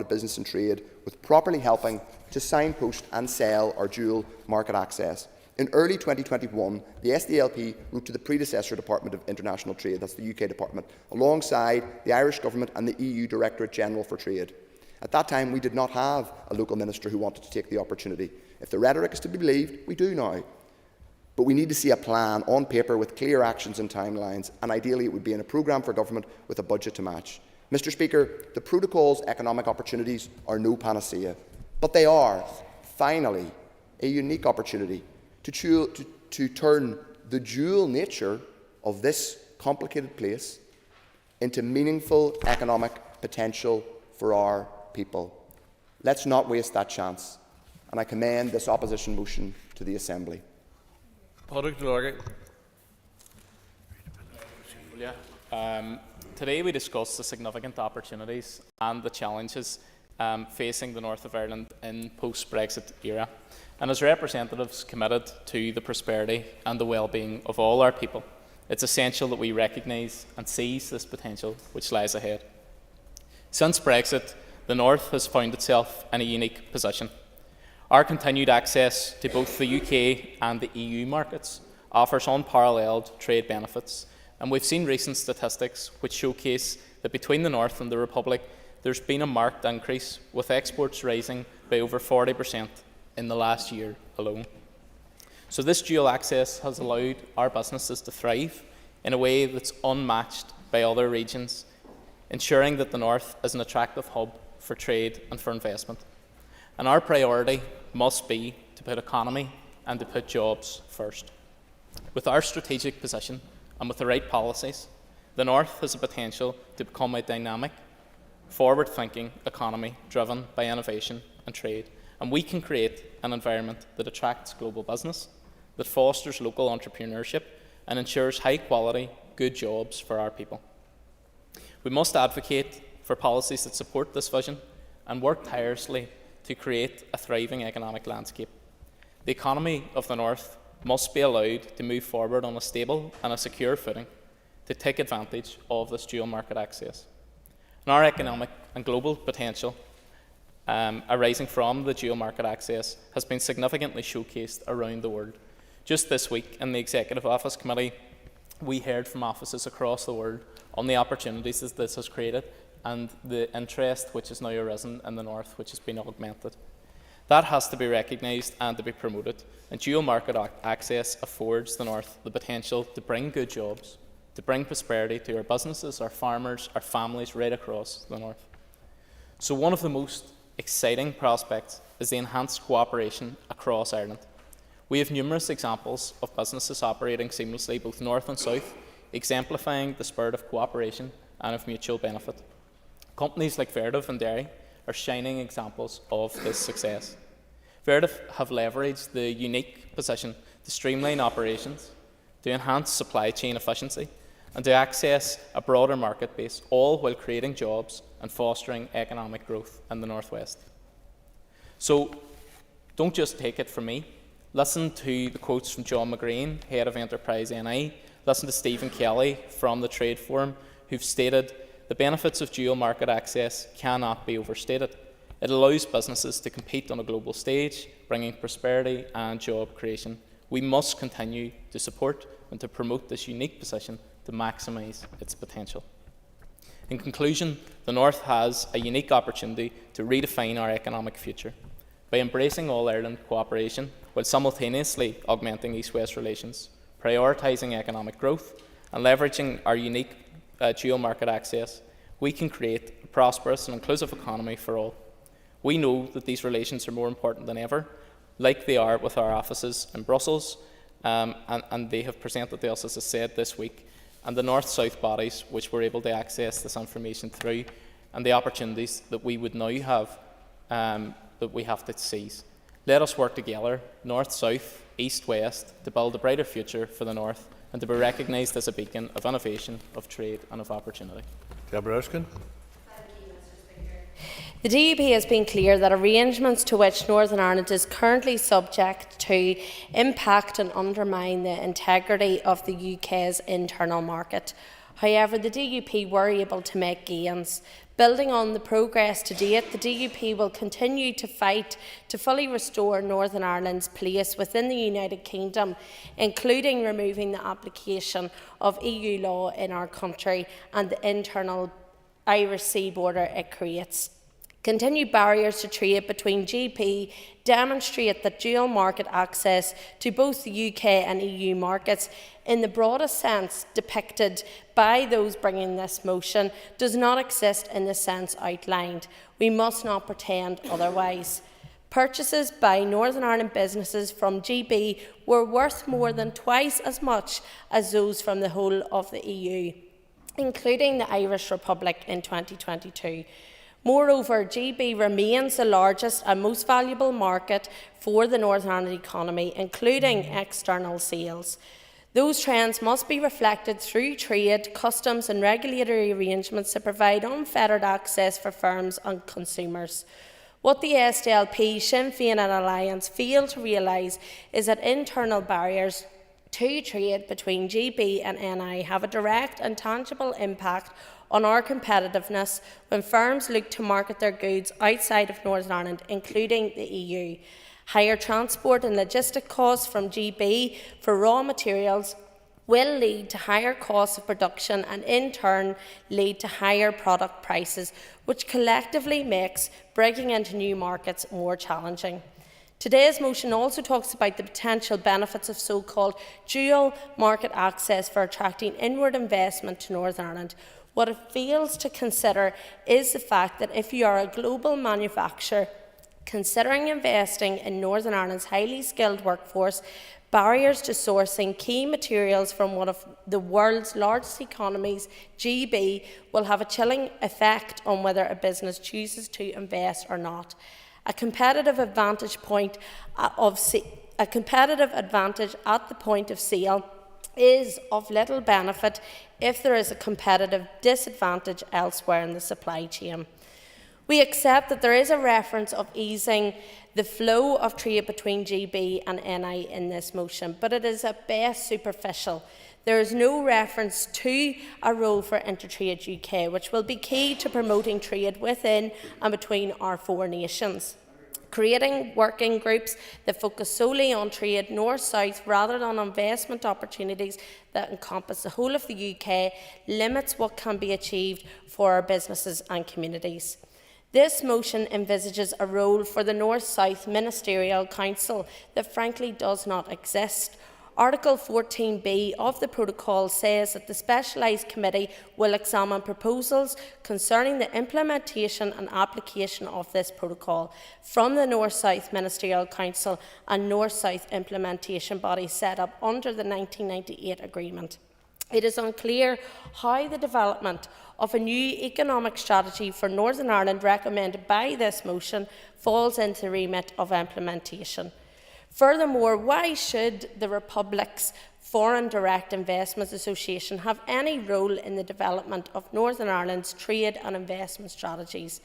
of Business and Trade with properly helping to signpost and sell our dual market access. In early 2021, the SDLP wrote to the predecessor Department of International Trade, that's the UK Department, alongside the Irish Government and the EU Directorate General for Trade. At that time, we did not have a local minister who wanted to take the opportunity. If the rhetoric is to be believed, we do now. But we need to see a plan on paper with clear actions and timelines, and ideally it would be in a programme for government with a budget to match. Mr Speaker, the Protocol's economic opportunities are no panacea, but they are, finally, a unique opportunity to turn the dual nature of this complicated place into meaningful economic potential for our people. Let's not waste that chance, and I commend this opposition motion to the Assembly. Today we discuss the significant opportunities and the challenges facing the North of Ireland in post-Brexit era. And as representatives committed to the prosperity and the well-being of all our people, it's essential that we recognise and seize this potential which lies ahead. Since Brexit, the North has found itself in a unique position. Our continued access to both the UK and the EU markets offers unparalleled trade benefits, and we've seen recent statistics which showcase that between the North and the Republic there's been a marked increase, with exports rising by over 40% in the last year alone. So this dual access has allowed our businesses to thrive in a way that's unmatched by other regions, ensuring that the North is an attractive hub for trade and for investment. And our priority must be to put economy and to put jobs first. With our strategic position and with the right policies, the North has the potential to become a dynamic, forward-thinking economy driven by innovation and trade. And we can create an environment that attracts global business, that fosters local entrepreneurship and ensures high-quality, good jobs for our people. We must advocate for policies that support this vision and work tirelessly to create a thriving economic landscape. The economy of the North must be allowed to move forward on a stable and a secure footing to take advantage of this dual market access. And our economic and global potential arising from the dual market access has been significantly showcased around the world. Just this week in the Executive Office Committee, we heard from offices across the world on the opportunities that this has created and the interest which has now arisen in the North, which has been augmented. That has to be recognised and to be promoted, and dual market access affords the North the potential to bring good jobs, to bring prosperity to our businesses, our farmers, our families right across the North. So one of the most exciting prospects is the enhanced cooperation across Ireland. We have numerous examples of businesses operating seamlessly both north and south, exemplifying the spirit of cooperation and of mutual benefit. Companies like Defective and Dairy are shining examples of this success. Defective have leveraged the unique position to streamline operations, to enhance supply chain efficiency, and to access a broader market base, all while creating jobs and fostering economic growth in the North West. So don't just take it from me. Listen to the quotes from John McGreen, Head of Enterprise NI. Listen to Stephen Kelly from the Trade Forum, who've stated the benefits of dual market access cannot be overstated. It allows businesses to compete on a global stage, bringing prosperity and job creation. We must continue to support and to promote this unique position to maximise its potential. In conclusion, the North has a unique opportunity to redefine our economic future. By embracing All-Ireland cooperation while simultaneously augmenting East-West relations, prioritising economic growth and leveraging our unique dual market access, we can create a prosperous and inclusive economy for all. We know that these relations are more important than ever, like they are with our offices in Brussels, and they have presented to us, as I said, this week, and the North-South bodies which we're able to access this information through, and the opportunities that we would now have, that we have to seize. Let us work together, North-South, East-West, to build a brighter future for the North and to be recognised as a beacon of innovation, of trade and of opportunity. Deborah Erskine. The DUP has been clear that arrangements to which Northern Ireland is currently subject to impact and undermine the integrity of the UK's internal market. However, the DUP were able to make gains Building on the progress to date, the DUP will continue to fight to fully restore Northern Ireland's place within the United Kingdom, including removing the application of EU law in our country and the internal Irish sea border it creates. Continued barriers to trade between GB demonstrate that dual market access to both the UK and EU markets, in the broadest sense depicted by those bringing this motion, does not exist in the sense outlined. We must not pretend otherwise. Purchases by Northern Ireland businesses from GB were worth more than twice as much as those from the whole of the EU, including the Irish Republic in 2022. Moreover, GB remains the largest and most valuable market for the Northern Ireland economy, including external sales. Those trends must be reflected through trade, customs and regulatory arrangements that provide unfettered access for firms and consumers. What the SDLP, Sinn Féin and Alliance fail to realise is that internal barriers to trade between GB and NI have a direct and tangible impact on our competitiveness when firms look to market their goods outside of Northern Ireland, including the EU. Higher transport and logistic costs from GB for raw materials will lead to higher costs of production and in turn lead to higher product prices, which collectively makes breaking into new markets more challenging. Today's motion also talks about the potential benefits of so-called dual market access for attracting inward investment to Northern Ireland. What it fails to consider is the fact that if you are a global manufacturer considering investing in Northern Ireland's highly skilled workforce, barriers to sourcing key materials from one of the world's largest economies, GB, will have a chilling effect on whether a business chooses to invest or not. A competitive advantage at the point of sale is of little benefit if there is a competitive disadvantage elsewhere in the supply chain. We accept that there is a reference of easing the flow of trade between GB and NI in this motion, but it is at best superficial. There is no reference to a role for Intertrade UK, which will be key to promoting trade within and between our four nations. Creating working groups that focus solely on trade north-south rather than on investment opportunities that encompass the whole of the UK limits what can be achieved for our businesses and communities. This motion envisages a role for the North-South Ministerial Council that frankly does not exist. Article 14b of the protocol says that the specialised committee will examine proposals concerning the implementation and application of this protocol from the North-South Ministerial Council and North-South implementation body set up under the 1998 agreement. It is unclear how the development of a new economic strategy for Northern Ireland recommended by this motion falls into the remit of implementation. Furthermore, why should the Republic's Foreign Direct Investment Association have any role in the development of Northern Ireland's trade and investment strategies?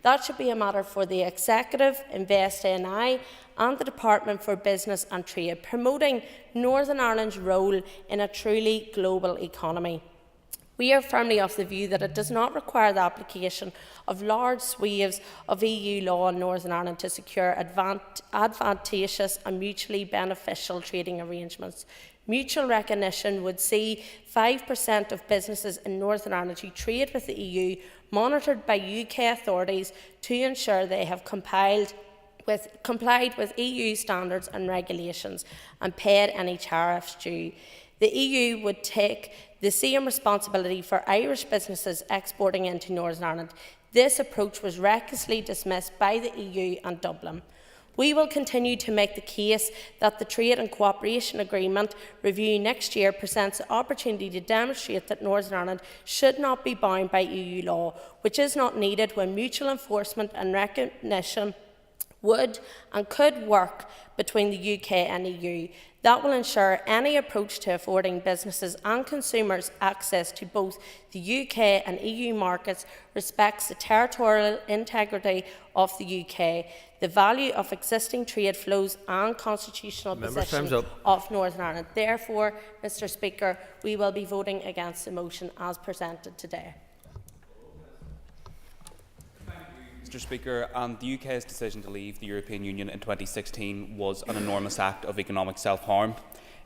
That should be a matter for the Executive, InvestNI and the Department for Business and Trade, promoting Northern Ireland's role in a truly global economy. We are firmly of the view that it does not require the application of large swathes of EU law in Northern Ireland to secure advantageous and mutually beneficial trading arrangements. Mutual recognition would see 5% of businesses in Northern Ireland who trade with the EU monitored by UK authorities to ensure they have complied with EU standards and regulations and paid any tariffs due. The EU would take the same responsibility for Irish businesses exporting into Northern Ireland. This approach was recklessly dismissed by the EU and Dublin. We will continue to make the case that the Trade and Cooperation Agreement review next year presents the opportunity to demonstrate that Northern Ireland should not be bound by EU law, which is not needed when mutual enforcement and recognition would and could work between the UK and EU. That will ensure any approach to affording businesses and consumers access to both the UK and EU markets respects the territorial integrity of the UK, the value of existing trade flows and constitutional position of Northern Ireland. Therefore, Mr Speaker, we will be voting against the motion as presented today. Mr Speaker, and the UK's decision to leave the European Union in 2016 was an enormous act of economic self-harm.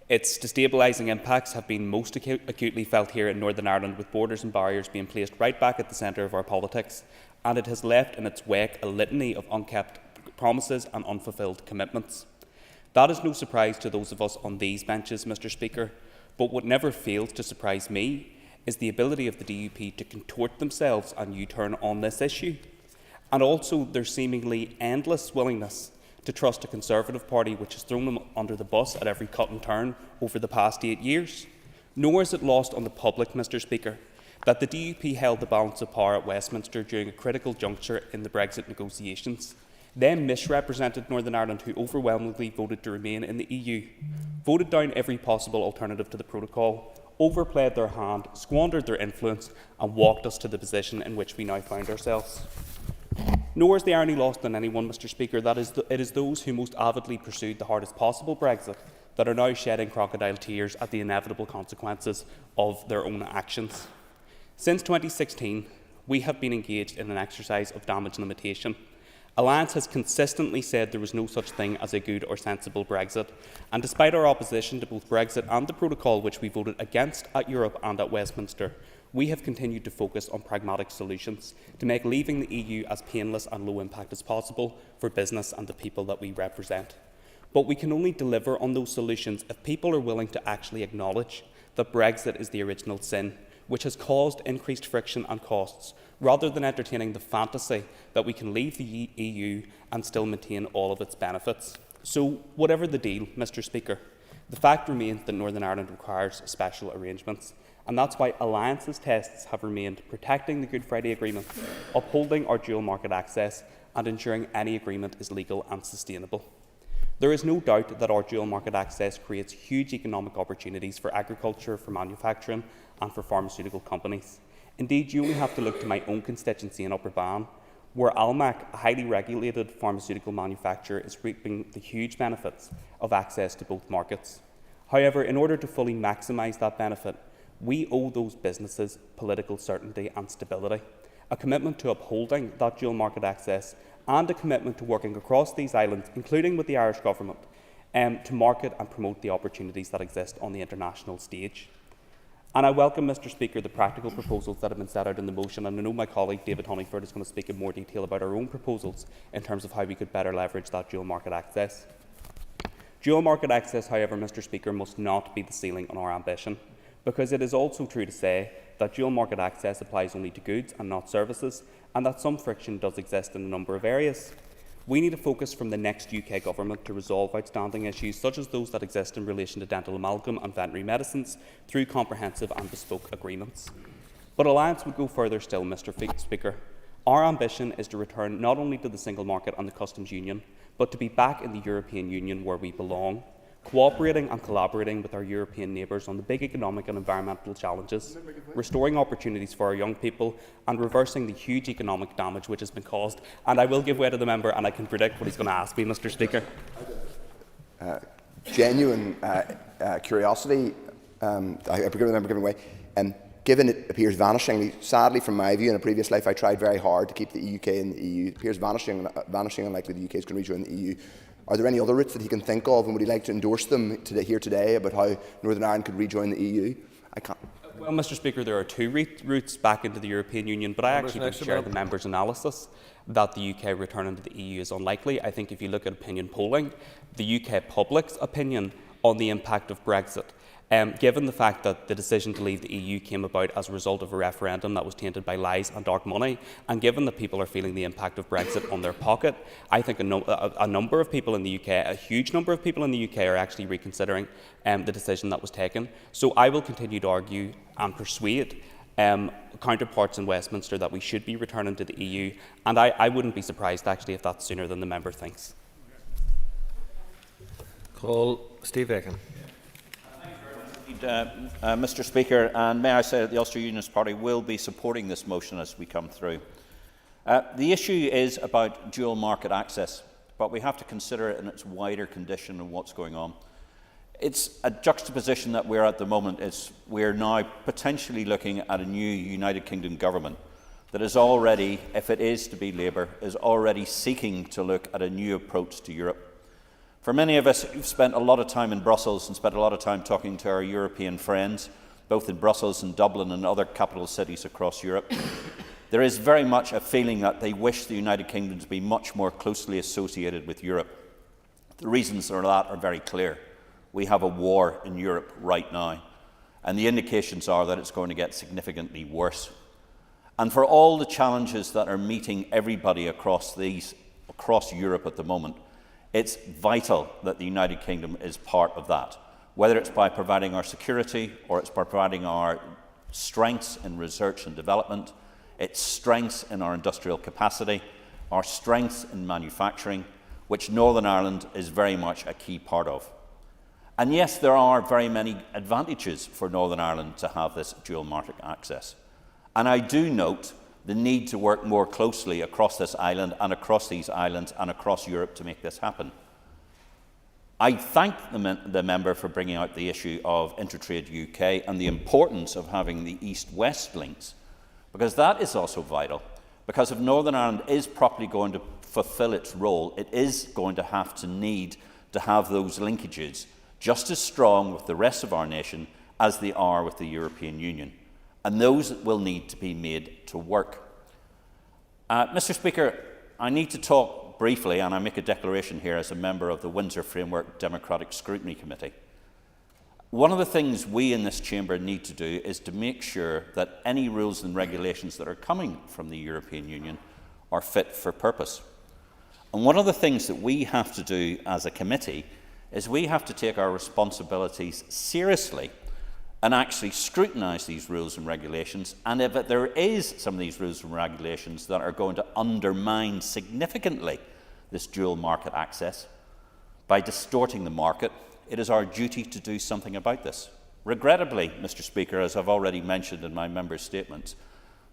Its destabilising impacts have been most acutely felt here in Northern Ireland, with borders and barriers being placed right back at the centre of our politics, and it has left in its wake a litany of unkept promises and unfulfilled commitments. That is no surprise to those of us on these benches, Mr Speaker, but what never fails to surprise me is the ability of the DUP to contort themselves and U-turn on this issue, and also their seemingly endless willingness to trust a Conservative Party which has thrown them under the bus at every cut and turn over the past 8 years. Nor is it lost on the public, Mr Speaker, that the DUP held the balance of power at Westminster during a critical juncture in the Brexit negotiations. They misrepresented Northern Ireland, who overwhelmingly voted to remain in the EU, voted down every possible alternative to the protocol, overplayed their hand, squandered their influence, and walked us to the position in which we now find ourselves. Nor is the irony lost on anyone, Mr Speaker, that it is those who most avidly pursued the hardest possible Brexit that are now shedding crocodile tears at the inevitable consequences of their own actions. Since 2016, we have been engaged in an exercise of damage limitation. Alliance has consistently said there was no such thing as a good or sensible Brexit, and despite our opposition to both Brexit and the protocol which we voted against at Europe and at Westminster, we have continued to focus on pragmatic solutions to make leaving the EU as painless and low impact as possible for business and the people that we represent. But we can only deliver on those solutions if people are willing to actually acknowledge that Brexit is the original sin, which has caused increased friction and costs, rather than entertaining the fantasy that we can leave the EU and still maintain all of its benefits. So, whatever the deal, Mr Speaker, the fact remains that Northern Ireland requires special arrangements, and that's why Alliance's tests have remained protecting the Good Friday Agreement, upholding our dual market access, and ensuring any agreement is legal and sustainable. There is no doubt that our dual market access creates huge economic opportunities for agriculture, for manufacturing, and for pharmaceutical companies. Indeed, you only have to look to my own constituency in Upper Bann, where Almac, a highly regulated pharmaceutical manufacturer, is reaping the huge benefits of access to both markets. However, in order to fully maximise that benefit, we owe those businesses political certainty and stability, a commitment to upholding that dual market access, and a commitment to working across these islands, including with the Irish Government, to market and promote the opportunities that exist on the international stage. And I welcome, Mr Speaker, the practical proposals that have been set out in the motion, and I know my colleague David Honeyford is going to speak in more detail about our own proposals in terms of how we could better leverage that dual market access. Dual market access, however, Mr Speaker, must not be the ceiling on our ambition, because it is also true to say that dual market access applies only to goods and not services, and that some friction does exist in a number of areas. We need a focus from the next UK Government to resolve outstanding issues such as those that exist in relation to dental amalgam and veterinary medicines through comprehensive and bespoke agreements. But Alliance would go further still, Mr Speaker. Our ambition is to return not only to the single market and the customs union, but to be back in the European Union where we belong, cooperating and collaborating with our European neighbours on the big economic and environmental challenges, restoring opportunities for our young people, and reversing the huge economic damage which has been caused. And I will give way to the member, and I can predict what he's going to ask me, Mr Speaker. Genuine curiosity, I forgive the member giving way. Given it appears vanishingly, sadly from my view, in a previous life I tried very hard to keep the UK in the EU. It appears vanishing unlikely the UK is going to rejoin the EU. Are there any other routes that he can think of, and would he like to endorse them here today about how Northern Ireland could rejoin the EU? I can't. Well, Mr Speaker, there are two routes back into the European Union, but I actually don't share the member's analysis that the UK returning to the EU is unlikely. I think if you look at opinion polling, the UK public's opinion on the impact of Brexit, given the fact that the decision to leave the EU came about as a result of a referendum that was tainted by lies and dark money, and given that people are feeling the impact of Brexit on their pocket, I think a number of people in the UK, a huge number of people in the UK, are actually reconsidering the decision that was taken. So I will continue to argue and persuade counterparts in Westminster that we should be returning to the EU, and I wouldn't be surprised actually if that's sooner than the member thinks. Call Steve Aiken. Mr Speaker, and may I say that the Ulster Unionist Party will be supporting this motion as we come through. The issue is about dual market access, but we have to consider it in its wider condition and what's going on. It's a juxtaposition that we're at the moment. We're now potentially looking at a new United Kingdom government. that is already, if it is to be Labour, is already seeking to look at a new approach to Europe. For many of us who've spent a lot of time in Brussels and spent a lot of time talking to our European friends, both in Brussels and Dublin and other capital cities across Europe, there is very much a feeling that they wish the United Kingdom to be much more closely associated with Europe. The reasons for that are very clear. We have a war in Europe right now, and the indications are that it's going to get significantly worse. And for all the challenges that are meeting everybody across Europe at the moment, it's vital that the United Kingdom is part of that, whether it's by providing our security or it's by providing our strengths in research and development, its strengths in our industrial capacity, our strengths in manufacturing, which Northern Ireland is very much a key part of. And yes, there are very many advantages for Northern Ireland to have this dual market access. And I do note the need to work more closely across this island and across these islands and across Europe to make this happen. I thank the member for bringing out the issue of Intertrade UK and the importance of having the East-West links, because that is also vital. Because if Northern Ireland is properly going to fulfil its role, it is going to need to have those linkages just as strong with the rest of our nation as they are with the European Union. And those will need to be made to work. Mr. Speaker, I need to talk briefly, and I make a declaration here as a member of the Windsor Framework Democratic Scrutiny Committee. One of the things we in this chamber need to do is to make sure that any rules and regulations that are coming from the European Union are fit for purpose. And one of the things that we have to do as a committee is we have to take our responsibilities seriously and actually scrutinise these rules and regulations, and if there is some of these rules and regulations that are going to undermine significantly this dual market access by distorting the market, it is our duty to do something about this. Regrettably, Mr. Speaker, as I've already mentioned in my members' statements,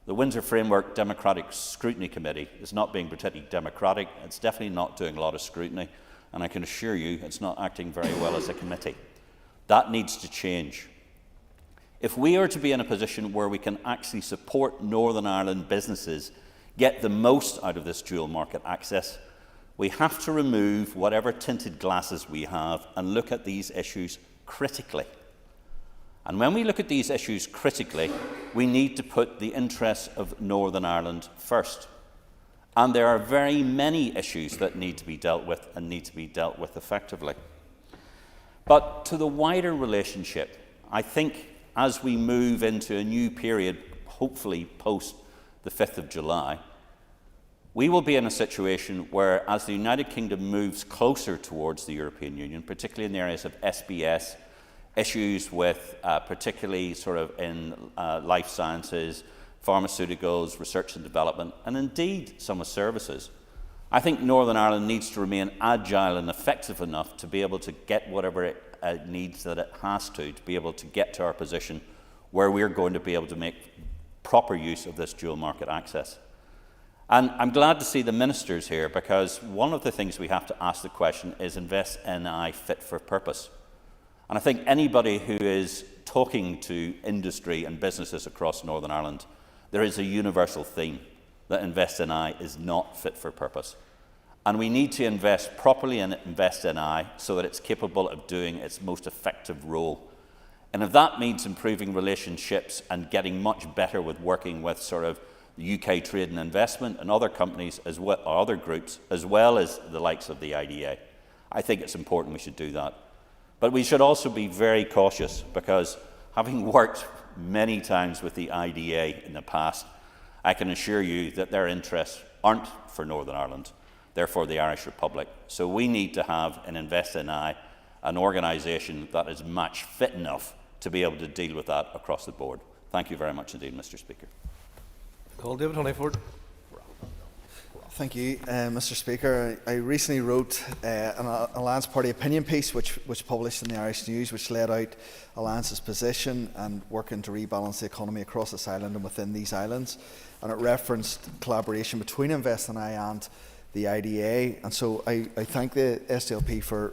the Windsor Framework Democratic Scrutiny Committee is not being particularly democratic. It's definitely not doing a lot of scrutiny, and I can assure you it's not acting very well as a committee. That needs to change. If we are to be in a position where we can actually support Northern Ireland businesses get the most out of this dual market access, we have to remove whatever tinted glasses we have and look at these issues critically. And when we look at these issues critically, we need to put the interests of Northern Ireland first. And there are very many issues that need to be dealt with and need to be dealt with effectively. But to the wider relationship, I think as we move into a new period, hopefully post the 5th of July, we will be in a situation where, as the United Kingdom moves closer towards the European Union, particularly in the areas of SBS, issues with particularly sort of in life sciences, pharmaceuticals, research and development, and indeed some of services, I think Northern Ireland needs to remain agile and effective enough to be able to get whatever it needs that it has to be able to get to our position where we're going to be able to make proper use of this dual market access. And I'm glad to see the ministers here, because one of the things we have to ask the question is, invest NI fit for purpose? And I think anybody who is talking to industry and businesses across Northern Ireland, there is a universal theme that Invest NI is not fit for purpose. And we need to invest properly in Invest NI so that it's capable of doing its most effective role. And if that means improving relationships and getting much better with working with sort of the UK Trade and Investment and other companies as well, or other groups, as well as the likes of the IDA, I think it's important we should do that. But we should also be very cautious, because having worked many times with the IDA in the past, I can assure you that their interests aren't for Northern Ireland. They're for the Irish Republic. So we need to have in Invest NI an organisation that is match fit enough to be able to deal with that across the board. Thank you very much indeed, Mr. Speaker. Call David Honeyford. Thank you, Mr. Speaker. I recently wrote an Alliance Party opinion piece which published in the Irish News, which laid out Alliance's position and working to rebalance the economy across this island and within these islands. And it referenced collaboration between Invest NI and the IDA. And so I thank the SDLP for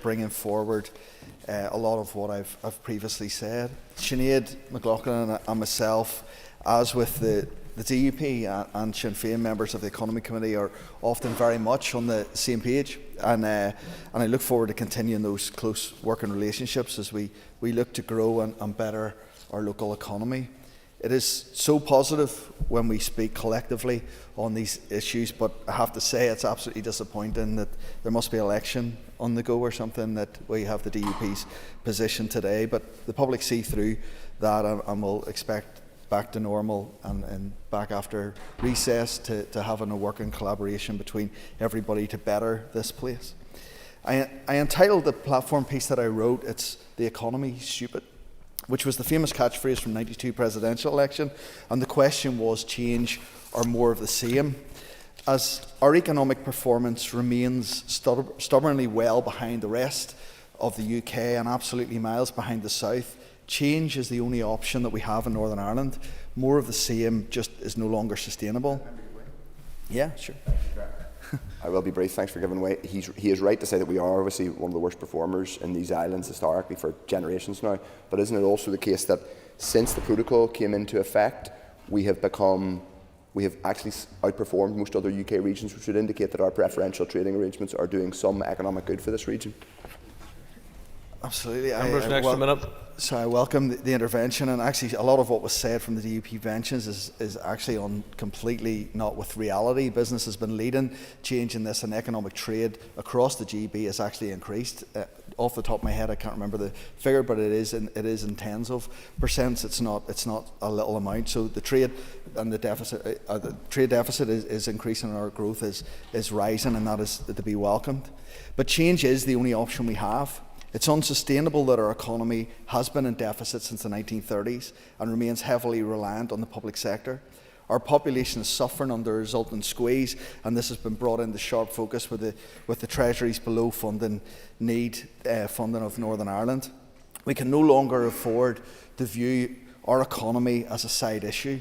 bringing forward a lot of what I've previously said. Sinead McLaughlin and myself, as with the the DUP and Sinn Féin members of the Economy Committee are often very much on the same page, and I look forward to continuing those close working relationships as we look to grow and better our local economy. It is so positive when we speak collectively on these issues, but I have to say it's absolutely disappointing that there must be an election on the go or something that we have the DUP's position today. But the public see through that and will expect back to normal and back after recess to having a working collaboration between everybody to better this place. I entitled the platform piece that I wrote, it's "The Economy Stupid?", which was the famous catchphrase from the '92 presidential election, and the question was change or more of the same. As our economic performance remains stubbornly well behind the rest of the UK and absolutely miles behind the south, change is the only option that we have in Northern Ireland. More of the same just is no longer sustainable. Yeah, sure. I will be brief. Thanks for giving way. He is right to say that we are obviously one of the worst performers in these islands historically for generations now. But isn't it also the case that since the protocol came into effect, we have actually outperformed most other UK regions, which would indicate that our preferential trading arrangements are doing some economic good for this region? Absolutely. So I welcome the intervention, and actually a lot of what was said from the DUP benches is actually on completely not with reality. Business has been leading change in this, and economic trade across the GB has actually increased. Off the top of my head, I can't remember the figure, but it is in tens of percents. It's not a little amount. So the trade and the trade deficit is increasing, and our growth is rising, and that is to be welcomed. But change is the only option we have. It's unsustainable that our economy has been in deficit since the 1930s and remains heavily reliant on the public sector. Our population is suffering under a resultant squeeze, and this has been brought into sharp focus with the Treasury's below funding of Northern Ireland. We can no longer afford to view our economy as a side issue.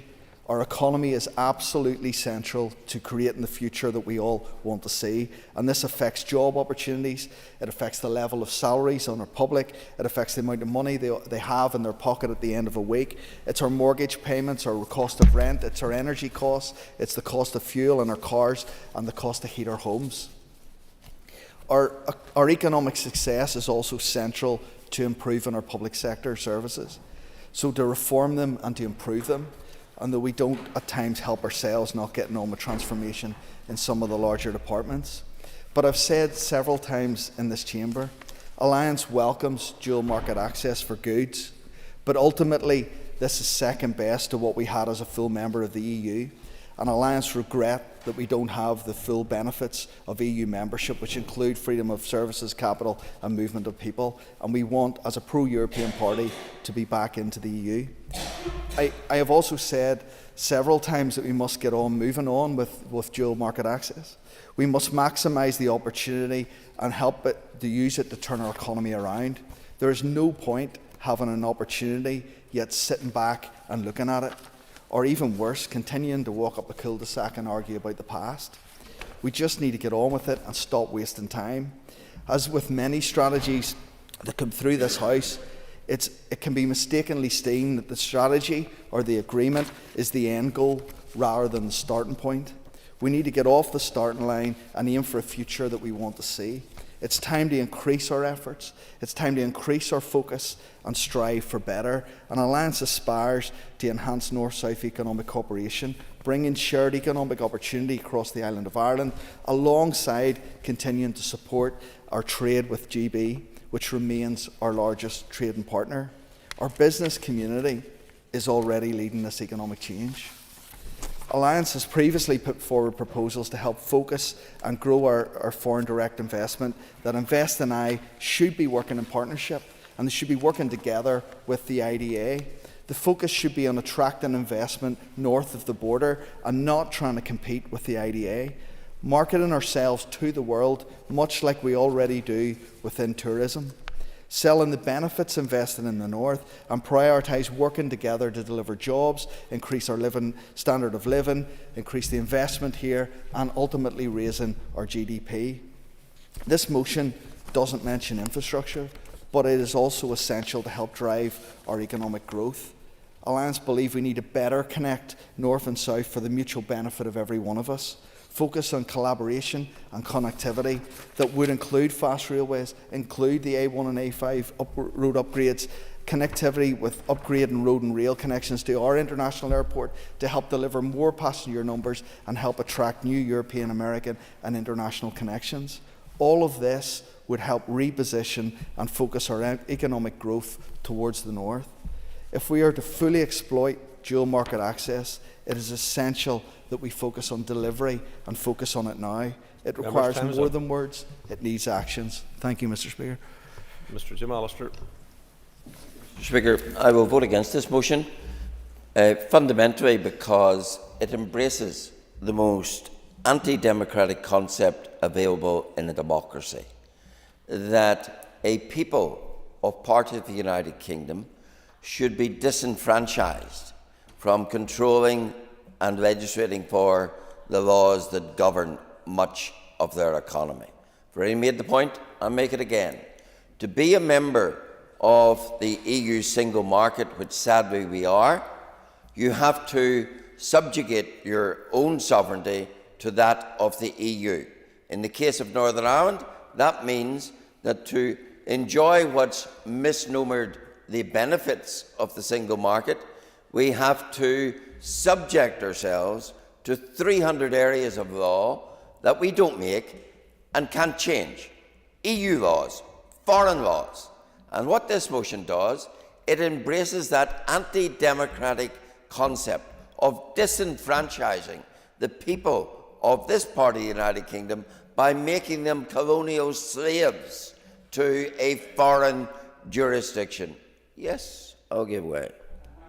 Our economy is absolutely central to creating the future that we all want to see, and this affects job opportunities, it affects the level of salaries on our public, it affects the amount of money they have in their pocket at the end of a week. It's our mortgage payments, our cost of rent, it's our energy costs, it's the cost of fuel in our cars, and the cost to heat our homes. Our economic success is also central to improving our public sector services, so to reform them and to improve them. And though we don't at times help ourselves not getting on with transformation in some of the larger departments. But I've said several times in this chamber, Alliance welcomes dual market access for goods, but ultimately this is second best to what we had as a full member of the EU. And Alliance regret that we don't have the full benefits of EU membership, which include freedom of services, capital and movement of people. And we want, as a pro-European party, to be back into the EU. I have also said several times that we must get on moving on with dual market access. We must maximise the opportunity and help it to use it to turn our economy around. There is no point having an opportunity yet sitting back and looking at it, or even worse, continuing to walk up a cul-de-sac and argue about the past. We just need to get on with it and stop wasting time. As with many strategies that come through this House, it can be mistakenly seen that the strategy or the agreement is the end goal rather than the starting point. We need to get off the starting line and aim for a future that we want to see. It's time to increase our efforts. It's time to increase our focus and strive for better. And Alliance aspires to enhance North-South economic cooperation, bringing shared economic opportunity across the island of Ireland, alongside continuing to support our trade with GB, which remains our largest trading partner. Our business community is already leading this economic change. Alliance has previously put forward proposals to help focus and grow our foreign direct investment, that Invest in I should be working in partnership and they should be working together with the IDA. The focus should be on attracting investment north of the border and not trying to compete with the IDA, marketing ourselves to the world, much like we already do within tourism, selling the benefits invested in the north, and prioritise working together to deliver jobs, increase our standard of living, increase the investment here, and ultimately raising our GDP. This motion doesn't mention infrastructure, but it is also essential to help drive our economic growth. Alliance believe we need to better connect North and South for the mutual benefit of every one of us. Focus on collaboration and connectivity that would include fast railways, include the A1 and A5 road upgrades, connectivity with upgrading road and rail connections to our international airport to help deliver more passenger numbers and help attract new European, American and international connections. All of this would help reposition and focus our economic growth towards the north. If we are to fully exploit dual market access, it is essential that we focus on delivery and focus on it now. It requires more than words, it needs actions. Thank you, Mr. Speaker. Mr. Jim Allister. Mr. Speaker, I will vote against this motion, fundamentally because it embraces the most anti-democratic concept available in a democracy, that a people of part of the United Kingdom should be disenfranchised from controlling and legislating for the laws that govern much of their economy. I've already made the point, I'll make it again. To be a member of the EU single market, which sadly we are, you have to subjugate your own sovereignty to that of the EU. In the case of Northern Ireland, that means that to enjoy what's misnomered the benefits of the single market, we have to subject ourselves to 300 areas of law that we don't make and can't change. EU laws, foreign laws. And what this motion does, it embraces that anti-democratic concept of disenfranchising the people of this part of the United Kingdom by making them colonial slaves to a foreign jurisdiction. Yes, I'll give way.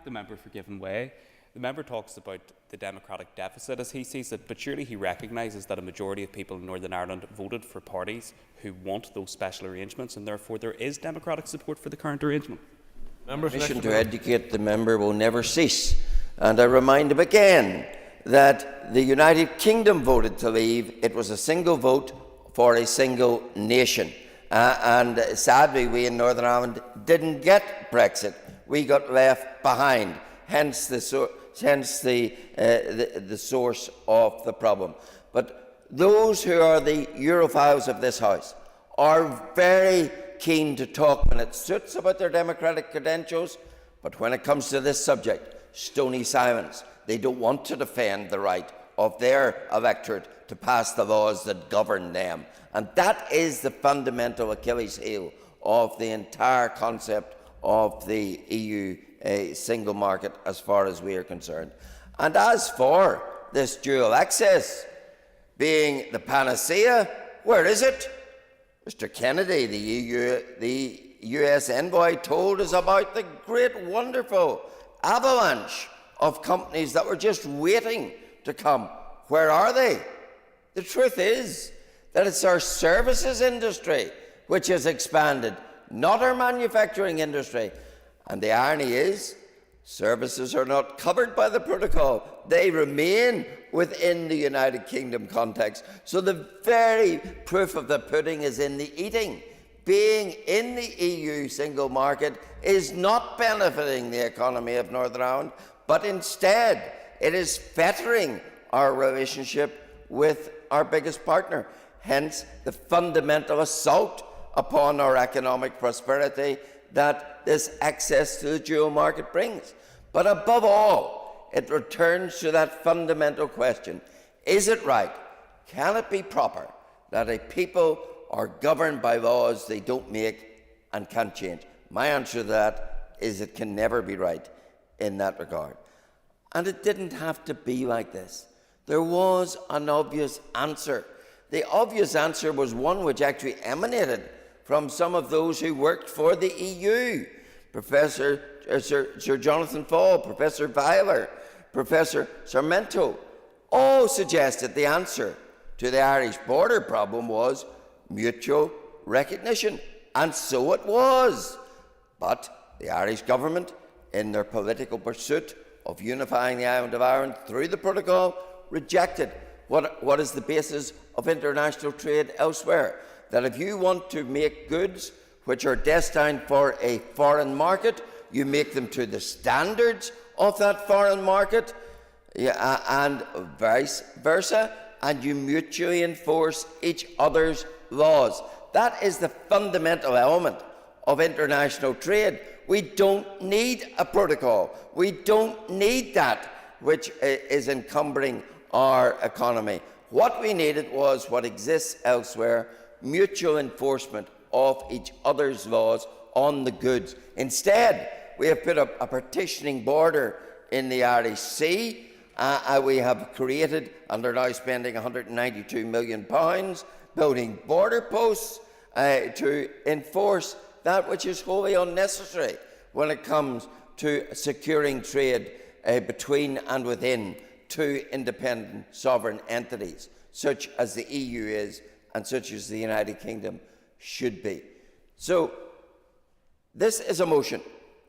The member for giving way. The member talks about the democratic deficit as he sees it, but surely he recognises that a majority of people in Northern Ireland voted for parties who want those special arrangements, and therefore there is democratic support for the current arrangement. The mission to educate the member will never cease, and I remind him again that the United Kingdom voted to leave. It was a single vote for a single nation. And sadly, we in Northern Ireland didn't get Brexit. We got left behind, hence the source of the problem. But those who are the Europhiles of this House are very keen to talk when it suits about their democratic credentials, but when it comes to this subject, stony silence. They don't want to defend the right of their electorate to pass the laws that govern them. And that is the fundamental Achilles heel of the entire concept of the EU single market as far as we are concerned. And as for this dual access being the panacea, where is it? Mr. Kennedy, the US envoy, told us about the great, wonderful avalanche of companies that were just waiting to come. Where are they? The truth is that it's our services industry which has expanded, not our manufacturing industry. And the irony is, services are not covered by the protocol. They remain within the United Kingdom context. So the very proof of the pudding is in the eating. Being in the EU single market is not benefiting the economy of Northern Ireland, but instead it is fettering our relationship with our biggest partner. Hence the fundamental assault upon our economic prosperity that this access to the dual market brings. But above all, it returns to that fundamental question: is it right, can it be proper that a people are governed by laws they don't make and can't change? My answer to that is it can never be right in that regard. And it didn't have to be like this. There was an obvious answer. The obvious answer was one which actually emanated from some of those who worked for the EU. Sir Jonathan Fall, Professor Weiler, Professor Sarmento, all suggested the answer to the Irish border problem was mutual recognition. And so it was. But the Irish government, in their political pursuit of unifying the island of Ireland through the protocol, rejected what is the basis of international trade elsewhere. That if you want to make goods which are destined for a foreign market, you make them to the standards of that foreign market, and vice versa, and you mutually enforce each other's laws. That is the fundamental element of international trade. We don't need a protocol. We don't need that which is encumbering our economy. What we needed was what exists elsewhere, mutual enforcement of each other's laws on the goods. Instead, we have put up a partitioning border in the Irish Sea. We have created, and are now spending £192 million, building border posts to enforce that which is wholly unnecessary when it comes to securing trade between and within two independent sovereign entities, such as the EU is and such as the United Kingdom should be. So, this is a motion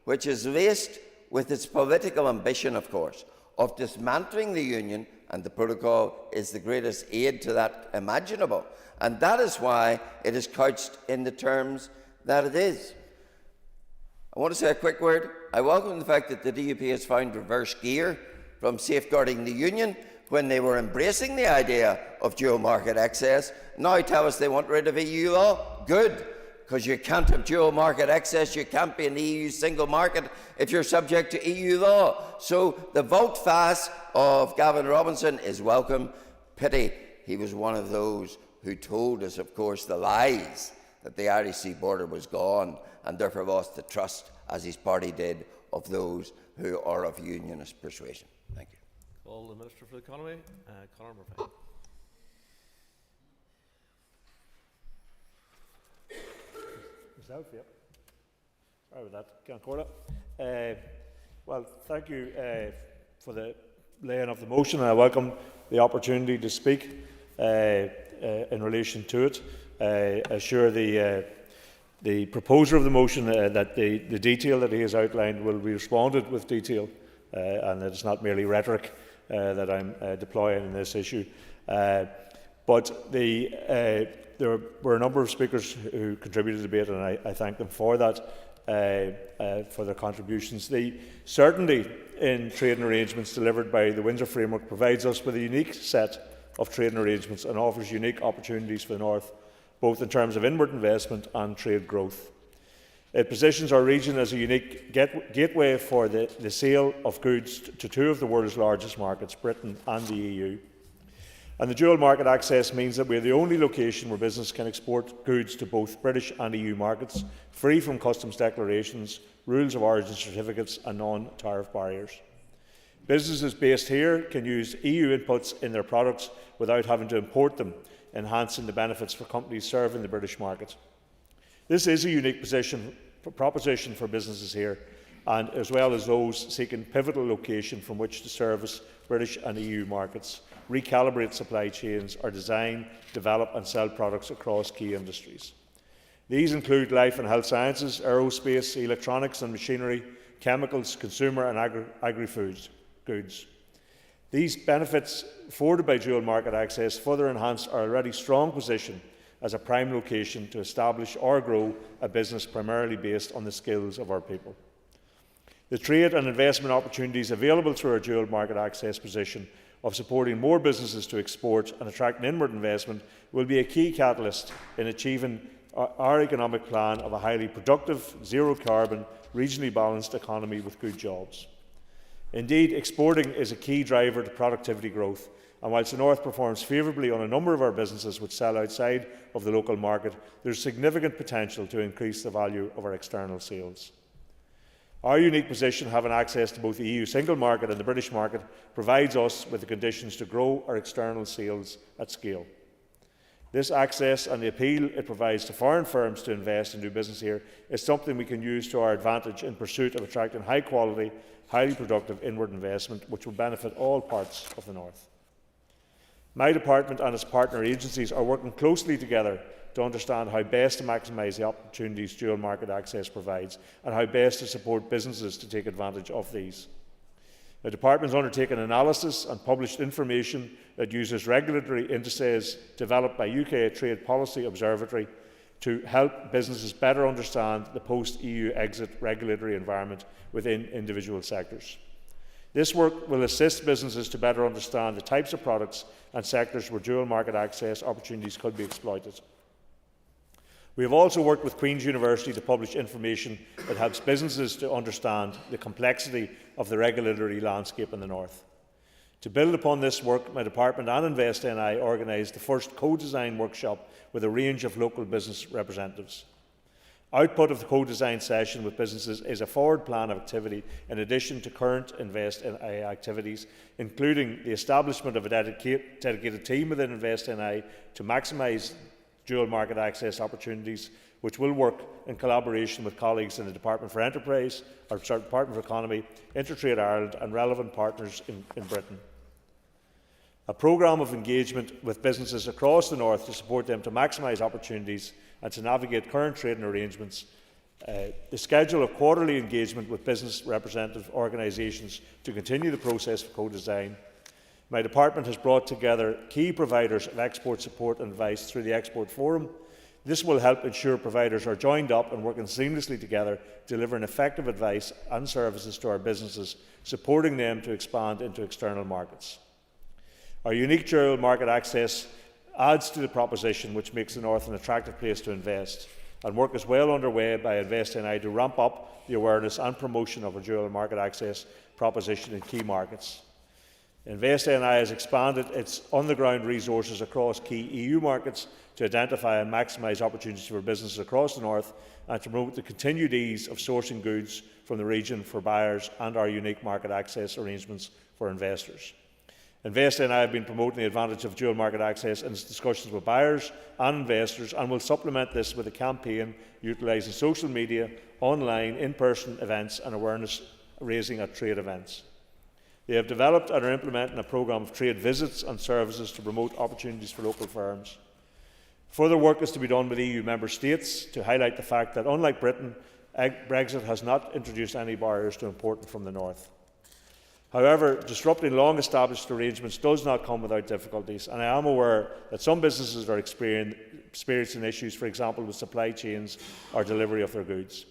which is laced with its political ambition, of course, of dismantling the Union, and the protocol is the greatest aid to that imaginable. And that is why it is couched in the terms that it is. I want to say a quick word. I welcome the fact that the DUP has found reverse gear from safeguarding the Union when they were embracing the idea of dual market access. Now tell us they want rid of EU law. Good, because you can't have dual market access. You can't be in the EU single market if you're subject to EU law. So the volte-face of Gavin Robinson is welcome. Pity he was one of those who told us, of course, the lies that the Irish Sea border was gone, and therefore lost the trust, as his party did, of those who are of unionist persuasion. Thank you. Call the Minister for the Economy, Conor Murphy. Myself, yep. Sorry about that, can't call it. Well, thank you for the laying of the motion, and I welcome the opportunity to speak in relation to it. I assure the proposer of the motion that the detail that he has outlined will be responded with detail, and that it's not merely rhetoric that I'm deploying in this issue. But there were a number of speakers who contributed to the debate, and I thank them for that, for their contributions. The certainty in trading arrangements delivered by the Windsor Framework provides us with a unique set of trading arrangements and offers unique opportunities for the North, both in terms of inward investment and trade growth. It positions our region as a unique gateway for the sale of goods to two of the world's largest markets, Britain and the EU. And the dual market access means that we are the only location where business can export goods to both British and EU markets, free from customs declarations, rules of origin certificates and non-tariff barriers. Businesses based here can use EU inputs in their products without having to import them, enhancing the benefits for companies serving the British market. This is a unique proposition for businesses here, and as well as those seeking pivotal location from which to service British and EU markets, recalibrate supply chains, or design, develop and sell products across key industries. These include life and health sciences, aerospace, electronics and machinery, chemicals, consumer and agri-foods goods. These benefits afforded by dual market access further enhance our already strong position as a prime location to establish or grow a business primarily based on the skills of our people. The trade and investment opportunities available through our dual market access position of supporting more businesses to export and attracting inward investment will be a key catalyst in achieving our economic plan of a highly productive, zero-carbon, regionally balanced economy with good jobs. Indeed, exporting is a key driver to productivity growth, and whilst the North performs favourably on a number of our businesses which sell outside of the local market, there is significant potential to increase the value of our external sales. Our unique position, having access to both the EU single market and the British market, provides us with the conditions to grow our external sales at scale. This access and the appeal it provides to foreign firms to invest and do business here is something we can use to our advantage in pursuit of attracting high-quality, highly productive inward investment, which will benefit all parts of the North. My department and its partner agencies are working closely together to understand how best to maximise the opportunities dual market access provides and how best to support businesses to take advantage of these. The department has undertaken analysis and published information that uses regulatory indices developed by UK Trade Policy Observatory to help businesses better understand the post-EU exit regulatory environment within individual sectors. This work will assist businesses to better understand the types of products and sectors where dual market access opportunities could be exploited. We have also worked with Queen's University to publish information that helps businesses to understand the complexity of the regulatory landscape in the North. To build upon this work, my department and InvestNI organised the first co-design workshop with a range of local business representatives. Output of the co-design session with businesses is a forward plan of activity in addition to current InvestNI activities, including the establishment of a dedicated team within InvestNI to maximise dual market access opportunities, which will work in collaboration with colleagues in the Department for Enterprise, or Department for Economy, Intertrade Ireland and relevant partners in Britain. A programme of engagement with businesses across the North to support them to maximise opportunities and to navigate current trading arrangements. The schedule of quarterly engagement with business representative organisations to continue the process of co-design. My department has brought together key providers of export support and advice through the Export Forum. This will help ensure providers are joined up and working seamlessly together, delivering effective advice and services to our businesses, supporting them to expand into external markets. Our unique dual market access adds to the proposition, which makes the North an attractive place to invest, and work is well underway by InvestNI to ramp up the awareness and promotion of a dual market access proposition in key markets. InvestNI has expanded its on-the-ground resources across key EU markets to identify and maximise opportunities for businesses across the North and to promote the continued ease of sourcing goods from the region for buyers and our unique market access arrangements for investors. InvestNI have been promoting the advantage of dual market access in its discussions with buyers and investors, and will supplement this with a campaign utilising social media, online, in-person events and awareness raising at trade events. They have developed and are implementing a programme of trade visits and services to promote opportunities for local firms. Further work is to be done with EU member states to highlight the fact that, unlike Britain, Brexit has not introduced any barriers to importing from the North. However, disrupting long-established arrangements does not come without difficulties, and I am aware that some businesses are experiencing issues, for example, with supply chains or delivery of their goods.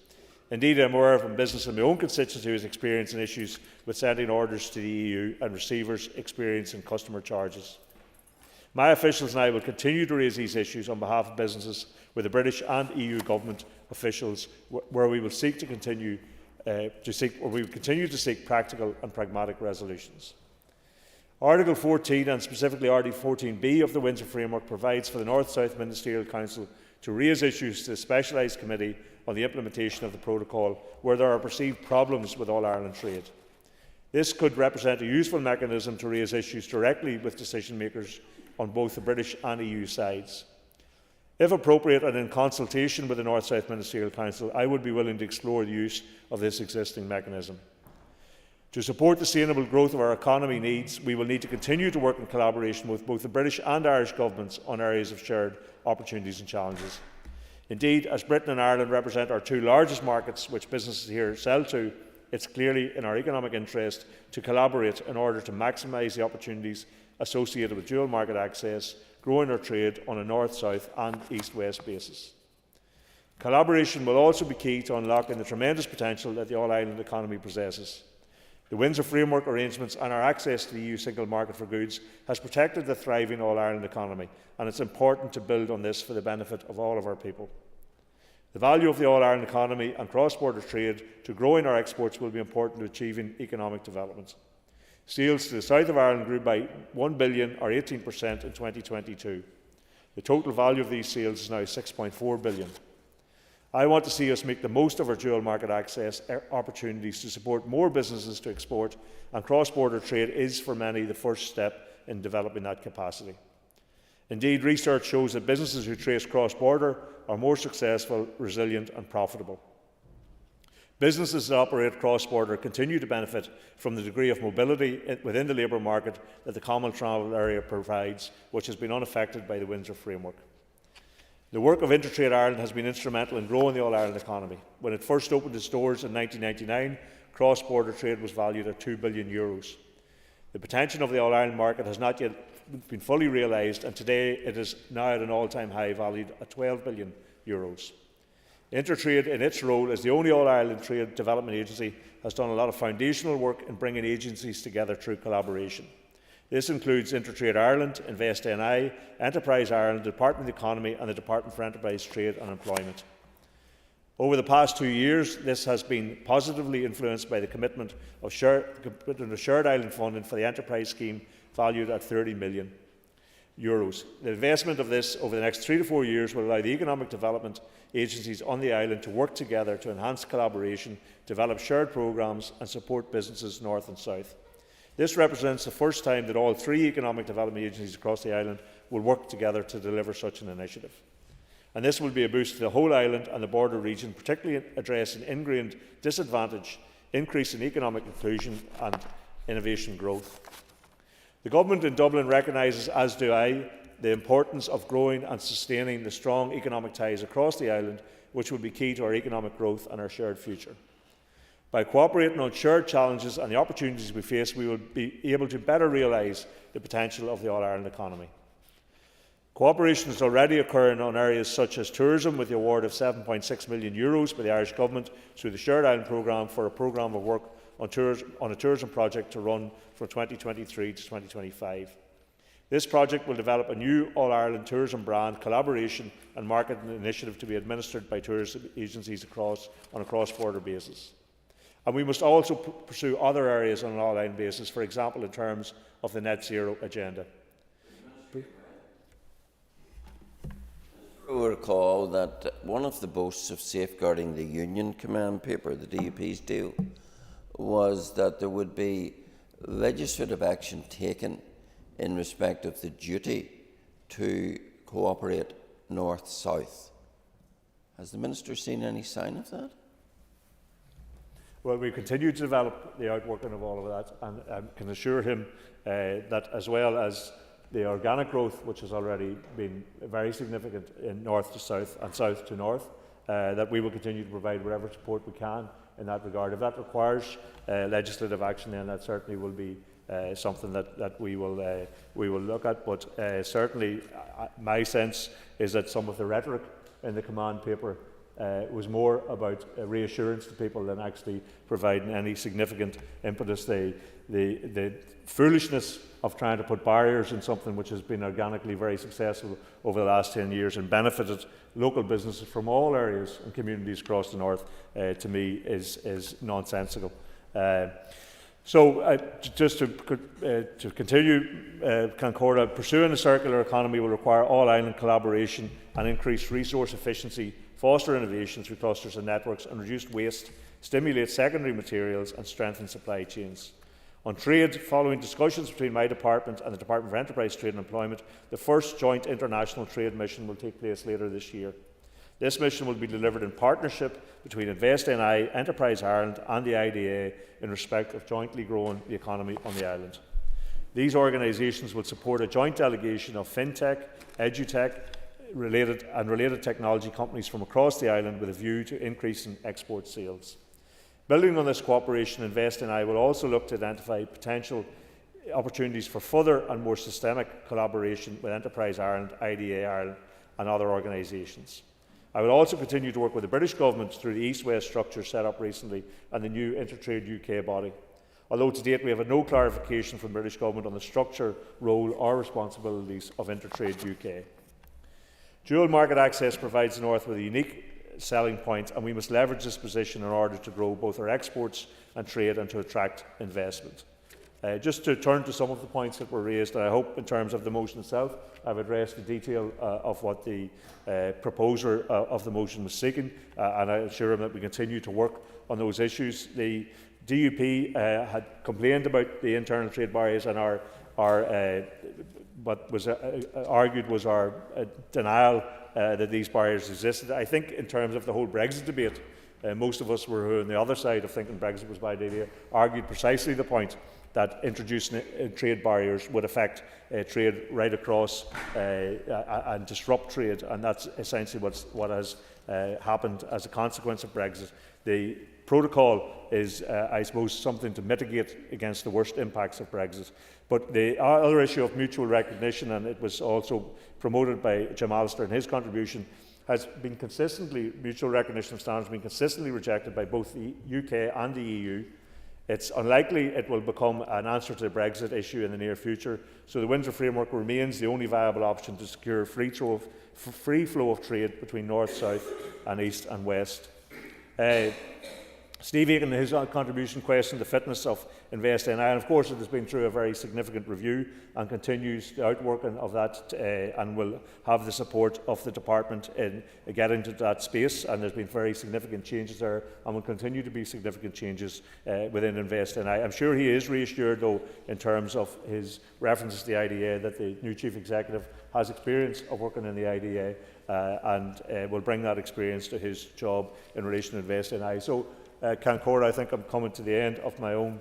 Indeed, I am aware of a business in my own constituency who is experiencing issues with sending orders to the EU and receivers experiencing customer charges. My officials and I will continue to raise these issues on behalf of businesses with the British and EU government officials, where we will continue to seek practical and pragmatic resolutions. Article 14, and specifically Article 14b of the Windsor Framework, provides for the North-South Ministerial Council to raise issues to the Specialised Committee on the implementation of the protocol where there are perceived problems with All-Ireland trade. This could represent a useful mechanism to raise issues directly with decision makers on both the British and EU sides. If appropriate and in consultation with the North-South Ministerial Council, I would be willing to explore the use of this existing mechanism. To support the sustainable growth of our economy needs, we will need to continue to work in collaboration with both the British and Irish governments on areas of shared opportunities and challenges. Indeed, as Britain and Ireland represent our two largest markets which businesses here sell to, it's clearly in our economic interest to collaborate in order to maximise the opportunities associated with dual market access, growing our trade on a north-south and east-west basis. Collaboration will also be key to unlocking the tremendous potential that the all-island economy possesses. The Windsor Framework arrangements and our access to the EU single market for goods has protected the thriving all-Ireland economy, and it's important to build on this for the benefit of all of our people. The value of the all-Ireland economy and cross-border trade to growing our exports will be important to achieving economic development. Sales to the south of Ireland grew by 1 billion or 18% in 2022. The total value of these sales is now 6.4 billion. I want to see us make the most of our dual market access opportunities to support more businesses to export, and cross-border trade is for many the first step in developing that capacity. Indeed, research shows that businesses who trace cross-border are more successful, resilient and profitable. Businesses that operate cross-border continue to benefit from the degree of mobility within the labour market that the Common Travel Area provides, which has been unaffected by the Windsor Framework. The work of Intertrade Ireland has been instrumental in growing the all-Ireland economy. When it first opened its doors in 1999, cross-border trade was valued at €2 billion. The potential of the all-Ireland market has not yet been fully realised, and today it is now at an all-time high valued at €12 billion. Intertrade, in its role as the only All-Ireland Trade Development Agency, has done a lot of foundational work in bringing agencies together through collaboration. This includes Intertrade Ireland, Invest NI, Enterprise Ireland, the Department of the Economy and the Department for Enterprise, Trade and Employment. Over the past 2 years, this has been positively influenced by the commitment of shared island funding for the enterprise scheme, valued at €30 million. The investment of this over the next 3 to 4 years will allow the economic development agencies on the island to work together to enhance collaboration, develop shared programmes and support businesses north and south. This represents the first time that all 3 economic development agencies across the island will work together to deliver such an initiative. And this will be a boost to the whole island and the border region, particularly addressing ingrained disadvantage, increase in economic inclusion and innovation growth. The Government in Dublin recognises, as do I, the importance of growing and sustaining the strong economic ties across the island, which will be key to our economic growth and our shared future. By cooperating on shared challenges and the opportunities we face, we will be able to better realise the potential of the All-Ireland economy. Cooperation is already occurring on areas such as tourism, with the award of €7.6 million by the Irish Government through the Shared Island Programme for a programme of work on a tourism project to run from 2023 to 2025. This project will develop a new All-Ireland tourism brand, collaboration and marketing initiative to be administered by tourism agencies on a cross-border basis. And we must also pursue other areas on an all-Ireland basis, for example in terms of the net zero agenda. I recall that one of the boasts of safeguarding the Union Command paper, the DUP's deal, was that there would be legislative action taken in respect of the duty to cooperate north-south. Has the Minister seen any sign of that? Well, we continue to develop the outworking of all of that, and I can assure him that, as well as the organic growth, which has already been very significant in north to south and south to north, that we will continue to provide whatever support we can in that regard. If that requires legislative action, then that certainly will be something that we will look at. But certainly, my sense is that some of the rhetoric in the command paper was more about reassurance to people than actually providing any significant impetus. The foolishness of trying to put barriers in something which has been organically very successful over the last 10 years and benefited local businesses from all areas and communities across the north, to me, is nonsensical. Just to continue, Concordia, pursuing a circular economy will require all-island collaboration and increased resource efficiency, foster innovation through clusters and networks, and reduce waste, stimulate secondary materials and strengthen supply chains. On trade, following discussions between my department and the Department for Enterprise, Trade and Employment, the first joint international trade mission will take place later this year. This mission will be delivered in partnership between Invest NI, Enterprise Ireland and the IDA in respect of jointly growing the economy on the island. These organisations will support a joint delegation of fintech, edutech, related technology companies from across the island with a view to increasing export sales. Building on this cooperation, Invest NI will also look to identify potential opportunities for further and more systemic collaboration with Enterprise Ireland, IDA Ireland and other organisations. I will also continue to work with the British Government through the East-West structure set up recently and the new Intertrade UK body. Although to date we have had no clarification from the British Government on the structure, role or responsibilities of Intertrade UK. Dual market access provides the North with a unique selling point, and we must leverage this position in order to grow both our exports and trade and to attract investment. Just to turn to some of the points that were raised, I hope in terms of the motion itself I've addressed the detail of what the proposer of the motion was seeking, and I assure him that we continue to work on those issues. The DUP had complained about the internal trade barriers, and what was argued was our denial that these barriers existed. I think in terms of the whole Brexit debate, most of us were on the other side of thinking Brexit was a bad idea, argued precisely the point that introducing trade barriers would affect trade right across and disrupt trade, and that's essentially what has happened as a consequence of Brexit. The protocol is, I suppose, something to mitigate against the worst impacts of Brexit. But the other issue of mutual recognition, and it was also promoted by Jim Allister in his contribution, has been consistently, mutual recognition of standards, been consistently rejected by both the UK and the EU. It's unlikely it will become an answer to the Brexit issue in the near future, so the Windsor Framework remains the only viable option to secure free flow of trade between north, south and east and west. Steve Aiken, in his contribution, questioned the fitness of Invest NI, and of course it has been through a very significant review and continues the outworking of that, and will have the support of the department in getting to that space. And there's been very significant changes there, and will continue to be significant changes within Invest NI. I'm sure he is reassured, though, in terms of his references to the IDA, that the new Chief Executive has experience of working in the IDA and will bring that experience to his job in relation to Invest NI. So, Cancora, I think I'm coming to the end of my own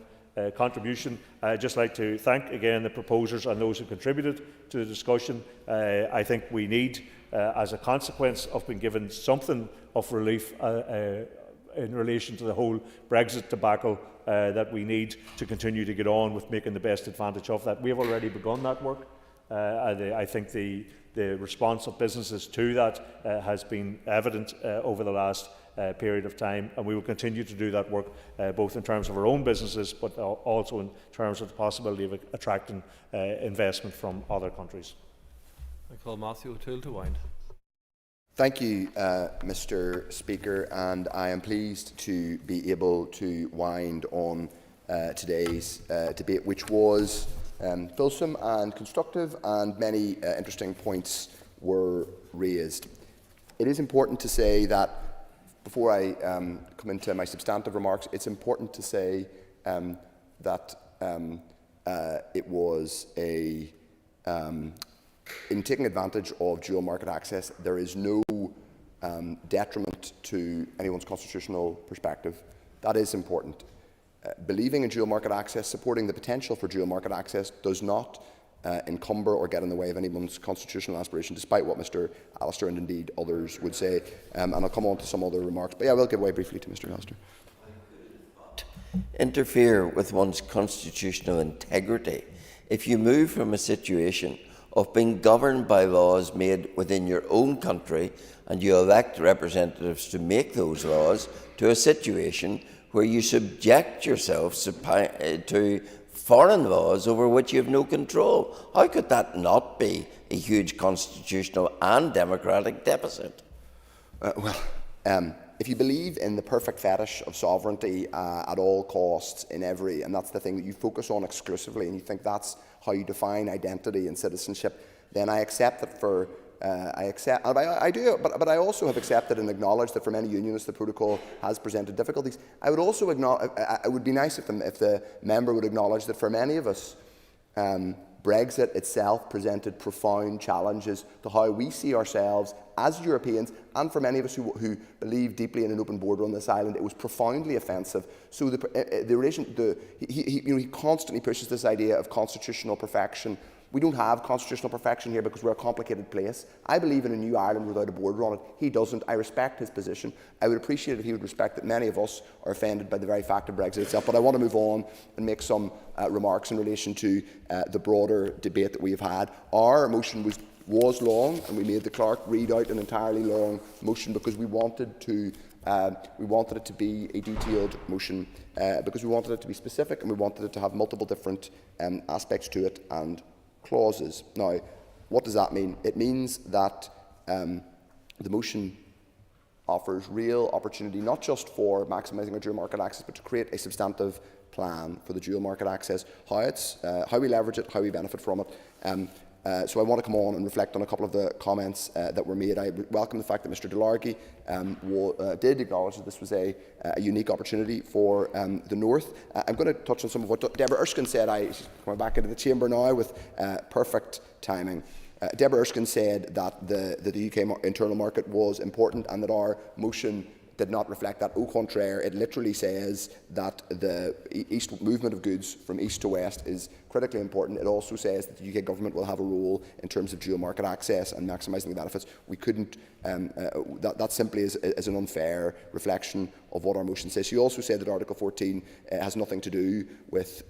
contribution. I'd just like to thank again the proposers and those who contributed to the discussion. I think we need, as a consequence of being given something of relief in relation to the whole Brexit debacle, that we need to continue to get on with making the best advantage of that. We have already begun that work. I think the response of businesses to that has been evident over the last period of time, and we will continue to do that work both in terms of our own businesses, but also in terms of the possibility of attracting investment from other countries. I call Matthew O'Toole to wind. Thank you, Mr. Speaker, and I am pleased to be able to wind on today's debate, which was fulsome and constructive, and many interesting points were raised. It is important to say that, before I come into my substantive remarks, it's important to say that it was in taking advantage of dual market access, there is no detriment to anyone's constitutional perspective. That is important. Believing in dual market access, supporting the potential for dual market access, does not encumber or get in the way of anyone's constitutional aspiration, despite what Mr. Allister and indeed others would say. And I'll come on to some other remarks. But yeah, I will give way briefly to Mr. Allister. Interfere with one's constitutional integrity if you move from a situation of being governed by laws made within your own country and you elect representatives to make those laws to a situation where you subject yourselves to foreign laws over which you have no control. How could that not be a huge constitutional and democratic deficit? If you believe in the perfect fetish of sovereignty at all costs in every, and that's the thing that you focus on exclusively, and you think that's how you define identity and citizenship, then I accept that for I do, but I also have accepted and acknowledged that for many unionists the protocol has presented difficulties. I would also acknowledge, it would be nice if the member would acknowledge that for many of us, Brexit itself presented profound challenges to how we see ourselves as Europeans, and for many of us who believe deeply in an open border on this island, it was profoundly offensive. So he constantly pushes this idea of constitutional perfection. We don't have constitutional perfection here because we're a complicated place. I believe in a new Ireland without a border on it. He doesn't. I respect his position. I would appreciate it if he would respect that many of us are offended by the very fact of Brexit itself. But I want to move on and make some remarks in relation to the broader debate that we have had. Our motion was long, and we made the clerk read out an entirely long motion because we wanted it to be a detailed motion, because we wanted it to be specific, and we wanted it to have multiple different aspects to it and clauses. Now, what does that mean? It means that the motion offers real opportunity, not just for maximising our dual market access, but to create a substantive plan for the dual market access, how we leverage it, how we benefit from it. So I want to come on and reflect on a couple of the comments that were made. I welcome the fact that Mr. Delargy did acknowledge that this was a unique opportunity for the North. I'm going to touch on some of what Deborah Erskine said. She's coming back into the chamber now with perfect timing. Deborah Erskine said that the UK internal market was important and that our motion did not reflect that. Au contraire, it literally says that the movement of goods from east to west is critically important. It also says that the UK government will have a role in terms of dual market access and maximising the benefits. We couldn't. That simply is an unfair reflection of what our motion says. She also said that Article 14 has nothing to do with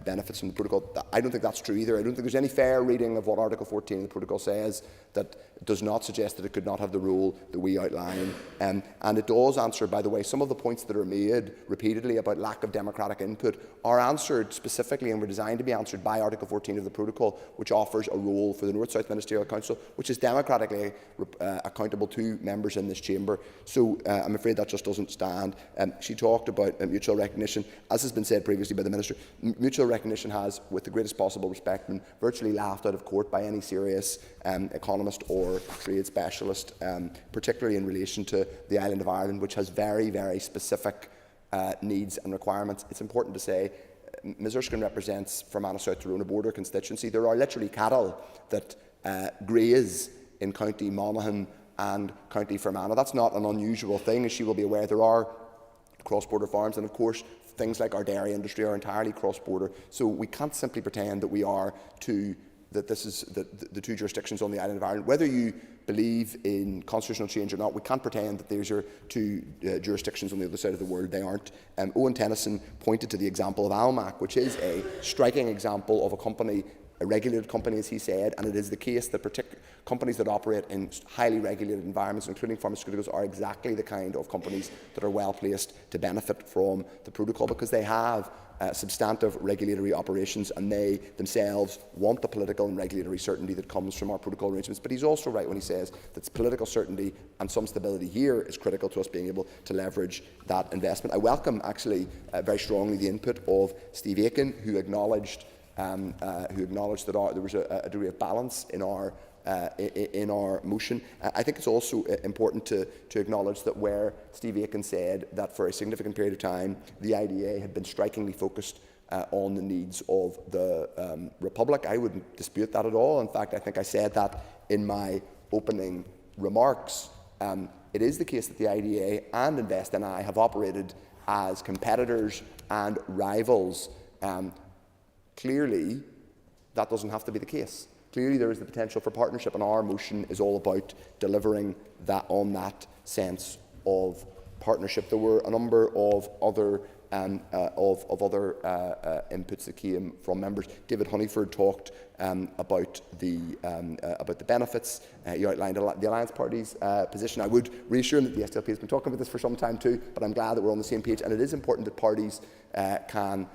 benefits from the protocol. I don't think that's true either. I don't think there's any fair reading of what Article 14 in the protocol says that does not suggest that it could not have the rule that we outline. And it does answer, by the way, some of the points that are made repeatedly about lack of democratic input are answered specifically and were designed to be answered by Article 14 of the protocol, which offers a role for the North-South Ministerial Council, which is democratically accountable to members in this chamber. So I'm afraid that just doesn't stand. She talked about mutual recognition. As has been said previously by the Minister, mutual recognition has, with the greatest possible respect, been virtually laughed out of court by any serious economist or trade specialist, particularly in relation to the island of Ireland, which has very, very specific needs and requirements. It's important to say Ms Erskine represents Fermanagh South Tyrone, a border constituency. There are literally cattle that graze in County Monaghan and County Fermanagh. That's not an unusual thing, as she will be aware. There are cross-border farms, and of course things like our dairy industry are entirely cross-border. So we can't simply pretend that we are that this is the two jurisdictions on the island of Ireland. Whether you believe in constitutional change or not, we can't pretend that these are two jurisdictions on the other side of the world. They aren't. Owen Tennyson pointed to the example of Almac, which is a striking example of a company, a regulated company, as he said, and it is the case that companies that operate in highly regulated environments, including pharmaceuticals, are exactly the kind of companies that are well placed to benefit from the protocol, because they have substantive regulatory operations, and they themselves want the political and regulatory certainty that comes from our protocol arrangements. But he's also right when he says that political certainty and some stability here is critical to us being able to leverage that investment. I welcome, actually, very strongly the input of Steve Aiken, who acknowledged that there was a degree of balance in our motion. I think it's also important to acknowledge that where Steve Aiken said that for a significant period of time the IDA had been strikingly focused on the needs of the Republic, I wouldn't dispute that at all. In fact, I think I said that in my opening remarks. It is the case that the IDA and InvestNI have operated as competitors and rivals. Clearly, that doesn't have to be the case. Clearly, there is the potential for partnership, and our motion is all about delivering that on that sense of partnership. There were a number of other inputs that came from members. David Honeyford talked about the benefits. He outlined the Alliance Party's position. I would reassure him that the SDLP has been talking about this for some time too, but I'm glad that we're on the same page, and it is important that parties can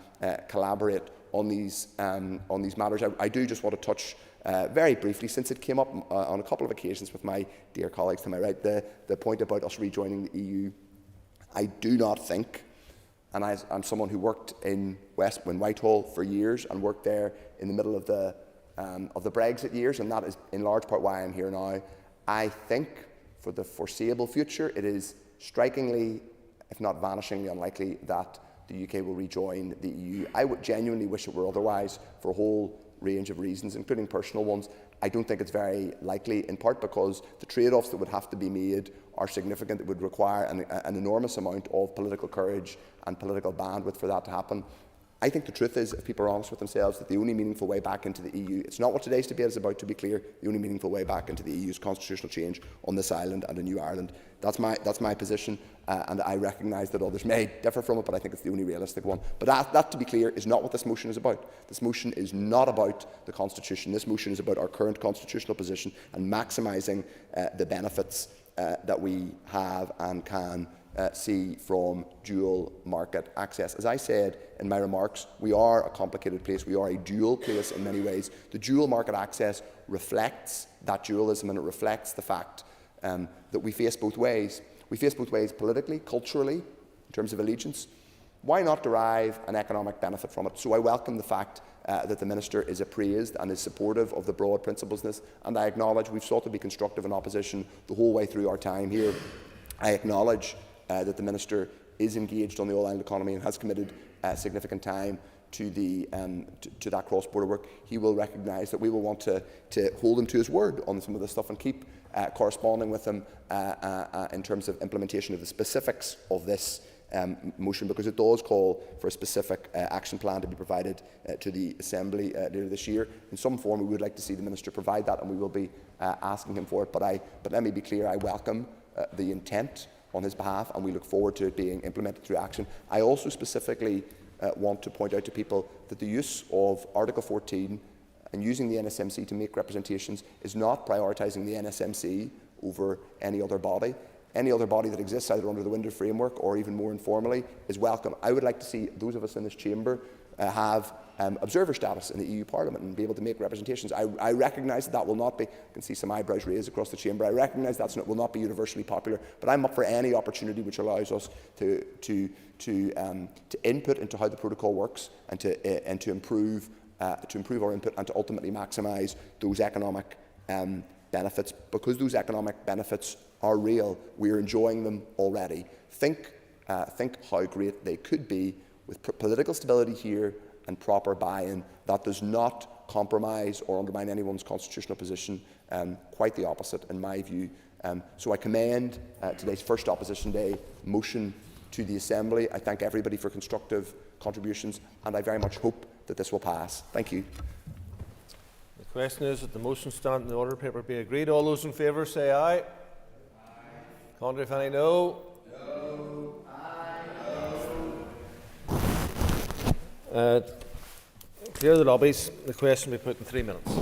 collaborate on these matters. I do just want to touch very briefly, since it came up on a couple of occasions with my dear colleagues to my right, the point about us rejoining the EU. I do not think, and I'm someone who worked in Whitehall for years and worked there in the middle of the Brexit years, and that is in large part why I'm here now. I think for the foreseeable future it is strikingly, if not vanishingly unlikely, that the UK will rejoin the EU. I would genuinely wish it were otherwise for a whole range of reasons, including personal ones. I don't think it's very likely, in part because the trade-offs that would have to be made are significant. It would require an enormous amount of political courage and political bandwidth for that to happen. I think the truth is, if people are honest with themselves, that the only meaningful way back into the EU, it's not what today's debate is about, to be clear, the only meaningful way back into the EU is constitutional change on this island and a new Ireland. That's my position, and I recognise that others may differ from it, but I think it's the only realistic one. But that, to be clear, is not what this motion is about. This motion is not about the Constitution. This motion is about our current constitutional position and maximising the benefits that we have and can see from dual market access. As I said in my remarks, we are a complicated place. We are a dual place in many ways. The dual market access reflects that dualism, and it reflects the fact that we face both ways. We face both ways politically, culturally, in terms of allegiance. Why not derive an economic benefit from it? So I welcome the fact that the Minister is appraised and is supportive of the broad principles in this, and I acknowledge we've sought to be constructive in opposition the whole way through our time here. I acknowledge that the Minister is engaged on the all-island economy and has committed significant time to that cross-border work. He will recognise that we will want to hold him to his word on some of this stuff and keep corresponding with him in terms of implementation of the specifics of this motion, because it does call for a specific action plan to be provided to the Assembly later this year. In some form, we would like to see the Minister provide that, and we will be asking him for it. But let me be clear, I welcome the intent on his behalf, and we look forward to it being implemented through action. I also specifically want to point out to people that the use of Article 14 and using the NSMC to make representations is not prioritising the NSMC over any other body. Any other body that exists, either under the Windsor framework or even more informally, is welcome. I would like to see those of us in this chamber have observer status in the EU Parliament and be able to make representations. I recognise that will not be, I can see some eyebrows raised across the chamber, I recognise that will not be universally popular, but I'm up for any opportunity which allows us to input into how the protocol works and to improve our input and to ultimately maximise those economic benefits, because those economic benefits are real. We are enjoying them already. Think how great they could be with political stability here and proper buy-in. That does not compromise or undermine anyone's constitutional position. Quite the opposite, in my view. So I commend today's first Opposition Day motion to the Assembly. I thank everybody for constructive contributions, and I very much hope that this will pass. Thank you. The question is that the motion stand in the order paper be agreed. All those in favour say aye. Aye. Contrary, if any, no. No. Aye. Clear the lobbies. The question will be put in 3 minutes.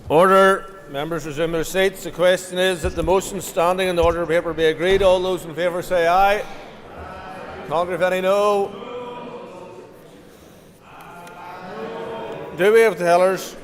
Order. Members resume their seats. The question is that the motion standing in the order paper be agreed. All those in favour say aye. Contrary, if any, no. Do we have tellers?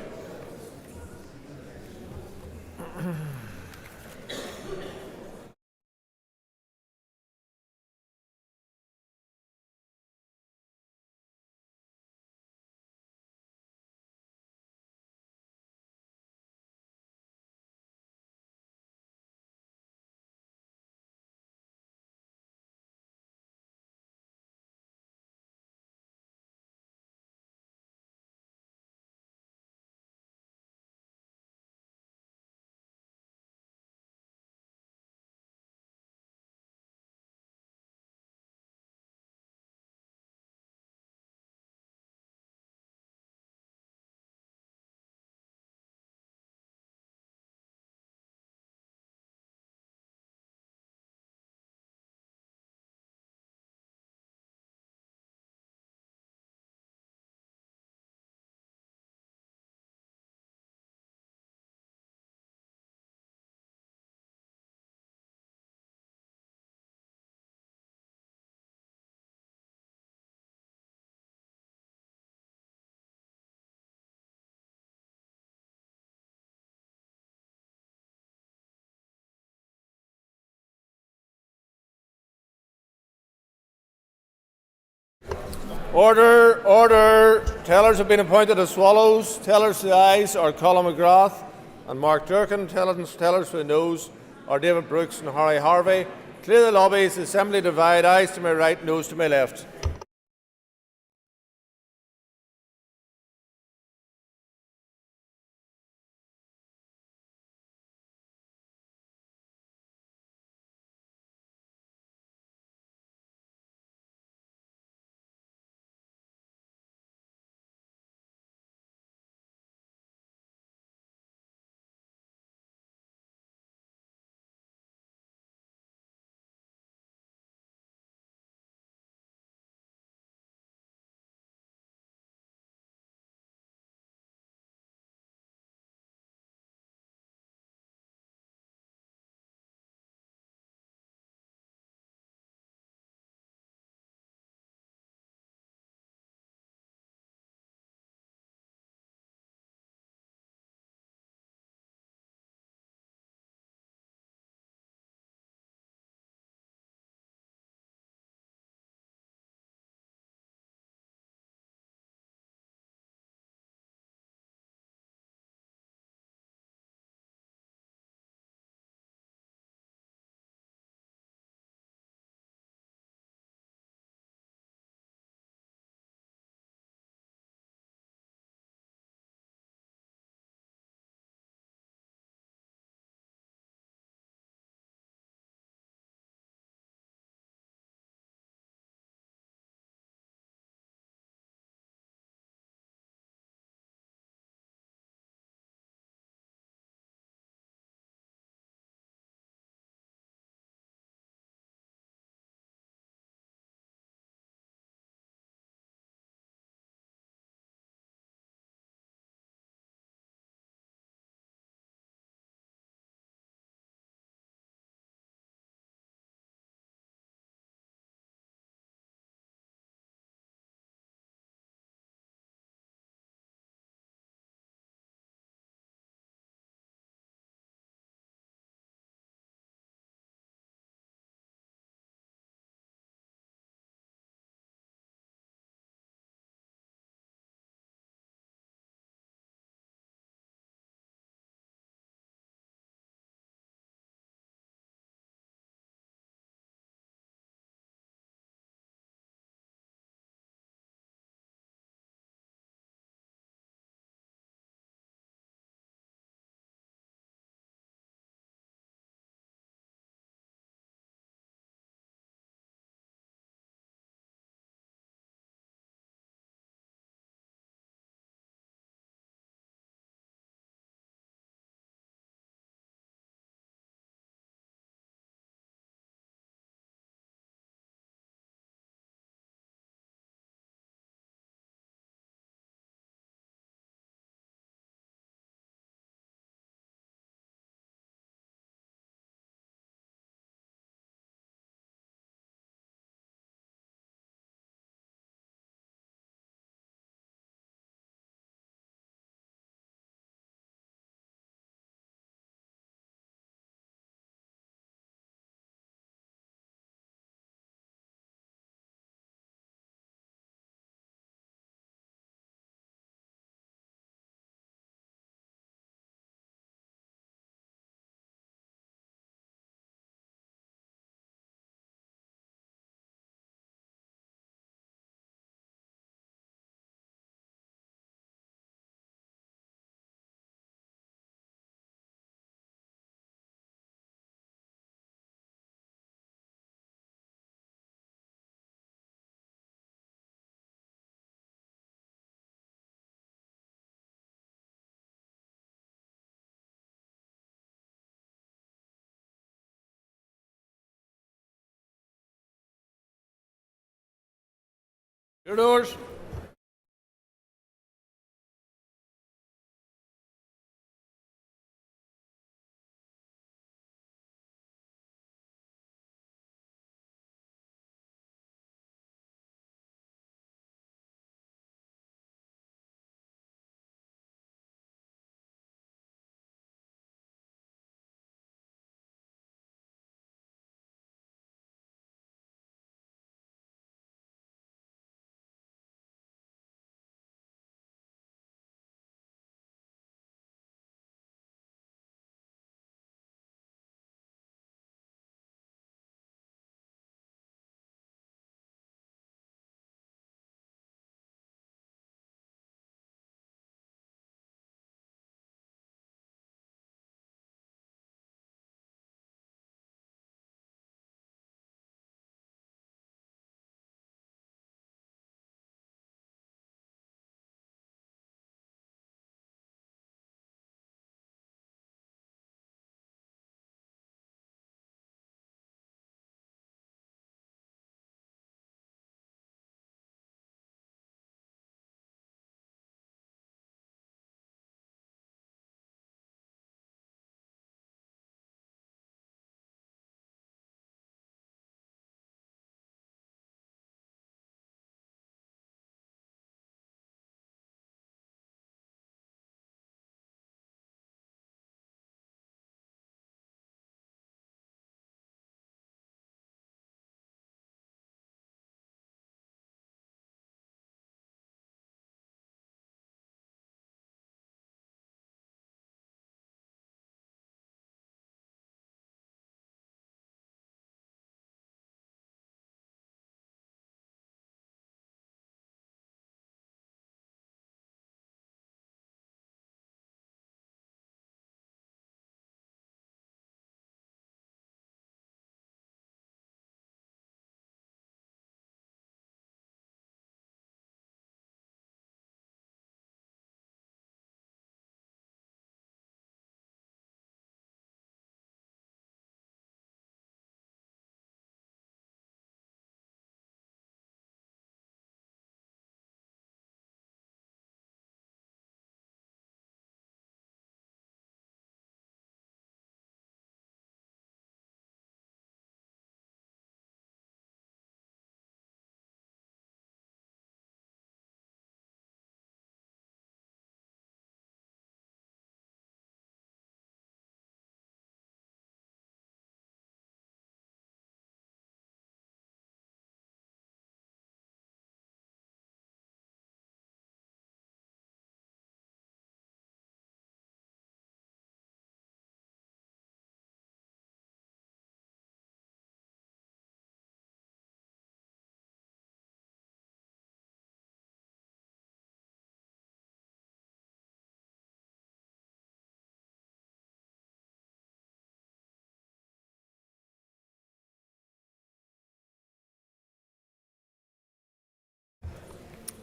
Order, order. Tellers have been appointed as swallows. Tellers for the ayes are Colin McGrath and Mark Durkin. Tellers for the noes are David Brooks and Harry Harvey. Clear the lobbies. Assembly divide. Ayes to my right, noes to my left. Your doors.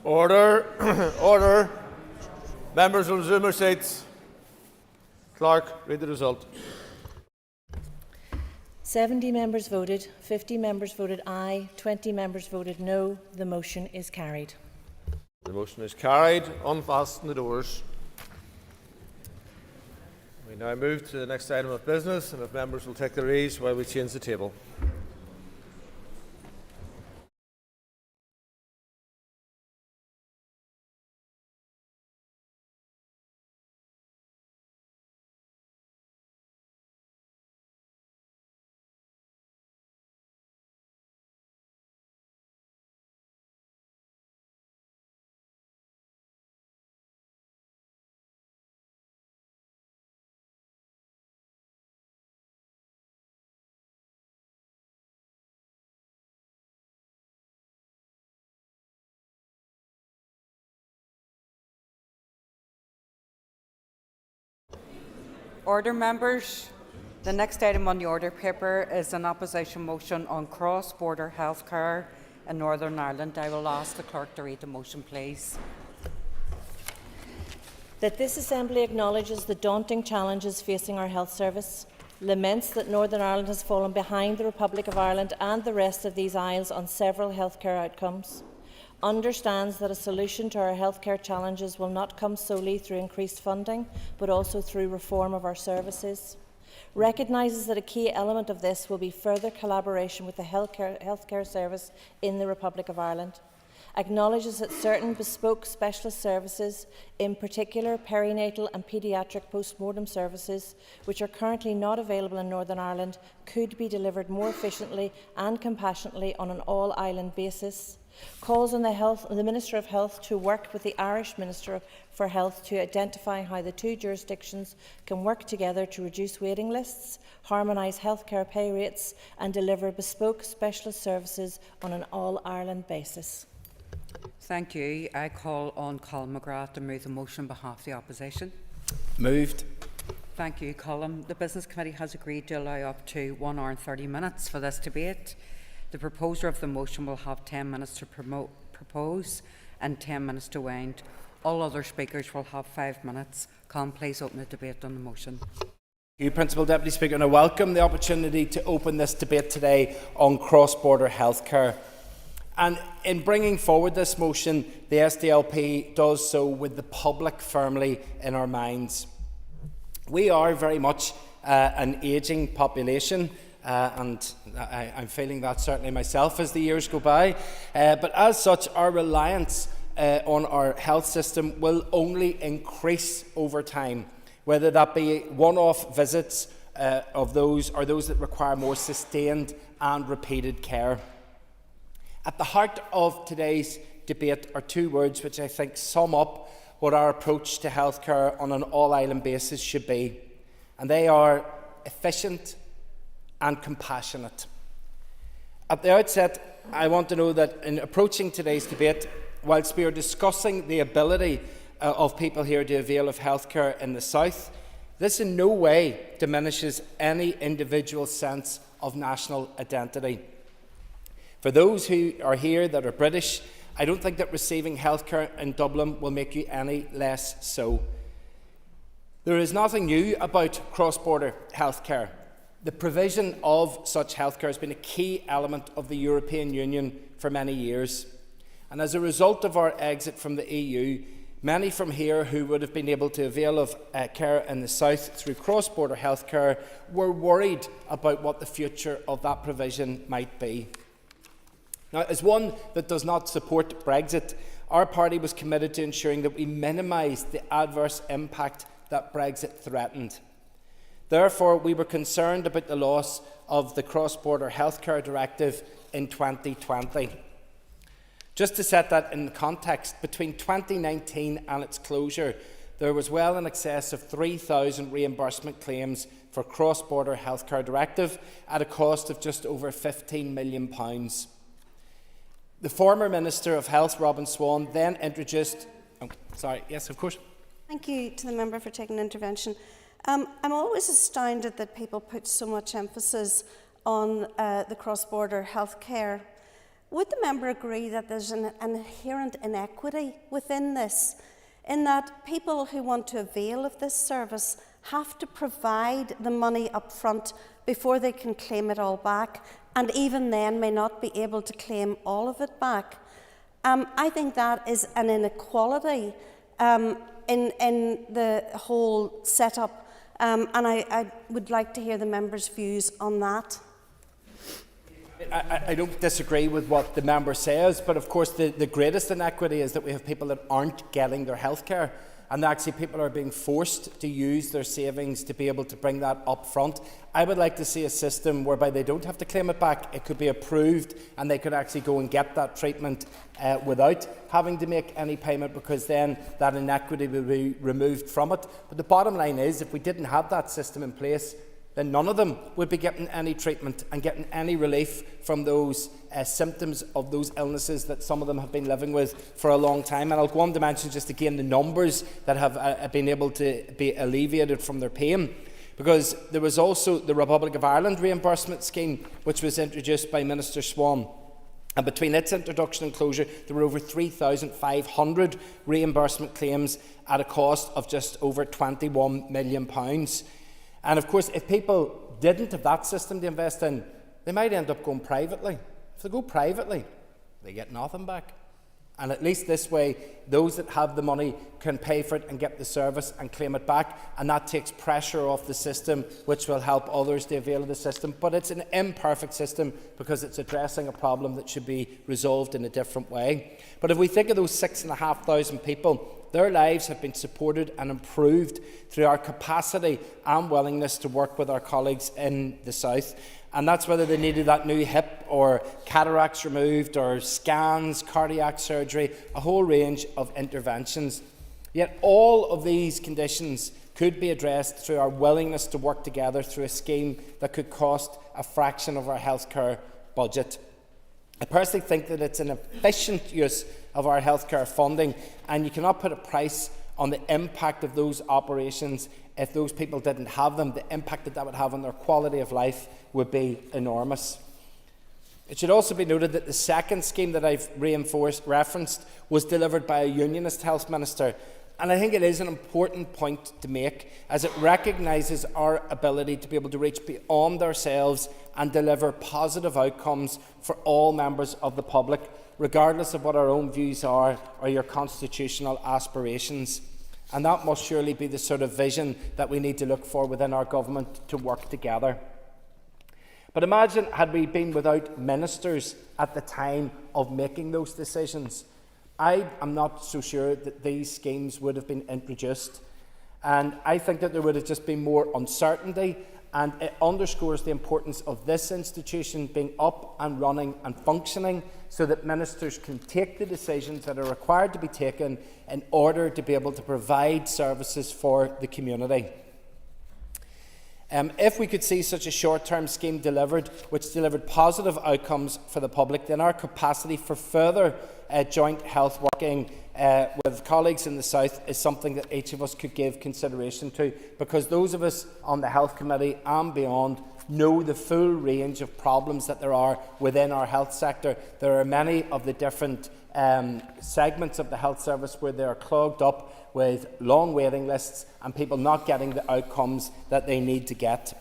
Order. Order. Members will resume their seats. Clerk, read the result. 70 members voted, 50 members voted aye, 20 members voted no. The motion is carried. The motion is carried. Unfasten the doors. We now move to the next item of business, and if members will take their ease while we change the table. Order, members. The next item on the order paper is an opposition motion on cross-border healthcare in Northern Ireland. I will ask the clerk to read the motion, please. That this Assembly acknowledges the daunting challenges facing our health service, laments that Northern Ireland has fallen behind the Republic of Ireland and the rest of these isles on several healthcare outcomes, understands that a solution to our healthcare challenges will not come solely through increased funding, but also through reform of our services, recognises that a key element of this will be further collaboration with the healthcare service in the Republic of Ireland, acknowledges that certain bespoke specialist services, in particular perinatal and paediatric post-mortem services, which are currently not available in Northern Ireland, could be delivered more efficiently and compassionately on an all-island basis, calls on the Minister of Health to work with the Irish Minister for Health to identify how the two jurisdictions can work together to reduce waiting lists, harmonise healthcare pay rates and deliver bespoke specialist services on an all-Ireland basis. Thank you. I call on Colm McGrath to move the motion on behalf of the opposition. Moved. Thank you, Colm. The Business Committee has agreed to allow up to 1 hour and 30 minutes for this debate. The proposer of the motion will have 10 minutes to propose and 10 minutes to wind. All other speakers will have 5 minutes. Colm, please open the debate on the motion. Thank you, Principal Deputy Speaker, and I welcome the opportunity to open this debate today on cross-border healthcare. And in bringing forward this motion, the SDLP does so with the public firmly in our minds. We are very much an ageing population, and I'm feeling that certainly myself as the years go by. But as such, our reliance on our health system will only increase over time, whether that be one-off visits of those or those that require more sustained and repeated care. At the heart of today's debate are two words which I think sum up what our approach to healthcare on an all-island basis should be, and they are efficient and compassionate. At the outset, I want to know that in approaching today's debate, whilst we are discussing the ability of people here to avail of healthcare in the South, this in no way diminishes any individual sense of national identity. For those who are here that are British, I don't think that receiving healthcare in Dublin will make you any less so. There is nothing new about cross-border healthcare. The provision of such healthcare has been a key element of the European Union for many years. And as a result of our exit from the EU, many from here who would have been able to avail of care in the South through cross-border healthcare were worried about what the future of that provision might be. Now, as one that does not support Brexit, our party was committed to ensuring that we minimised the adverse impact that Brexit threatened. Therefore, we were concerned about the loss of the Cross-Border Healthcare Directive in 2020. Just to set that in context, between 2019 and its closure, there was well in excess of 3,000 reimbursement claims for Cross-Border Healthcare Directive at a cost of just over £15 million. The former Minister of Health, Robin Swan, then introduced... yes, of course. Thank you to the member for taking an intervention. I'm always astounded that people put so much emphasis on the cross-border healthcare. Would the member agree that there's an inherent inequity within this, in that people who want to avail of this service have to provide the money up front before they can claim it all back, and even then may not be able to claim all of it back? I think that is an inequality in the whole setup, and I would like to hear the member's views on that. I don't disagree with what the member says, but of course the greatest inequity is that we have people that aren't getting their health care, and actually people are being forced to use their savings to be able to bring that up front. I would like to see a system whereby they don't have to claim it back. It could be approved and they could actually go and get that treatment without having to make any payment, because then that inequity will be removed from it. But the bottom line is, if we didn't have that system in place, then none of them would be getting any treatment and getting any relief from those symptoms of those illnesses that some of them have been living with for a long time. And I'll go on to mention just again the numbers that have been able to be alleviated from their pain. Because there was also the Republic of Ireland reimbursement scheme, which was introduced by Minister Swan. And between its introduction and closure, there were over 3,500 reimbursement claims at a cost of just over £21 million. And of course, if people didn't have that system to invest in, they might end up going privately. If they go privately, they get nothing back. And at least this way, those that have the money can pay for it and get the service and claim it back, and that takes pressure off the system, which will help others to avail of the system. But it's an imperfect system because it's addressing a problem that should be resolved in a different way. But if we think of those 6,500 people, their lives have been supported and improved through our capacity and willingness to work with our colleagues in the South. And that's whether they needed that new hip or cataracts removed or scans, cardiac surgery, a whole range of interventions. Yet all of these conditions could be addressed through our willingness to work together through a scheme that could cost a fraction of our healthcare budget. I personally think that it's an efficient use of our healthcare funding, and you cannot put a price on the impact of those operations. If those people didn't have them, the impact that would have on their quality of life would be enormous. It should also be noted that the second scheme that I've referenced was delivered by a unionist health minister, and I think it is an important point to make, as it recognises our ability to be able to reach beyond ourselves and deliver positive outcomes for all members of the public, regardless of what our own views are or your constitutional aspirations. And that must surely be the sort of vision that we need to look for within our government to work together. But imagine had we been without ministers at the time of making those decisions. I am not so sure that these schemes would have been introduced. And I think that there would have just been more uncertainty, and it underscores the importance of this institution being up and running and functioning so that ministers can take the decisions that are required to be taken in order to be able to provide services for the community. If we could see such a short-term scheme delivered, which delivered positive outcomes for the public, then our capacity for further joint health working with colleagues in the South is something that each of us could give consideration to, because those of us on the Health Committee and beyond know the full range of problems that there are within our health sector. There are many of the different segments of the health service where they are clogged up with long waiting lists and people not getting the outcomes that they need to get.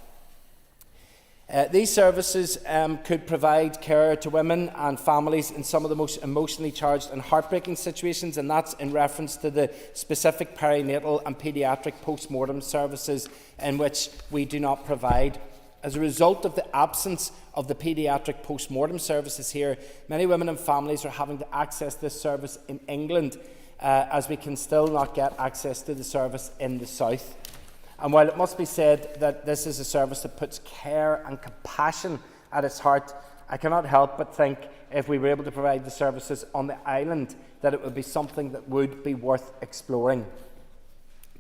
These services could provide care to women and families in some of the most emotionally charged and heartbreaking situations, and that's in reference to the specific perinatal and paediatric post-mortem services in which we do not provide. As a result of the absence of the paediatric post-mortem services here, many women and families are having to access this service in England, as we can still not get access to the service in the South. And while it must be said that this is a service that puts care and compassion at its heart, I cannot help but think if we were able to provide the services on the island, that it would be something that would be worth exploring.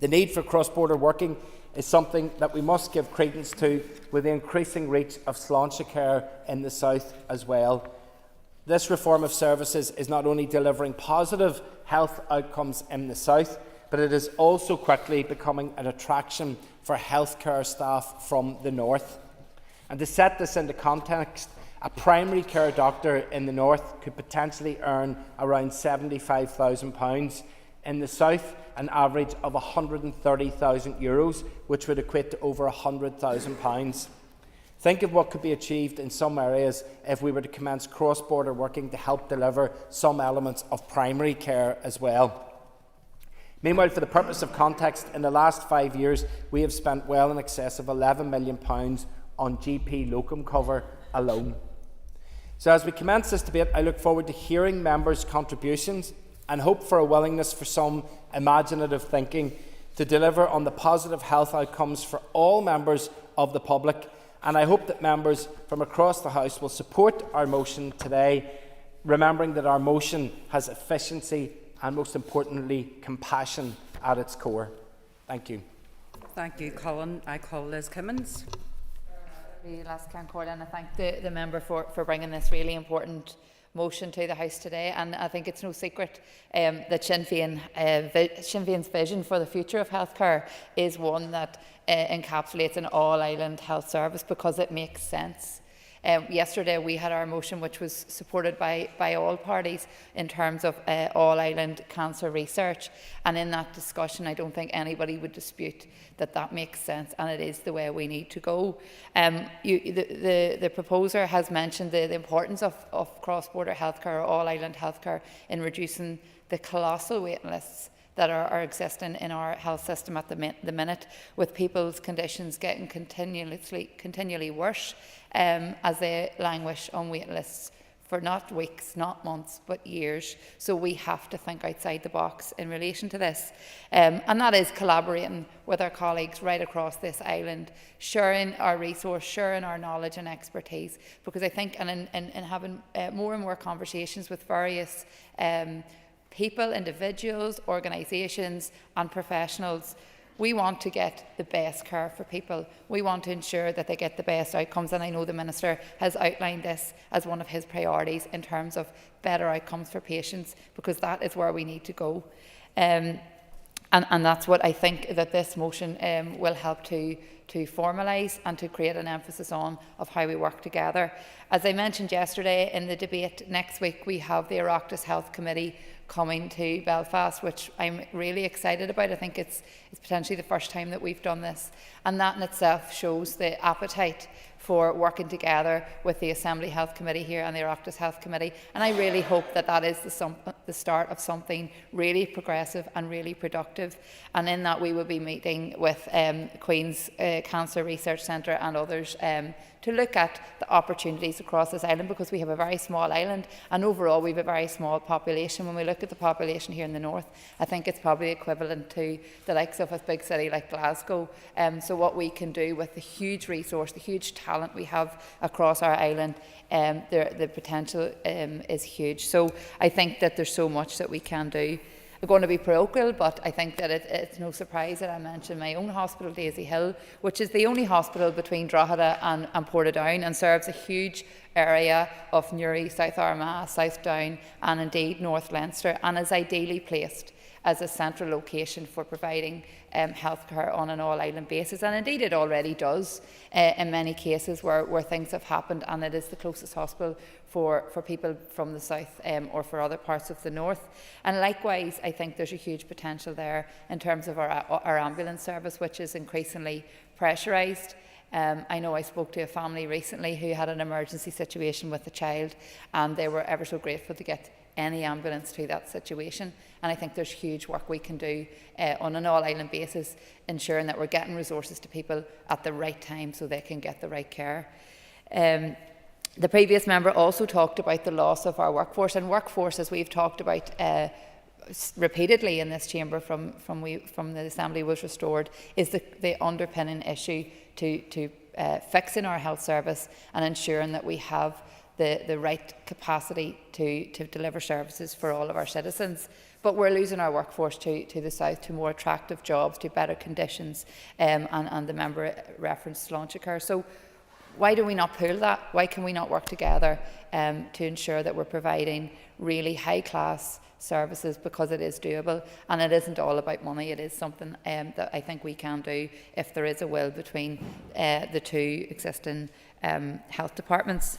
The need for cross-border working is something that we must give credence to, with the increasing reach of Sláinte care in the South as well. This reform of services is not only delivering positive health outcomes in the South, but it is also quickly becoming an attraction for healthcare staff from the North. And to set this into context, a primary care doctor in the North could potentially earn around £75,000. In the South, an average of €130,000, which would equate to over £100,000. Think of what could be achieved in some areas if we were to commence cross-border working to help deliver some elements of primary care as well. Meanwhile, for the purpose of context, in the last 5 years, we have spent well in excess of £11 million on GP locum cover alone. So as we commence this debate, I look forward to hearing members' contributions and hope for a willingness for some imaginative thinking to deliver on the positive health outcomes for all members of the public. And I hope that members from across the House will support our motion today, remembering that our motion has efficiency and, most importantly, compassion at its core. Thank you. Thank you, Colin. I call Liz Kimmins. And I thank the member for bringing this really important motion to the House today. And I think it's no secret that Sinn Féin's vision for the future of healthcare is one that encapsulates an all-island health service, because it makes sense. Yesterday we had our motion, which was supported by all parties, in terms of all-island cancer research, and in that discussion I don't think anybody would dispute that that makes sense and it is the way we need to go. The proposer has mentioned the importance of cross-border healthcare or all-island healthcare in reducing the colossal waiting lists that are existing in our health system at the minute, with people's conditions getting continually worse as they languish on waiting lists for not weeks, not months, but years. So we have to think outside the box in relation to this. And that is collaborating with our colleagues right across this island, sharing our resource, sharing our knowledge and expertise. Because I think, and in having more and more conversations with various people, individuals, organisations and professionals, we want to get the best care for people. We want to ensure that they get the best outcomes, and I know the Minister has outlined this as one of his priorities in terms of better outcomes for patients, because that is where we need to go. And that's what I think that this motion will help to formalise and to create an emphasis on of how we work together. As I mentioned yesterday in the debate, next week we have the Oireachtas Health Committee coming to Belfast, which I'm really excited about. I think it's potentially the first time that we've done this, and that in itself shows the appetite for working together with the Assembly Health Committee here and the Oireachtas Health Committee, and I really hope that that is the start of something really progressive and really productive. And in that we will be meeting with Queen's Cancer Research Centre and others to look at the opportunities across this island, because we have a very small island and overall we have a very small population. When we look at the population here in the north, I think it's probably equivalent to the likes of a big city like Glasgow. So what we can do with the huge resource, the huge talent we have across our island, the potential is huge. So I think that there's so much that we can do. I'm going to be parochial, but I think that it's no surprise that I mentioned my own hospital, Daisy Hill, which is the only hospital between Drogheda and Portadown, and serves a huge area of Newry, South Armagh, South Down and indeed North Leinster, and is ideally placed as a central location for providing healthcare on an all-island basis. And indeed it already does in many cases where things have happened, and it is the closest hospital for people from the south or for other parts of the north. And likewise, I think there's a huge potential there in terms of our ambulance service, which is increasingly pressurised. I know I spoke to a family recently who had an emergency situation with a child, and they were ever so grateful to get any ambulance to that situation. And I think there's huge work we can do on an all-island basis, ensuring that we're getting resources to people at the right time so they can get the right care. The previous member also talked about the loss of our workforce, and workforce, as we've talked about repeatedly in this chamber from the Assembly was restored, is the underpinning issue to fixing our health service and ensuring that we have the right capacity to deliver services for all of our citizens. But we're losing our workforce to the south, to more attractive jobs, to better conditions, and the member referenced Launchacare. So why do we not pool that? Why can we not work together to ensure that we're providing really high-class services, because it is doable and it isn't all about money. It is something that I think we can do if there is a will between the two existing health departments.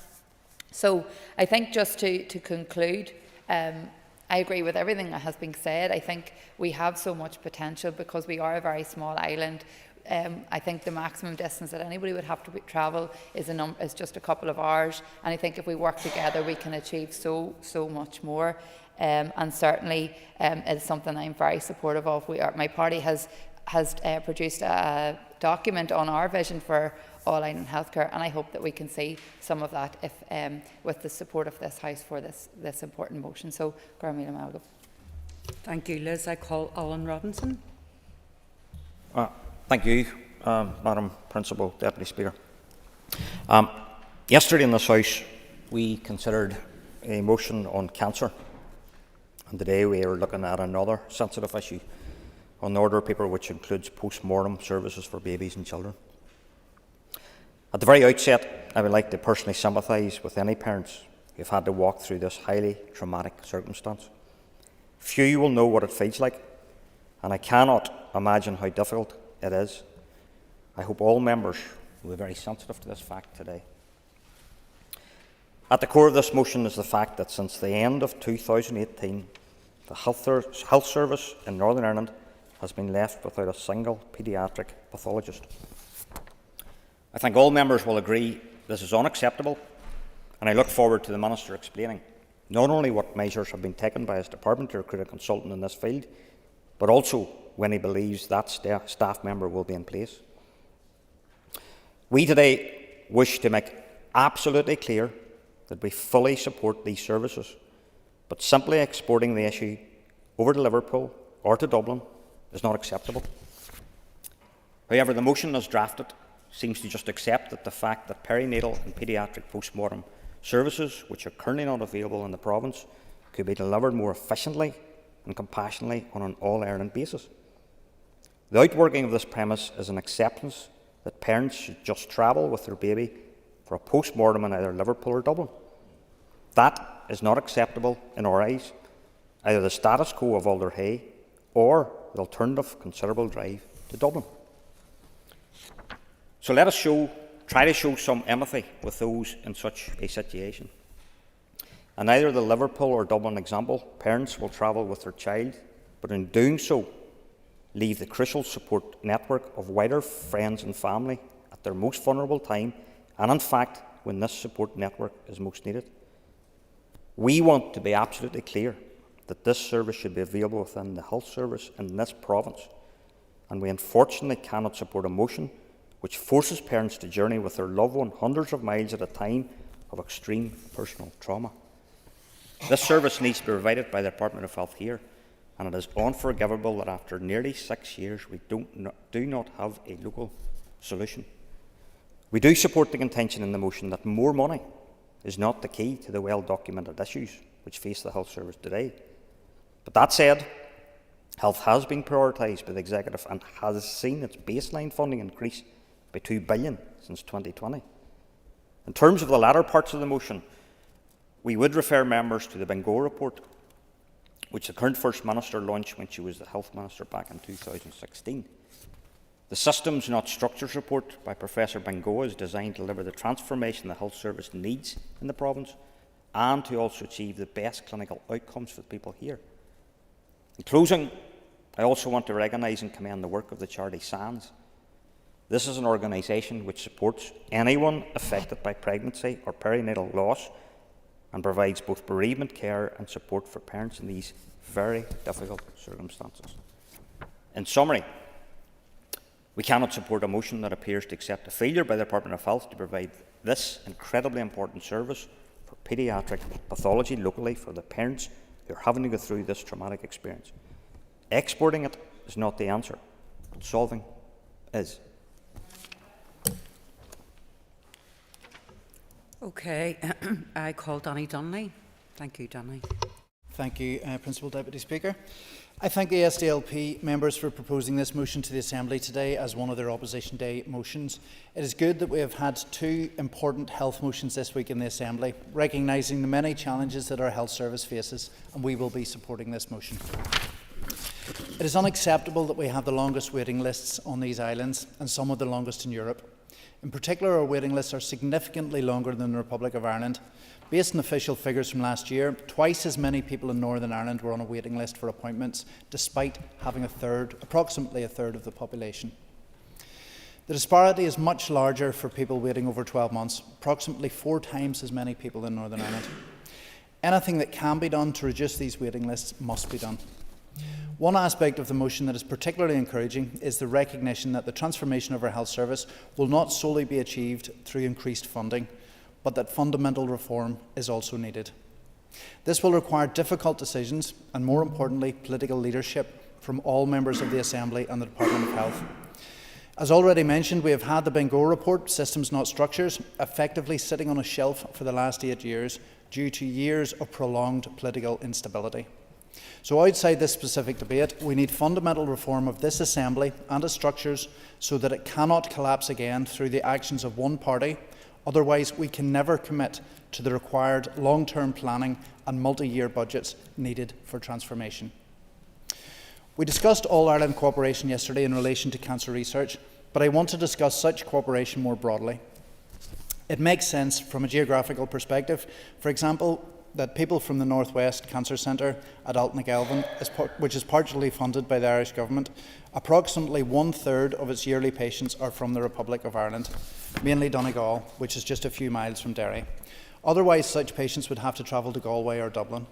So I think just to conclude, I agree with everything that has been said. I think we have so much potential because we are a very small island. I think the maximum distance that anybody would have to travel is just a couple of hours, and I think if we work together we can achieve so much more. And certainly it's something I'm very supportive of. My party has produced a document on our vision for all-island healthcare, and I hope that we can see some of that if, with the support of this House for this important motion. So, Garmila Malgo. Thank you, Liz. I call Alan Robinson. Thank you, Madam Principal Deputy Speaker. Yesterday in this House we considered a motion on cancer, and today we are looking at another sensitive issue on the order of paper, which includes post-mortem services for babies and children. At the very outset, I would like to personally sympathise with any parents who have had to walk through this highly traumatic circumstance. Few will know what it feels like, and I cannot imagine how difficult it is. I hope all members will be very sensitive to this fact today. At the core of this motion is the fact that since the end of 2018, the health service in Northern Ireland has been left without a single paediatric pathologist. I think all members will agree this is unacceptable, and I look forward to the Minister explaining not only what measures have been taken by his department to recruit a consultant in this field, but also when he believes that staff member will be in place. We today wish to make absolutely clear that we fully support these services, but simply exporting the issue over to Liverpool or to Dublin is not acceptable. However, the motion as drafted seems to just accept that the fact that perinatal and paediatric post-mortem services, which are currently not available in the province, could be delivered more efficiently and compassionately on an all-Ireland basis. The outworking of this premise is an acceptance that parents should just travel with their baby for a post-mortem in either Liverpool or Dublin. That is not acceptable in our eyes, either the status quo of Alderhay or the alternative considerable drive to Dublin. So let us try to show some empathy with those in such a situation. In either the Liverpool or Dublin example, parents will travel with their child, but in doing so, leave the crucial support network of wider friends and family at their most vulnerable time, and in fact, when this support network is most needed. We want to be absolutely clear that this service should be available within the health service in this province, and we unfortunately cannot support a motion which forces parents to journey with their loved one hundreds of miles at a time of extreme personal trauma. This service needs to be provided by the Department of Health here, and it is unforgivable that after nearly 6 years we do not have a local solution. We do support the contention in the motion that more money is not the key to the well-documented issues which face the health service today. But that said, health has been prioritised by the Executive and has seen its baseline funding increase by £2 billion since 2020. In terms of the latter parts of the motion, we would refer members to the Bengoa report, which the current First Minister launched when she was the Health Minister back in 2016. The Systems Not Structures report by Professor Bengoa is designed to deliver the transformation the health service needs in the province and to also achieve the best clinical outcomes for the people here. In closing, I also want to recognise and commend the work of the charity SANS. This is an organisation which supports anyone affected by pregnancy or perinatal loss and provides both bereavement care and support for parents in these very difficult circumstances. In summary, we cannot support a motion that appears to accept a failure by the Department of Health to provide this incredibly important service for paediatric pathology locally for the parents who are having to go through this traumatic experience. Exporting it is not the answer, but solving is. Okay, I call Danny Donnelly. Thank you, Danny. Thank you, Principal Deputy Speaker. I thank the SDLP members for proposing this motion to the Assembly today as one of their Opposition Day motions. It is good that we have had two important health motions this week in the Assembly, recognising the many challenges that our health service faces, and we will be supporting this motion. It is unacceptable that we have the longest waiting lists on these islands and some of the longest in Europe. In particular, our waiting lists are significantly longer than the Republic of Ireland. Based on official figures from last year, twice as many people in Northern Ireland were on a waiting list for appointments, despite having approximately a third of the population. The disparity is much larger for people waiting over 12 months, approximately 4 times as many people in Northern Ireland. Anything that can be done to reduce these waiting lists must be done. One aspect of the motion that is particularly encouraging is the recognition that the transformation of our health service will not solely be achieved through increased funding, but that fundamental reform is also needed. This will require difficult decisions and, more importantly, political leadership from all members of the Assembly and the Department of Health. As already mentioned, we have had the Bengoa report, Systems Not Structures, effectively sitting on a shelf for the last 8 years due to years of prolonged political instability. So outside this specific debate, we need fundamental reform of this Assembly and its structures so that it cannot collapse again through the actions of one party. Otherwise, we can never commit to the required long-term planning and multi-year budgets needed for transformation. We discussed All-Ireland cooperation yesterday in relation to cancer research, but I want to discuss such cooperation more broadly. It makes sense from a geographical perspective. For example, that people from the North West Cancer Centre at Altnagelvin, which is partially funded by the Irish Government, approximately 1/3 of its yearly patients are from the Republic of Ireland, mainly Donegal, which is just a few miles from Derry. Otherwise, such patients would have to travel to Galway or Dublin.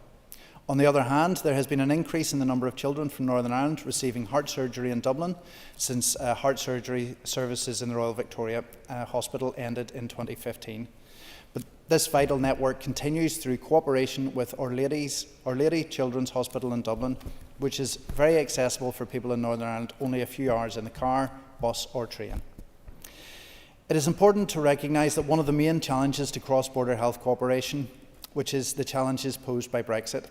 On the other hand, there has been an increase in the number of children from Northern Ireland receiving heart surgery in Dublin since heart surgery services in the Royal Victoria Hospital ended in 2015. But this vital network continues through cooperation with Our Lady Children's Hospital in Dublin, which is very accessible for people in Northern Ireland, only a few hours in the car, bus or train. It is important to recognise that one of the main challenges to cross-border health cooperation, which is the challenges posed by Brexit.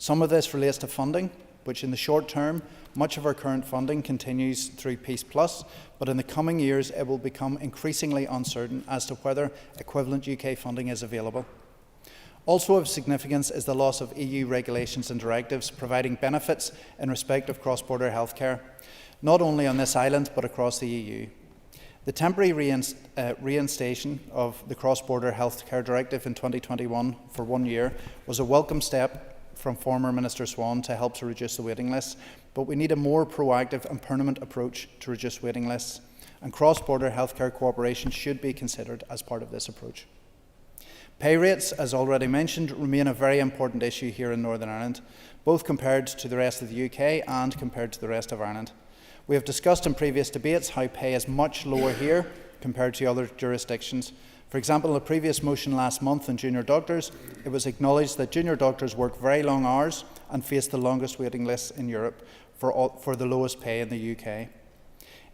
Some of this relates to funding, which in the short term, much of our current funding continues through Peace Plus, but in the coming years it will become increasingly uncertain as to whether equivalent UK funding is available. Also of significance is the loss of EU regulations and directives providing benefits in respect of cross-border healthcare, not only on this island but across the EU. The temporary reinstation of the Cross-Border Healthcare Directive in 2021 for 1 year was a welcome step from former Minister Swan to help to reduce the waiting lists, but we need a more proactive and permanent approach to reduce waiting lists, and cross-border healthcare cooperation should be considered as part of this approach. Pay rates, as already mentioned, remain a very important issue here in Northern Ireland, both compared to the rest of the UK and compared to the rest of Ireland. We have discussed in previous debates how pay is much lower here compared to other jurisdictions. For example, in a previous motion last month on junior doctors, it was acknowledged that junior doctors work very long hours and face the longest waiting lists in Europe for the lowest pay in the UK.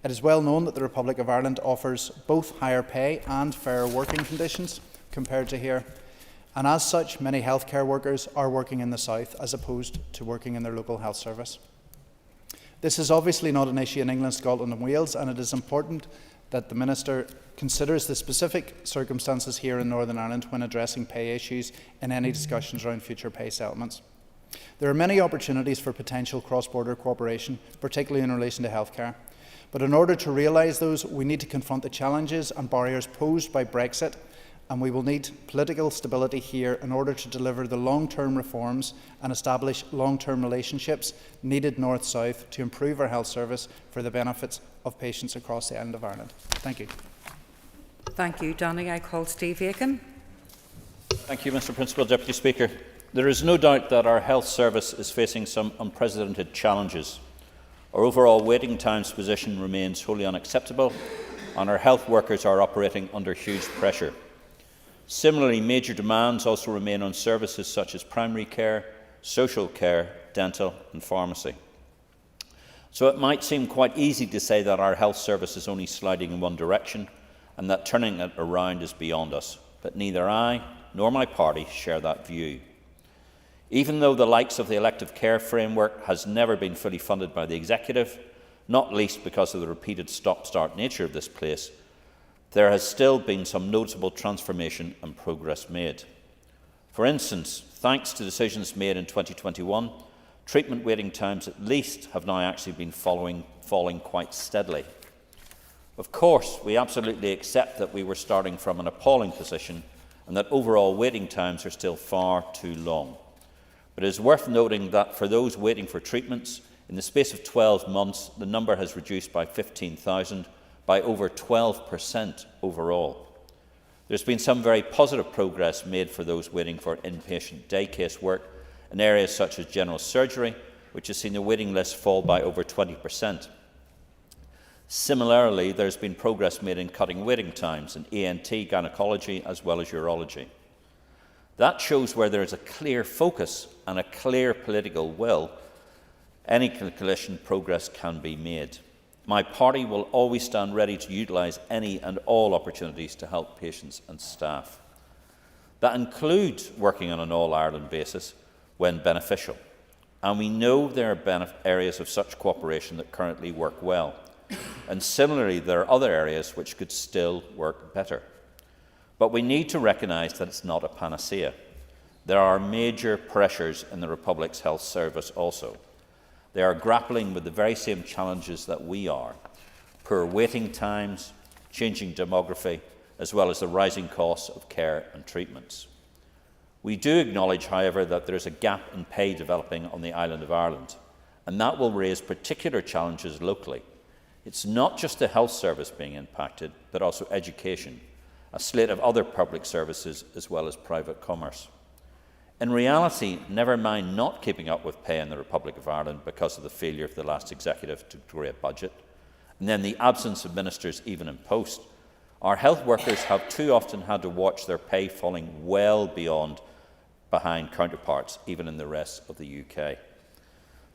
It is well known that the Republic of Ireland offers both higher pay and fairer working conditions compared to here, and as such, many healthcare workers are working in the south as opposed to working in their local health service. This is obviously not an issue in England, Scotland and Wales, and it is important that the Minister considers the specific circumstances here in Northern Ireland when addressing pay issues in any discussions around future pay settlements. There are many opportunities for potential cross-border cooperation, particularly in relation to healthcare. But in order to realise those, we need to confront the challenges and barriers posed by Brexit, and we will need political stability here in order to deliver the long-term reforms and establish long-term relationships needed north-south to improve our health service for the benefits of patients across the island of Ireland. Thank you. Thank you. Danny, I call Steve Aiken. Thank you, Mr. Principal Deputy Speaker. There is no doubt that our health service is facing some unprecedented challenges. Our overall waiting times position remains wholly unacceptable, and our health workers are operating under huge pressure. Similarly, major demands also remain on services such as primary care, social care, dental and pharmacy. So it might seem quite easy to say that our health service is only sliding in one direction and that turning it around is beyond us, but neither I nor my party share that view. Even though the likes of the elective care framework has never been fully funded by the Executive, not least because of the repeated stop-start nature of this place, there has still been some noticeable transformation and progress made. For instance, thanks to decisions made in 2021, treatment waiting times at least have now actually been falling quite steadily. Of course, we absolutely accept that we were starting from an appalling position and that overall waiting times are still far too long. But it is worth noting that for those waiting for treatments, in the space of 12 months, the number has reduced by 15,000, by over 12% overall. There's been some very positive progress made for those waiting for inpatient day case work in areas such as general surgery, which has seen the waiting list fall by over 20%. Similarly, there's been progress made in cutting waiting times in ENT, gynaecology, as well as urology. That shows where there is a clear focus and a clear political will, any coalition progress can be made. My party will always stand ready to utilise any and all opportunities to help patients and staff. That includes working on an all-Ireland basis when beneficial. And we know there are areas of such cooperation that currently work well. And similarly, there are other areas which could still work better. But we need to recognise that it's not a panacea. There are major pressures in the Republic's health service also. They are grappling with the very same challenges that we are: poor waiting times, changing demography, as well as the rising costs of care and treatments. We do acknowledge, however, that there is a gap in pay developing on the island of Ireland, and that will raise particular challenges locally. It's not just the health service being impacted, but also education, a slate of other public services, as well as private commerce. In reality, never mind not keeping up with pay in the Republic of Ireland because of the failure of the last executive to agree a budget, and then the absence of ministers even in post, our health workers have too often had to watch their pay falling well behind counterparts, even in the rest of the UK.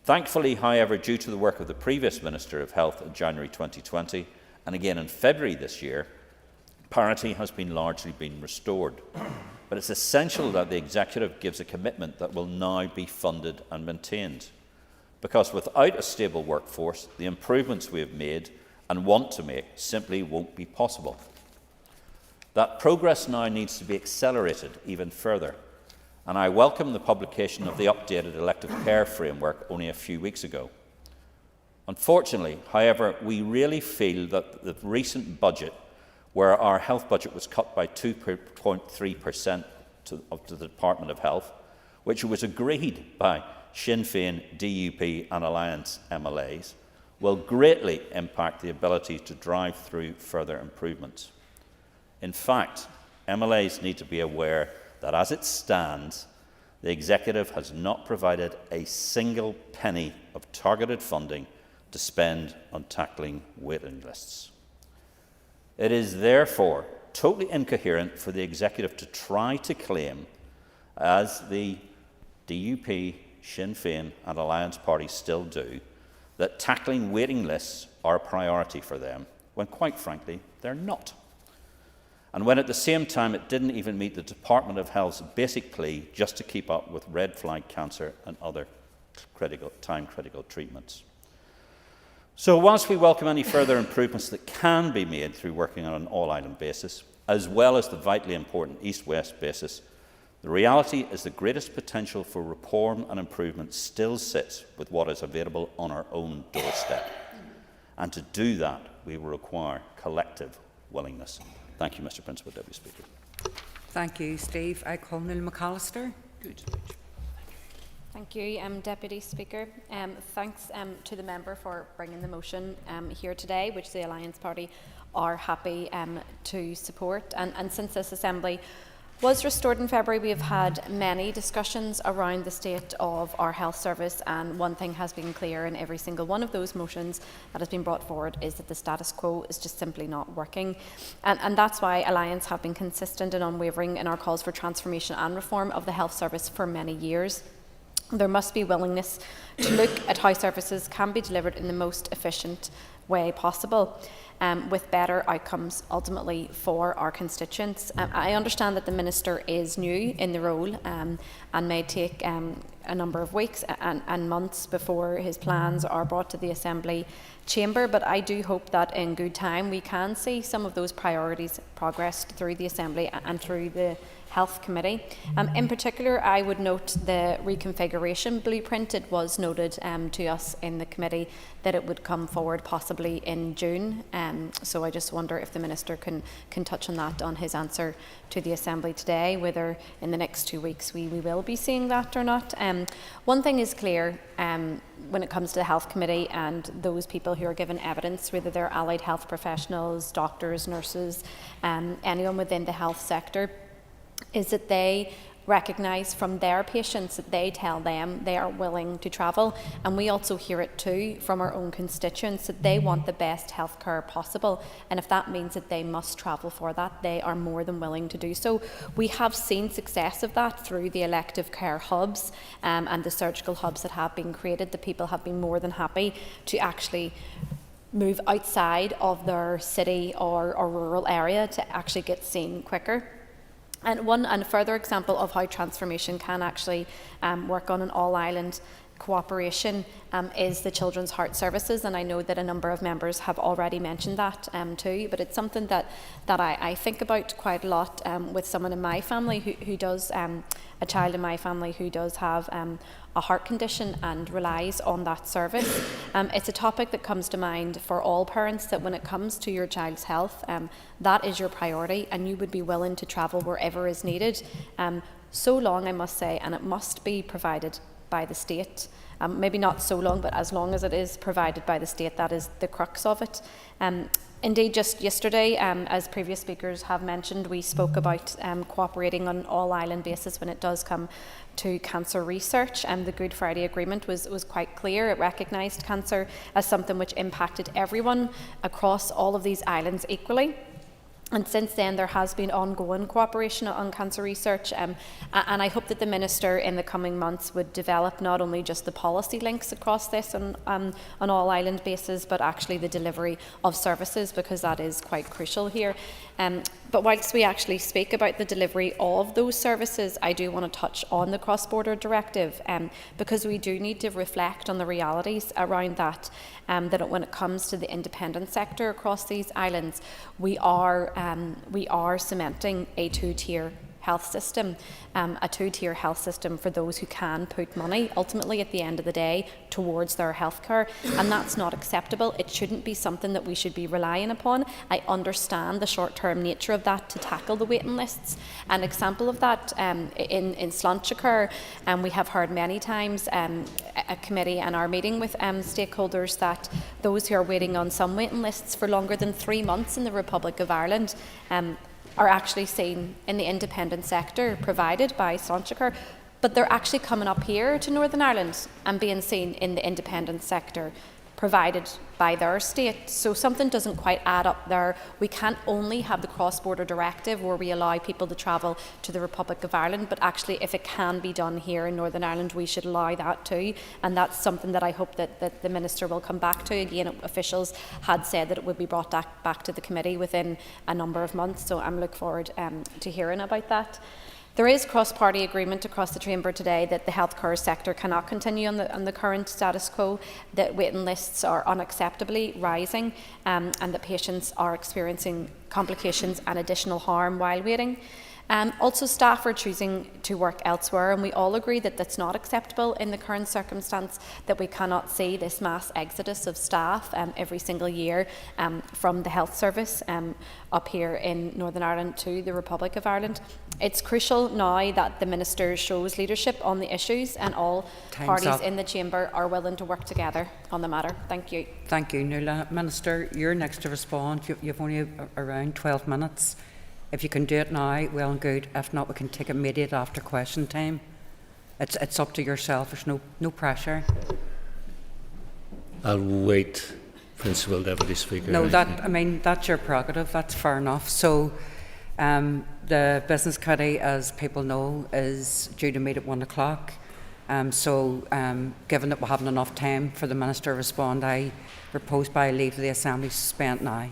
Thankfully, however, due to the work of the previous Minister of Health in January 2020, and again in February this year, parity has largely been restored. But it's essential that the Executive gives a commitment that will now be funded and maintained. Because without a stable workforce, the improvements we have made and want to make simply won't be possible. That progress now needs to be accelerated even further, and I welcome the publication of the updated elective care framework only a few weeks ago. Unfortunately, however, we really feel that the recent budget, where our health budget was cut by 2.3% of the Department of Health, which was agreed by Sinn Féin, DUP and Alliance MLAs, will greatly impact the ability to drive through further improvements. In fact, MLAs need to be aware that as it stands, the Executive has not provided a single penny of targeted funding to spend on tackling waiting lists. It is therefore totally incoherent for the Executive to try to claim, as the DUP, Sinn Féin and Alliance parties still do, that tackling waiting lists are a priority for them, when quite frankly they're not. And when at the same time it didn't even meet the Department of Health's basic plea just to keep up with red flag cancer and other time-critical treatments. So whilst we welcome any further improvements that can be made through working on an all-island basis, as well as the vitally important east-west basis, the reality is the greatest potential for reform and improvement still sits with what is available on our own doorstep. And to do that, we will require collective willingness. Thank you, Mr. Principal Deputy Speaker. Thank you, Steve. I call Neil McAllister. Good. Thank you, Deputy Speaker. Thanks to the member for bringing the motion here today, which the Alliance Party are happy to support. And since this Assembly was restored in February, we have had many discussions around the state of our health service, and one thing has been clear in every single one of those motions that has been brought forward is that the status quo is just simply not working. And that's why Alliance have been consistent and unwavering in our calls for transformation and reform of the health service for many years. There must be willingness to look at how services can be delivered in the most efficient way possible, with better outcomes ultimately for our constituents. I understand that the Minister is new in the role and may take a number of weeks and months before his plans are brought to the Assembly chamber, but I do hope that in good time we can see some of those priorities progressed through the Assembly and through the Health Committee. In particular, I would note the reconfiguration blueprint. It was noted to us in the committee that it would come forward possibly in June. So I just wonder if the Minister can touch on that on his answer to the Assembly today, whether in the next 2 weeks we will be seeing that or not. One thing is clear when it comes to the Health Committee and those people who are given evidence, whether they're allied health professionals, doctors, nurses, anyone within the health sector, is that they recognise from their patients that they tell them they are willing to travel, and we also hear it too from our own constituents that they want the best health care possible, and if that means that they must travel for that, they are more than willing to do so. We have seen success of that through the elective care hubs and the surgical hubs that have been created. The people have been more than happy to actually move outside of their city or rural area to actually get seen quicker. And a further example of how transformation can actually work on an all-island cooperation is the Children's Heart Services, and I know that a number of members have already mentioned that too, but it's something that I think about quite a lot with someone in my family who does, a child in my family who does have a heart condition and relies on that service. It's a topic that comes to mind for all parents, that when it comes to your child's health, that is your priority, and you would be willing to travel wherever is needed. So long, I must say, and it must be provided by the state. Maybe not so long, but as long as it is provided by the state, that is the crux of it. Indeed, just yesterday, as previous speakers have mentioned, we spoke about cooperating on an all-island basis when it does come to cancer research. The Good Friday Agreement was quite clear. It recognised cancer as something which impacted everyone across all of these islands equally. And since then, there has been ongoing cooperation on cancer research, and I hope that the Minister in the coming months would develop not only just the policy links across this on all-island basis, but actually the delivery of services, because that is quite crucial here. But whilst we actually speak about the delivery of those services, I do want to touch on the cross-border directive, because we do need to reflect on the realities around that, that when it comes to the independent sector across these islands, we are cementing a two-tier health system, for those who can put money ultimately at the end of the day towards their healthcare, and that's not acceptable. It shouldn't be something that we should be relying upon. I understand the short-term nature of that to tackle the waiting lists. An example of that in Slanchicur, we have heard many times a committee and our meeting with stakeholders that those who are waiting on some waiting lists for longer than 3 months in the Republic of Ireland are actually seen in the independent sector provided by Slanchicur, but they're actually coming up here to Northern Ireland and being seen in the independent sector provided by their state. So something doesn't quite add up there. We can't only have the cross-border directive where we allow people to travel to the Republic of Ireland, but actually if it can be done here in Northern Ireland, we should allow that too. And that's something that I hope that the Minister will come back to. Again, officials had said that it would be brought back to the committee within a number of months, so I'm looking forward to hearing about that. There is cross-party agreement across the chamber today that the healthcare sector cannot continue on the current status quo, that waiting lists are unacceptably rising, and that patients are experiencing complications and additional harm while waiting. Also, staff are choosing to work elsewhere, and we all agree that that's not acceptable in the current circumstance, that we cannot see this mass exodus of staff every single year from the health service up here in Northern Ireland to the Republic of Ireland. It's crucial now that the Minister shows leadership on the issues, and all parties in the chamber are willing to work together on the matter. Thank you. Thank you, Nuala. Minister, you're next to respond. You've only around 12 minutes. If you can do it now, well and good. If not, we can take it immediate after question time. It's up to yourself. There's no pressure. I'll wait, Principal Deputy Speaker. No, that's your prerogative. That's fair enough. So, the Business Committee, as people know, is due to meet at 1 o'clock. Given that we haven't enough time for the Minister to respond, I propose by leave the Assembly suspend now.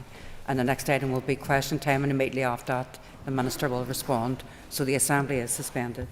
And the next item will be question time, and immediately after that the Minister will respond. So the Assembly is suspended.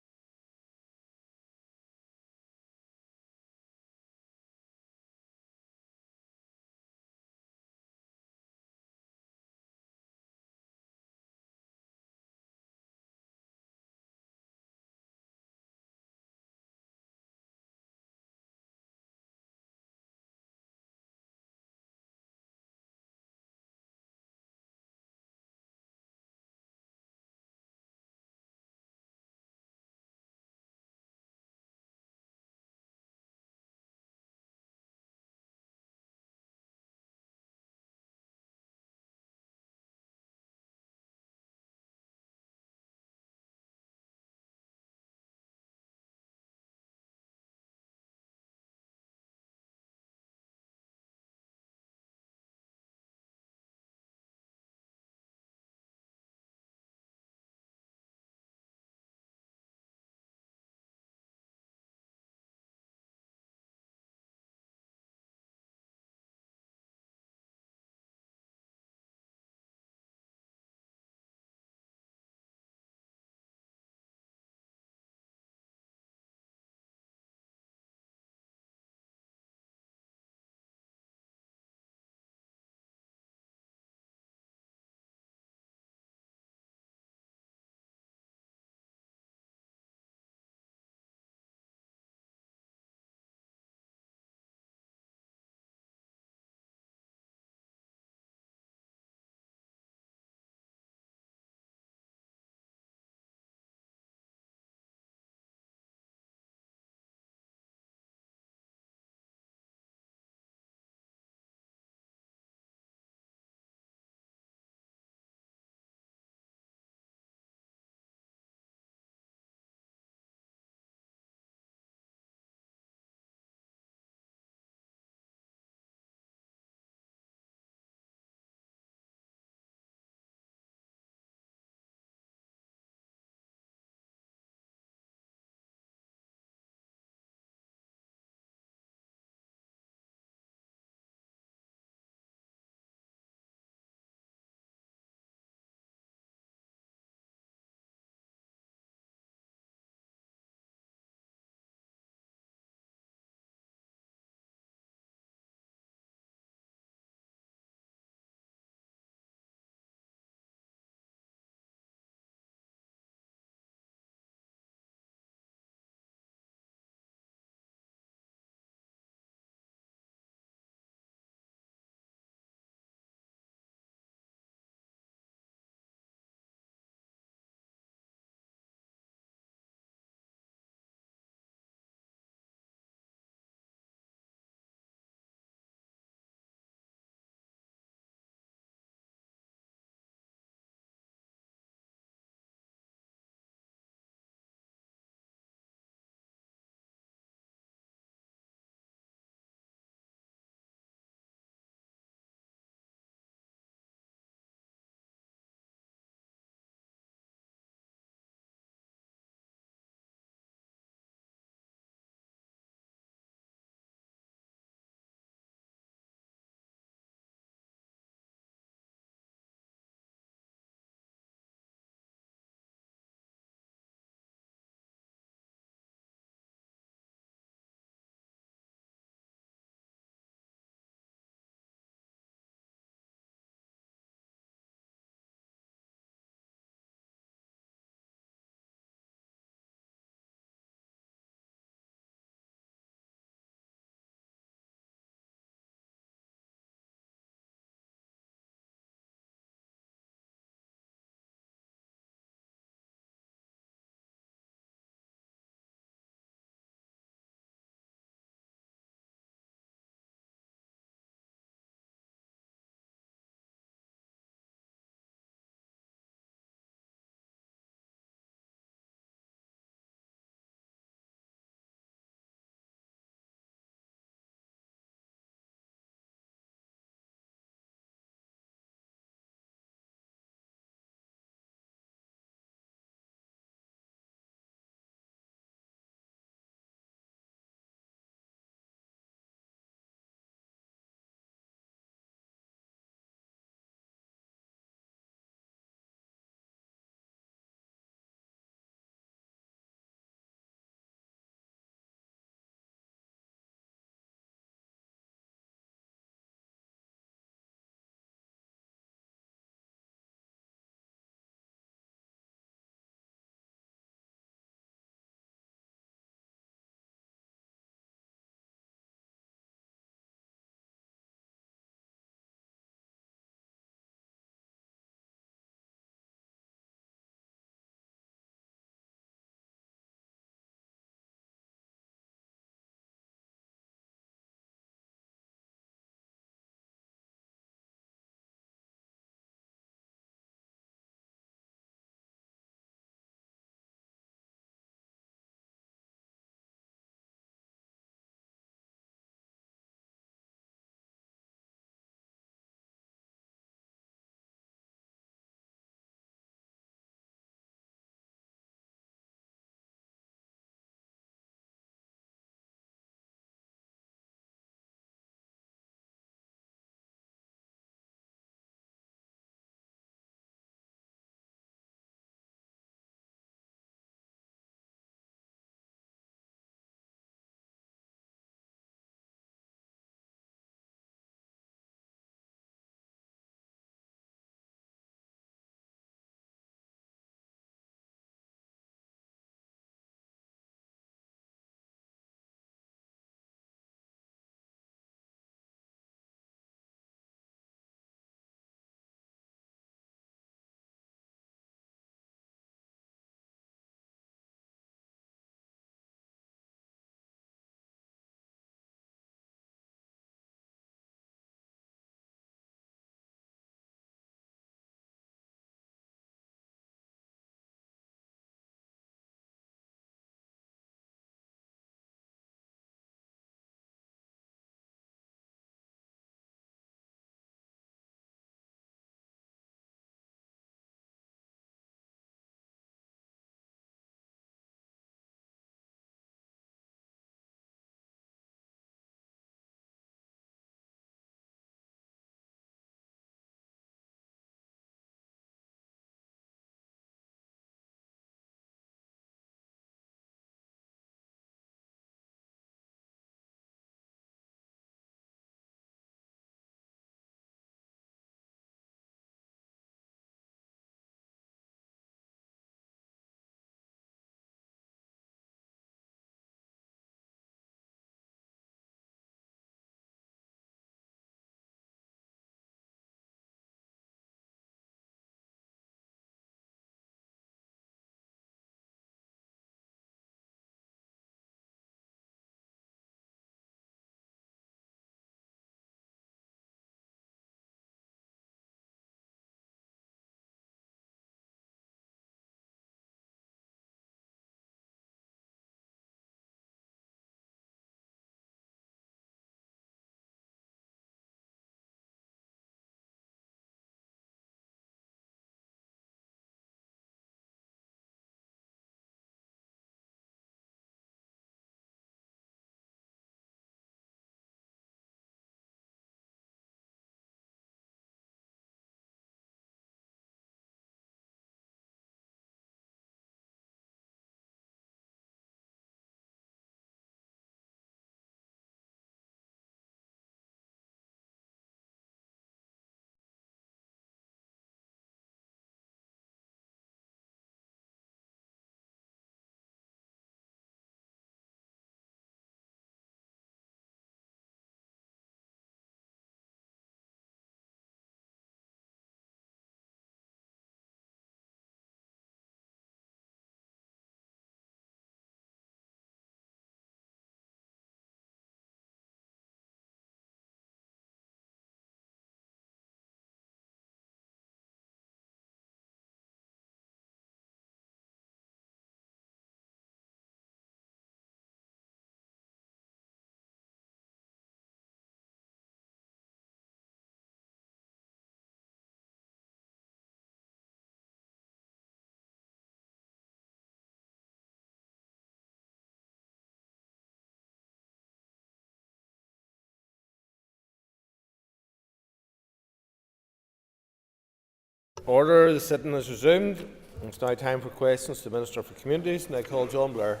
Order. The sitting is resumed. It's now time for questions to the Minister for Communities, and I call John Blair.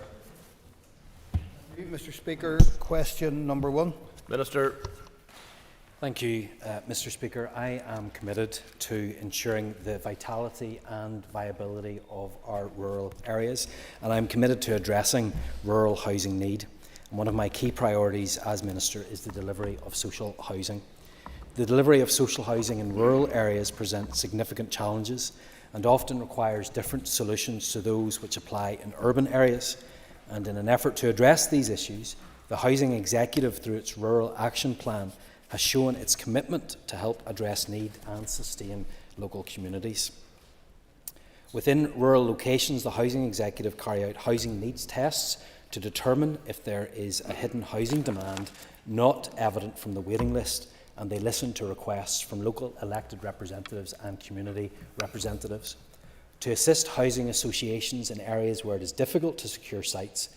Mr. Speaker, question number 1. Minister. Thank you, Mr. Speaker. I am committed to ensuring the vitality and viability of our rural areas, and I'm committed to addressing rural housing need. And one of my key priorities as Minister is the delivery of social housing. The delivery of social housing in rural areas presents significant challenges and often requires different solutions to those which apply in urban areas. And in an effort to address these issues, the Housing Executive, through its Rural Action Plan, has shown its commitment to help address need and sustain local communities. Within rural locations, the Housing Executive carry out housing needs tests to determine if there is a hidden housing demand not evident from the waiting list, and they listen to requests from local elected representatives and community representatives. To assist housing associations in areas where it is difficult to secure sites,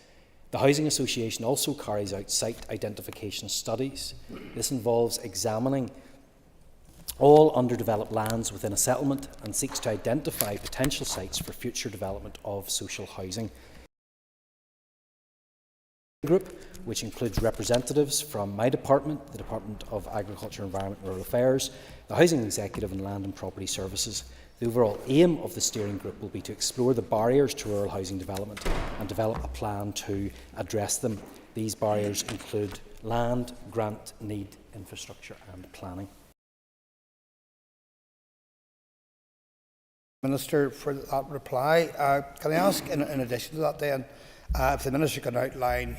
the Housing Association also carries out site identification studies. This involves examining all underdeveloped lands within a settlement and seeks to identify potential sites for future development of social housing. Group, which includes representatives from my department, the Department of Agriculture, Environment and Rural Affairs, the Housing Executive and Land and Property Services. The overall aim of the steering group will be to explore the barriers to rural housing development and develop a plan to address them. These barriers include land, grant, need, infrastructure and planning. Minister, for that reply. Can I ask, in addition to that then, if the Minister can outline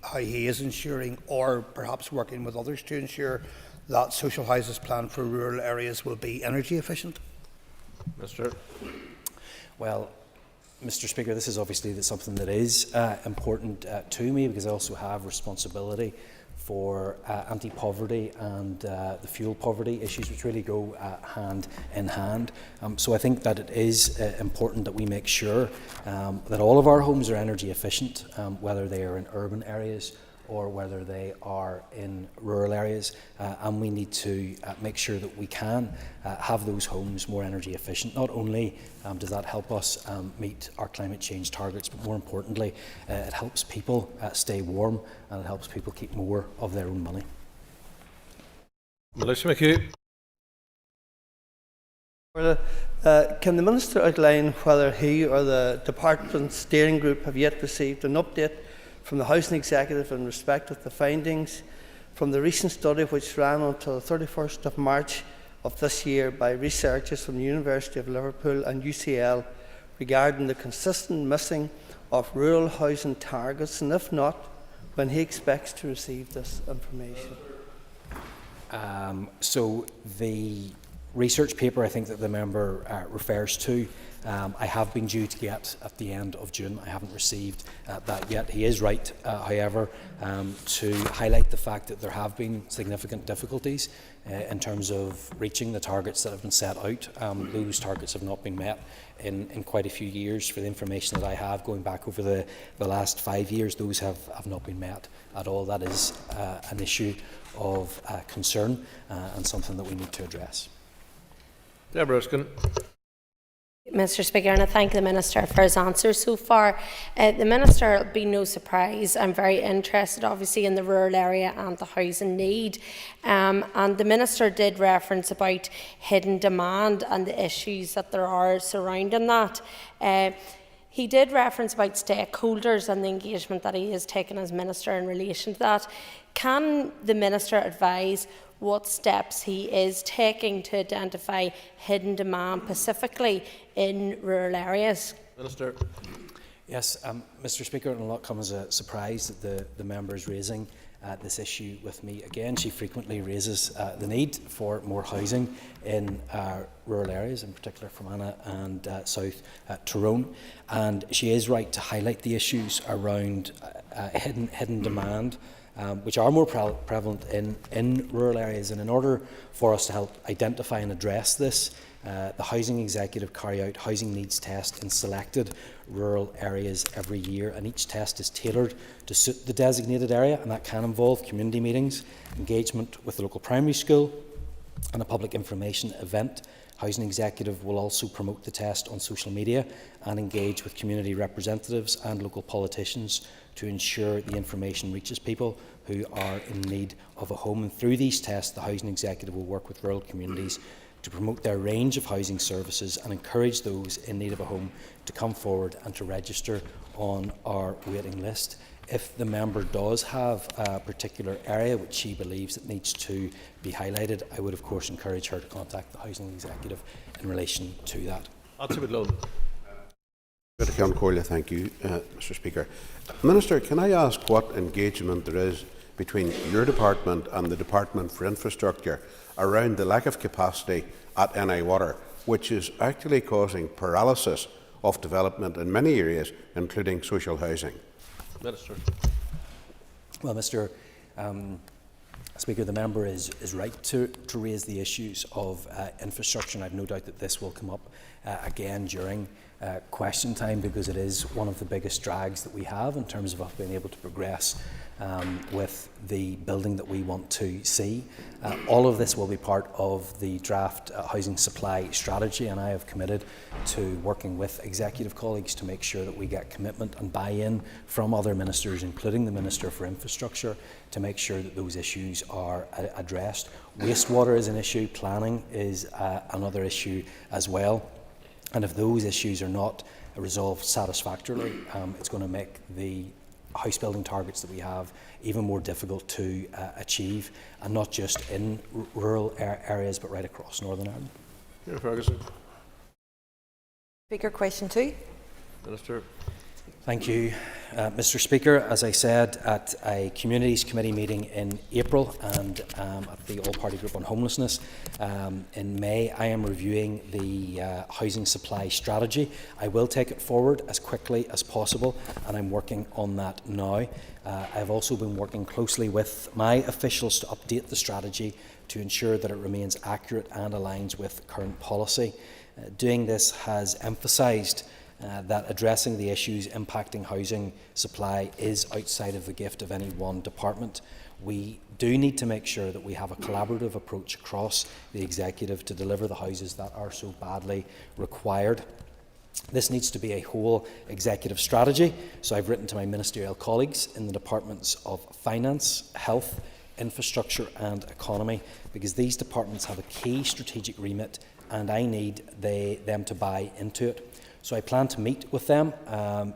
how he is ensuring, or perhaps working with others to ensure, that social houses planned for rural areas will be energy efficient? Minister. Well, Mr. Speaker, this is obviously something that is important to me, because I also have responsibility for anti-poverty and the fuel poverty issues, which really go hand in hand. So I think that it is important that we make sure that all of our homes are energy efficient, whether they are in urban areas or whether they are in rural areas, and we need to make sure that we can have those homes more energy efficient. Not only does that help us meet our climate change targets, but more importantly, it helps people stay warm, and it helps people keep more of their own money. Melissa McHugh. Can the Minister outline whether he or the Department Steering Group have yet received an update from the Housing Executive in respect of the findings from the recent study, which ran until the 31st of March of this year by researchers from the University of Liverpool and UCL regarding the consistent missing of rural housing targets, and if not, when he expects to receive this information? So the research paper, I think, that the member refers to, I have been due to get at the end of June. I haven't received that yet. He is right, however, to highlight the fact that there have been significant difficulties in terms of reaching the targets that have been set out. Those targets have not been met in quite a few years. For the information that I have, going back over the last 5 years, those have not been met at all. That is an issue of concern and something that we need to address. Deborah Erskine. Mr. Speaker, and I thank the Minister for his answer so far. The Minister, will be no surprise, I'm very interested obviously in the rural area and the housing need, and the Minister did reference about hidden demand and the issues that there are surrounding that. He did reference about stakeholders and the engagement that he has taken as Minister in relation to that. Can the Minister advise what steps he is taking to identify hidden demand, specifically in rural areas? Minister. Yes, Mr. Speaker, and a lot comes as a surprise that the member is raising this issue with me again. She frequently raises the need for more housing in rural areas, in particular Fermanagh and South Tyrone, and she is right to highlight the issues around hidden demand, which are more prevalent in rural areas. And in order for us to help identify and address this, the Housing Executive carry out housing needs tests in selected rural areas every year, and each test is tailored to suit the designated area, and that can involve community meetings, engagement with the local primary school, and a public information event. Housing Executive will also promote the test on social media and engage with community representatives and local politicians to ensure the information reaches people who are in need of a home. And through these tests, the Housing Executive will work with rural communities to promote their range of housing services and encourage those in need of a home to come forward and to register on our waiting list. If the member does have a particular area which she believes that needs to be highlighted, I would of course encourage her to contact the Housing Executive in relation to that. Thank you, Mr. Speaker. Minister, can I ask what engagement there is between your department and the Department for Infrastructure around the lack of capacity at NI Water, which is actually causing paralysis of development in many areas, including social housing? Minister. Well, Mr. Speaker, the member is right to raise the issues of infrastructure, and I have no doubt that this will come up again during question time, because it is one of the biggest drags that we have in terms of us being able to progress with the building that we want to see. All of this will be part of the draft housing supply strategy, and I have committed to working with executive colleagues to make sure that we get commitment and buy-in from other ministers, including the Minister for Infrastructure, to make sure that those issues are addressed. Wastewater is an issue, planning is another issue as well, and if those issues are not resolved satisfactorily, it's going to make the house building targets that we have even more difficult to achieve, and not just in rural areas but right across Northern Ireland. Ferguson. Speaker, question 2. Minister. Thank you, Mr. Speaker. As I said at a Communities Committee meeting in April and at the All-Party Group on Homelessness in May, I am reviewing the housing supply strategy. I will take it forward as quickly as possible, and I'm working on that now. I've also been working closely with my officials to update the strategy to ensure that it remains accurate and aligns with current policy. Doing this has emphasised that addressing the issues impacting housing supply is outside of the gift of any one department. We do need to make sure that we have a collaborative approach across the executive to deliver the houses that are so badly required. This needs to be a whole executive strategy, so I've written to my ministerial colleagues in the departments of Finance, Health, Infrastructure and Economy, because these departments have a key strategic remit and I need them to buy into it. So I plan to meet with them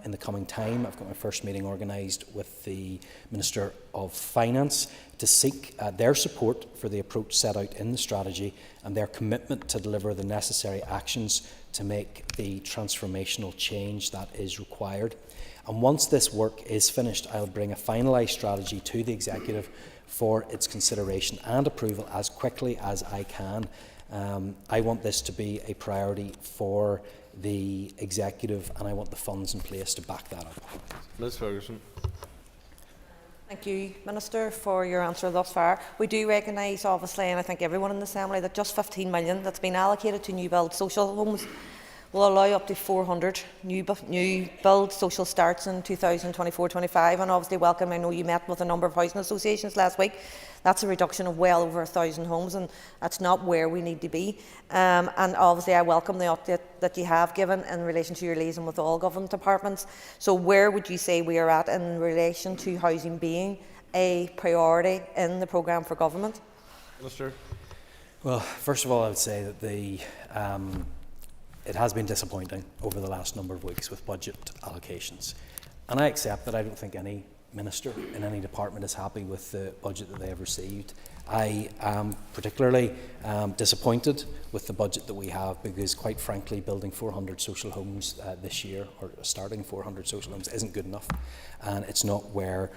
in the coming time. I've got my first meeting organised with the Minister of Finance to seek their support for the approach set out in the strategy and their commitment to deliver the necessary actions to make the transformational change that is required. And once this work is finished, I'll bring a finalised strategy to the Executive for its consideration and approval as quickly as I can. I want this to be a priority for the Executive, and I want the funds in place to back that up. Ms Ferguson. Thank you, Minister, for your answer thus far. We do recognise, obviously, and I think everyone in the Assembly, that just 15 million that's been allocated to new build social homes will allow up to 400 new build social starts in 2024-25, and obviously welcome. I know you met with a number of housing associations last week. That's a reduction of well over 1,000 homes, and that's not where we need to be. And obviously I welcome the update that you have given in relation to your liaison with all government departments. So where would you say we are at in relation to housing being a priority in the programme for government? Minister. Well, first of all, I would say that it has been disappointing over the last number of weeks with budget allocations. And I accept that I don't think any minister in any department is happy with the budget that they have received. I am particularly disappointed with the budget that we have because, quite frankly, building 400 social homes this year, or starting 400 social homes, isn't good enough, and it's not where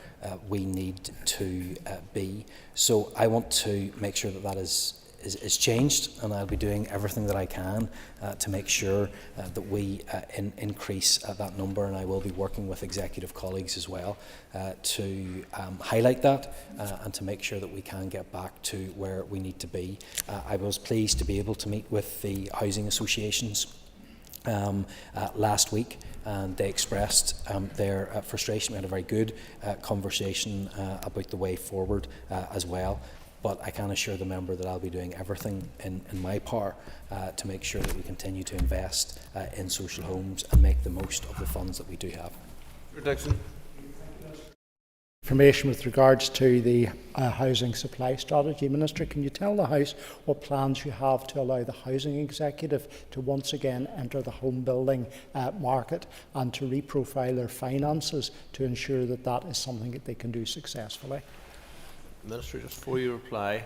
we need to be. So I want to make sure that that is changed, and I'll be doing everything that I can to make sure that we increase that number, and I will be working with executive colleagues as well to highlight that and to make sure that we can get back to where we need to be. I was pleased to be able to meet with the housing associations last week, and they expressed their frustration. We had a very good conversation about the way forward as well. but I can assure the member that I'll be doing everything in my power to make sure that we continue to invest in social homes and make the most of the funds that we do have. Dixon. Information with regards to the housing supply strategy. Minister, can you tell the House what plans you have to allow the Housing Executive to once again enter the home building market and to reprofile their finances to ensure that that is something that they can do successfully? Minister, just before you reply,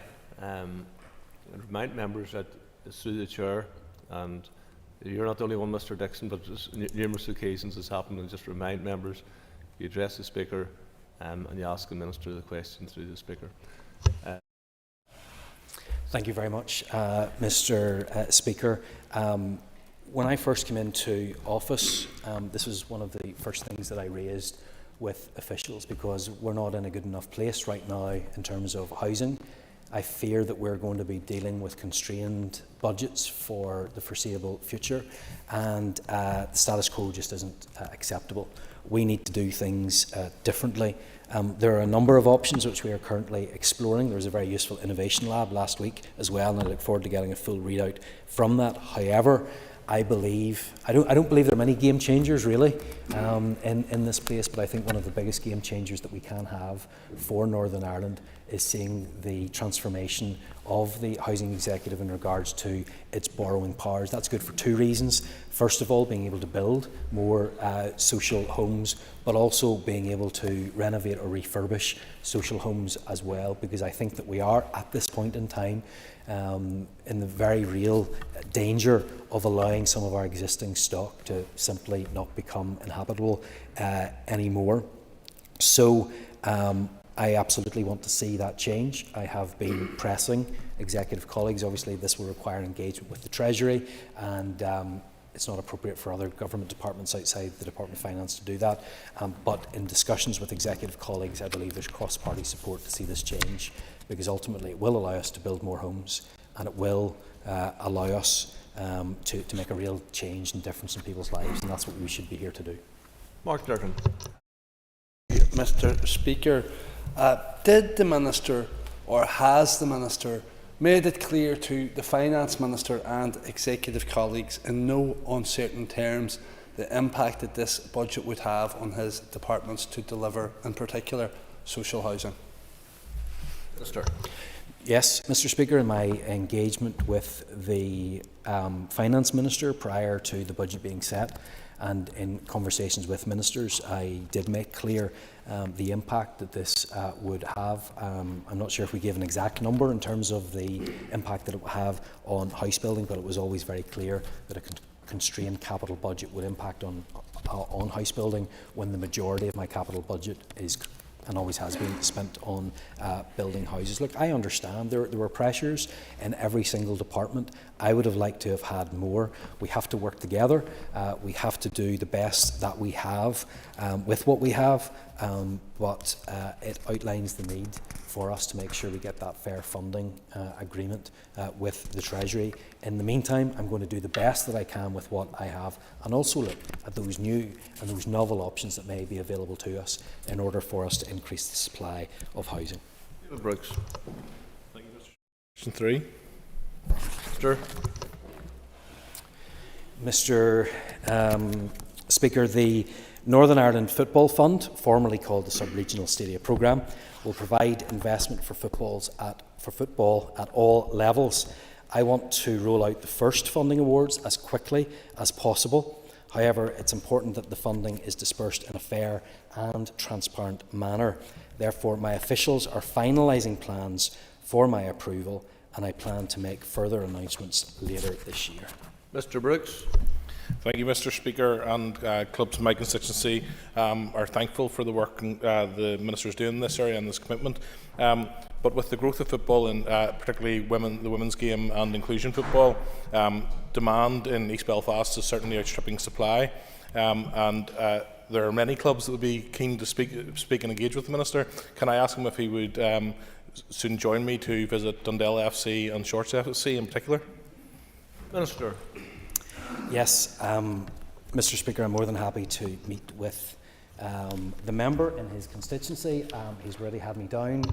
remind members that it's through the Chair, and you're not the only one, Mr Dixon, but numerous occasions has happened, and just remind members, you address the Speaker and you ask the Minister the question through the Speaker. Thank you very much, Mr Speaker. When I first came into office, this was one of the first things that I raised with officials, because we're not in a good enough place right now in terms of housing. I fear that we're going to be dealing with constrained budgets for the foreseeable future, and the status quo just isn't acceptable. We need to do things differently. There are a number of options which we are currently exploring. There was a very useful innovation lab last week as well, and I look forward to getting a full readout from that. However, I don't believe there are many game changers really in this place, but I think one of the biggest game changers that we can have for Northern Ireland is seeing the transformation of the Housing Executive in regards to its borrowing powers. That's good for two reasons. First of all, being able to build more social homes, but also being able to renovate or refurbish social homes as well, because I think that we are at this point in time in the very real danger of allowing some of our existing stock to simply not become inhabitable anymore. So I absolutely want to see that change. I have been pressing executive colleagues. Obviously, this will require engagement with the Treasury, and it's not appropriate for other government departments outside the Department of Finance to do that. But in discussions with executive colleagues, I believe there's cross-party support to see this change, because ultimately it will allow us to build more homes, and it will allow us to make a real change and difference in people's lives, and that's what we should be here to do. Mark Durkan. Mr Speaker, did the Minister, or has the Minister, made it clear to the Finance Minister and executive colleagues in no uncertain terms the impact that this budget would have on his departments to deliver, in particular, social housing? Minister. Yes, Mr Speaker, in my engagement with the Finance Minister prior to the budget being set, and in conversations with ministers, I did make clear the impact that this would have. I'm not sure if we gave an exact number in terms of the impact that it would have on house building, but it was always very clear that a constrained capital budget would impact on house building, when the majority of my capital budget is, and always has been, spent on building houses. Look, I understand there were pressures in every single department. I would have liked to have had more. We have to work together. We have to do the best that we have with what we have, but it outlines the need for us to make sure we get that fair funding agreement with the Treasury. In the meantime, I'm going to do the best that I can with what I have, and also look at those new and those novel options that may be available to us in order for us to increase the supply of housing. David Brooks. Thank you, Mr. Question 3. Mr. Speaker, the Northern Ireland Football Fund, formerly called the Sub-Regional Stadia Programme, will provide investment for football at all levels. I want to roll out the first funding awards as quickly as possible. However, it's important that the funding is dispersed in a fair and transparent manner. Therefore, my officials are finalising plans for my approval, and I plan to make further announcements later this year. Mr. Brooks. Thank you, Mr. Speaker, and clubs in my constituency are thankful for the work the Minister is doing in this area and this commitment. But with the growth of football, and particularly the women's game and inclusion football, demand in East Belfast is certainly outstripping supply, and there are many clubs that would be keen to speak and engage with the Minister. Can I ask him if he would soon join me to visit Dundell FC and Shorts FC in particular? Minister. Yes, Mr. Speaker, I'm more than happy to meet with the member in his constituency. He's already had me down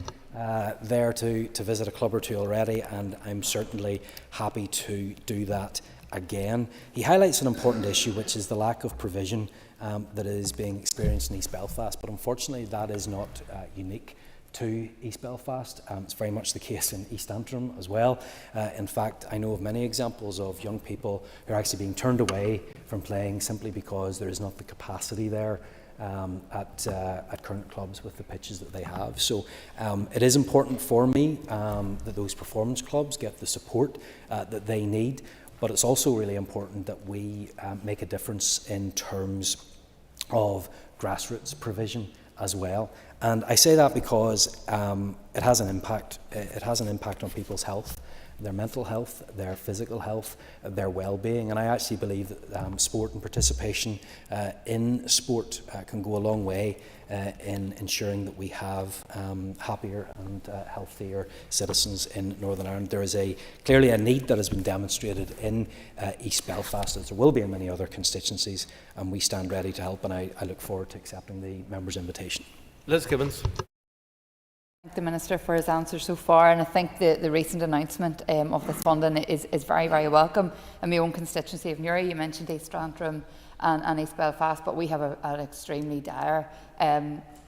there to visit a club or two already, and I'm certainly happy to do that again. He highlights an important issue, which is the lack of provision that is being experienced in East Belfast, but unfortunately that is not unique to East Belfast. It's very much the case in East Antrim as well. In fact, I know of many examples of young people who are actually being turned away from playing simply because there is not the capacity there at current clubs with the pitches that they have. So it is important for me that those performance clubs get the support that they need, but it's also really important that we make a difference in terms of grassroots provision as well. And I say that because it has an impact. It has an impact on people's health, their mental health, their physical health, their well-being. And I actually believe that sport and participation in sport can go a long way in ensuring that we have happier and healthier citizens in Northern Ireland. There is clearly a need that has been demonstrated in East Belfast, as there will be in many other constituencies, and we stand ready to help, and I look forward to accepting the member's invitation. Liz Gibbons. Thank the Minister for his answer so far, and I think the recent announcement of this funding is very, very welcome. In my own constituency of Newry, you mentioned East Antrim and East Belfast, but we have an extremely dire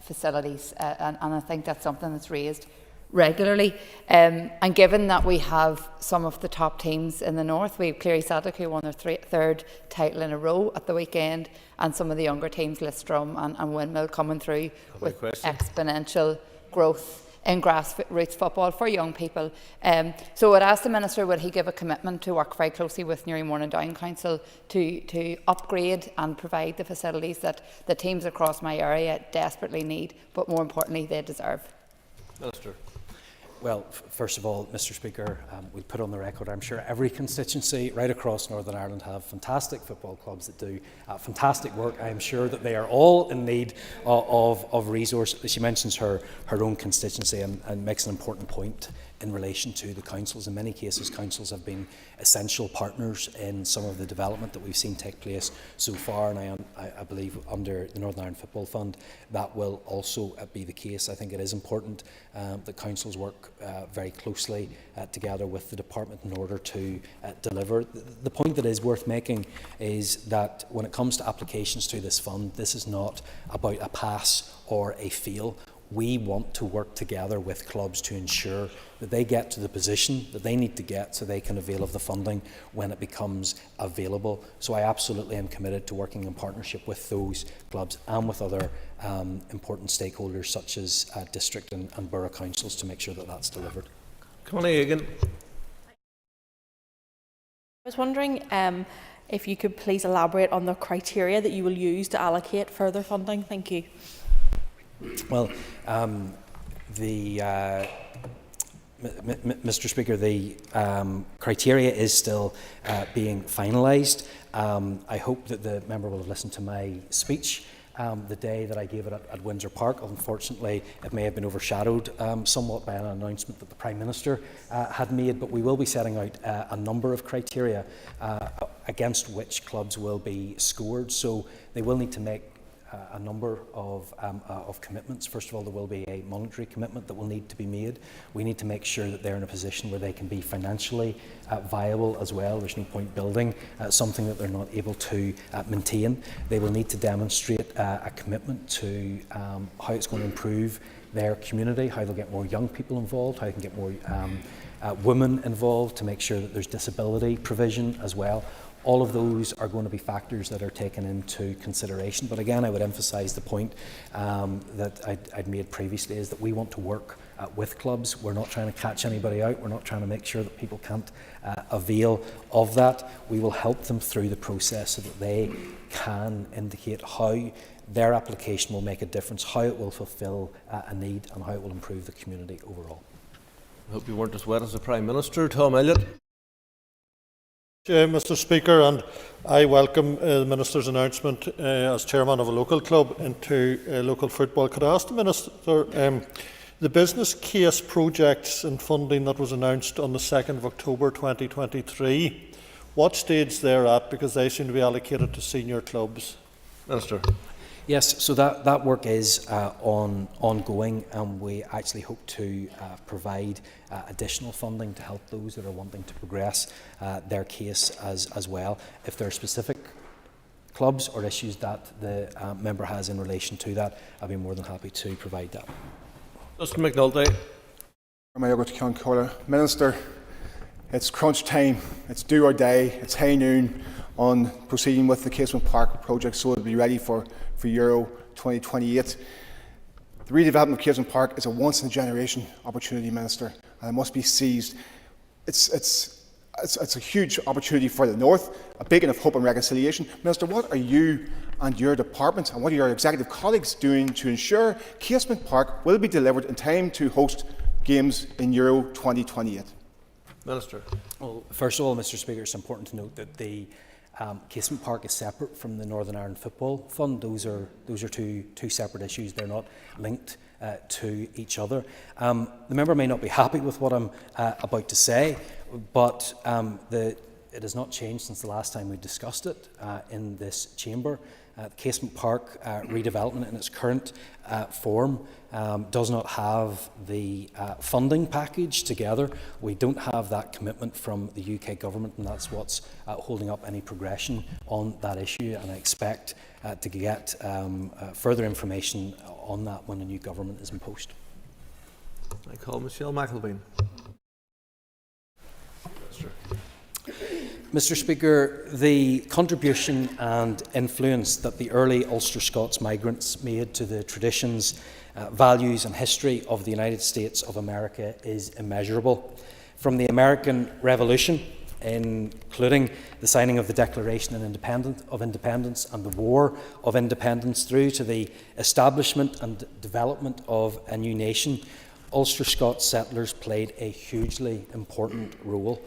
facilities, and I think that's something that's raised regularly. And given that we have some of the top teams in the north, we have Cleary Sadek, who won their third title in a row at the weekend, and some of the younger teams, Listrom and Windmill, coming through with exponential growth in grassroots football for young people. So I'd ask the Minister, would he give a commitment to work very closely with Newry Morning Down Council to upgrade and provide the facilities that the teams across my area desperately need, but more importantly they deserve? Minister. Well, first of all, Mr. Speaker, we put on the record, I'm sure every constituency right across Northern Ireland have fantastic football clubs that do fantastic work. I'm sure that they are all in need of resource. She mentions her own constituency and makes an important point in relation to the councils. In many cases, councils have been essential partners in some of the development that we've seen take place so far, and I believe under the Northern Ireland Football Fund that will also be the case. I think it is important that councils work very closely together with the department in order to deliver. The point that is worth making is that when it comes to applications to this fund, this is not about a pass or a fail. We want to work together with clubs to ensure that they get to the position that they need to get so they can avail of the funding when it becomes available. So I absolutely am committed to working in partnership with those clubs and with other important stakeholders such as district and borough councils to make sure that that's delivered. Come on, Egan. I was wondering if you could please elaborate on the criteria that you will use to allocate further funding. Thank you. Well, Mr. Speaker, the criteria is still being finalised. I hope that the member will have listened to my speech the day that I gave it at Windsor Park. Unfortunately, it may have been overshadowed somewhat by an announcement that the Prime Minister had made, but we will be setting out a number of criteria against which clubs will be scored. So they will need to make a number of commitments. First of all, there will be a monetary commitment that will need to be made. We need to make sure that they're in a position where they can be financially viable as well. There's no point building something that they're not able to maintain. They will need to demonstrate a commitment to how it's going to improve their community, how they'll get more young people involved, how they can get more women involved, to make sure that there's disability provision as well. All of those are going to be factors that are taken into consideration. But again, I would emphasise the point that I'd made previously, is that we want to work with clubs. We're not trying to catch anybody out. We're not trying to make sure that people can't avail of that. We will help them through the process so that they can indicate how their application will make a difference, how it will fulfil a need, and how it will improve the community overall. I hope you weren't as wet as the Prime Minister. Tom Elliott. Mr. Speaker, and I welcome the Minister's announcement as chairman of a local club into local football. Could I ask the Minister, the business case projects and funding that was announced on the 2nd of October 2023, what stage they're at, because they seem to be allocated to senior clubs? Minister. Yes, so that work is ongoing, and we actually hope to provide additional funding to help those that are wanting to progress their case as well. If there are specific clubs or issues that the member has in relation to that, I'll be more than happy to provide that. Mr. McNulty. Minister, it's crunch time, it's do or die, it's high noon on proceeding with the Casement Park project so it'll be ready for Euro 2028. The redevelopment of Casement Park is a once-in-a-generation opportunity, Minister, and it must be seized. It's a huge opportunity for the North, a big enough hope and reconciliation. Minister, what are you and your department and what are your executive colleagues doing to ensure Casement Park will be delivered in time to host games in Euro 2028? Minister. Well, first of all, Mr. Speaker, it's important to note that the Casement Park is separate from the Northern Ireland Football Fund. Those are two separate issues. They're not linked to each other. The member may not be happy with what I'm about to say, but it has not changed since the last time we discussed it in this chamber. The Casement Park redevelopment in its current form does not have the funding package together. We don't have that commitment from the UK government, and that's what's holding up any progression on that issue, and I expect to get further information on that when a new government is in post. I call Michelle McElveen. Mr. Speaker, the contribution and influence that the early Ulster Scots migrants made to the traditions, values and history of the United States of America is immeasurable. From the American Revolution, including the signing of the Declaration of Independence and the War of Independence, through to the establishment and development of a new nation, Ulster Scots settlers played a hugely important role.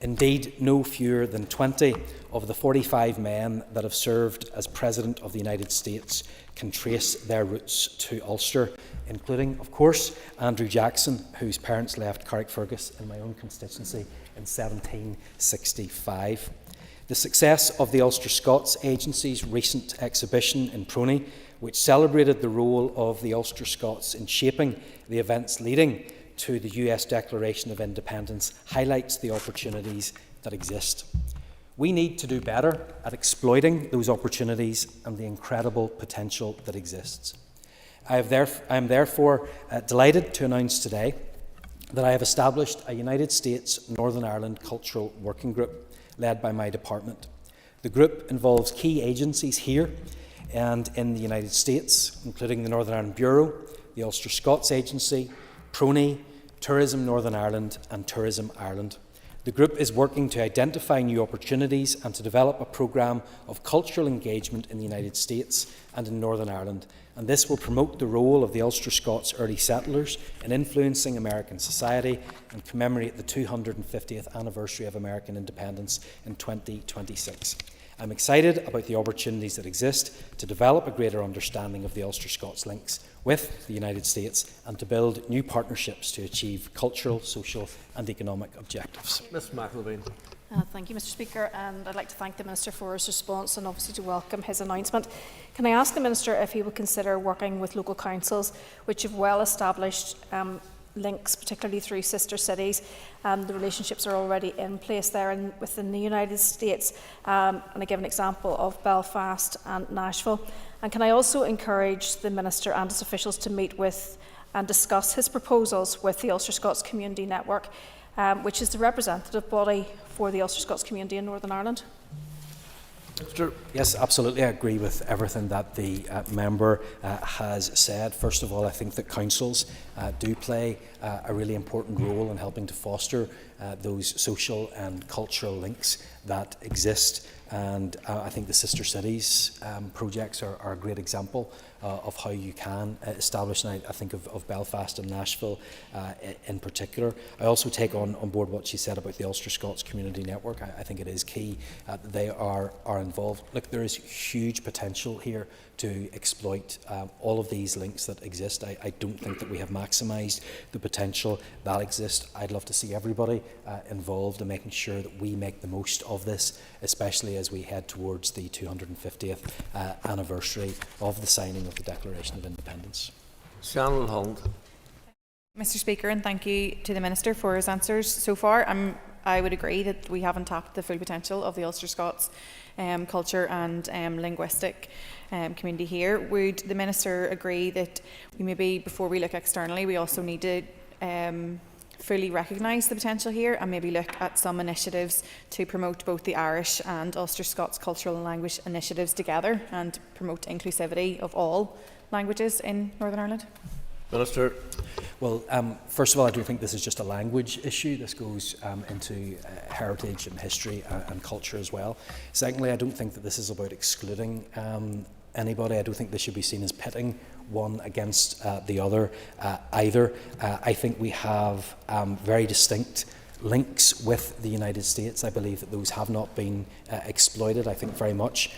Indeed, no fewer than 20 of the 45 men that have served as President of the United States can trace their roots to Ulster, including, of course, Andrew Jackson, whose parents left Carrickfergus in my own constituency in 1765. The success of the Ulster Scots Agency's recent exhibition in Plenary, which celebrated the role of the Ulster Scots in shaping the events leading to the US Declaration of Independence, highlights the opportunities that exist. We need to do better at exploiting those opportunities and the incredible potential that exists. I am therefore delighted to announce today that I have established a United States Northern Ireland Cultural Working Group led by my department. The group involves key agencies here and in the United States, including the Northern Ireland Bureau, the Ulster Scots Agency, Plenary, Tourism Northern Ireland and Tourism Ireland. The group is working to identify new opportunities and to develop a programme of cultural engagement in the United States and in Northern Ireland, and this will promote the role of the Ulster Scots early settlers in influencing American society and commemorate the 250th anniversary of American independence in 2026. I'm excited about the opportunities that exist to develop a greater understanding of the Ulster Scots links with the United States and to build new partnerships to achieve cultural, social and economic objectives. Ms McElveen. Thank you, Mr. Speaker, and I'd like to thank the Minister for his response and obviously to welcome his announcement. Can I ask the Minister if he would consider working with local councils which have well-established links, particularly through sister cities? The relationships are already in place there and within the United States, and I give an example of Belfast and Nashville. And can I also encourage the Minister and his officials to meet with and discuss his proposals with the Ulster Scots Community Network, which is the representative body for the Ulster Scots community in Northern Ireland? Yes, absolutely. I agree with everything that the member has said. First of all, I think that councils do play a really important role in helping to foster those social and cultural links that exist. And I think the Sister Cities projects are a great example of how you can establish, and I think of Belfast and Nashville in particular. I also take on board what she said about the Ulster Scots Community Network. I think it is key that they are involved. Look, there is huge potential here to exploit all of these links that exist. I don't think that we have maximised the potential that exists. I'd love to see everybody involved in making sure that we make the most of this, especially as we head towards the 250th anniversary of the signing of the Declaration of Independence. Shannon Holland. Mr. Speaker, and thank you to the Minister for his answers so far. I would agree that we haven't tapped the full potential of the Ulster Scots culture and linguistic community here. Would the Minister agree that we maybe, before we look externally, we also need to fully recognise the potential here and maybe look at some initiatives to promote both the Irish and Ulster Scots cultural and language initiatives together and promote inclusivity of all languages in Northern Ireland? Minister. Well, first of all, I don't think this is just a language issue. This goes into heritage and history and culture as well. Secondly, I don't think that this is about excluding anybody. I don't think this should be seen as pitting one against the other either. I think we have very distinct links with the United States. I believe that those have not been exploited, I think, very much.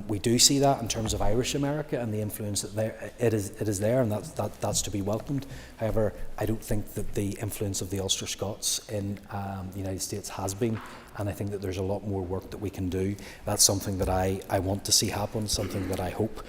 We do see that in terms of Irish America and the influence that it is there, and that's to be welcomed. However, I don't think that the influence of the Ulster Scots in the United States has been, and I think that there's a lot more work that we can do. That's something that I want to see happen, something that I hope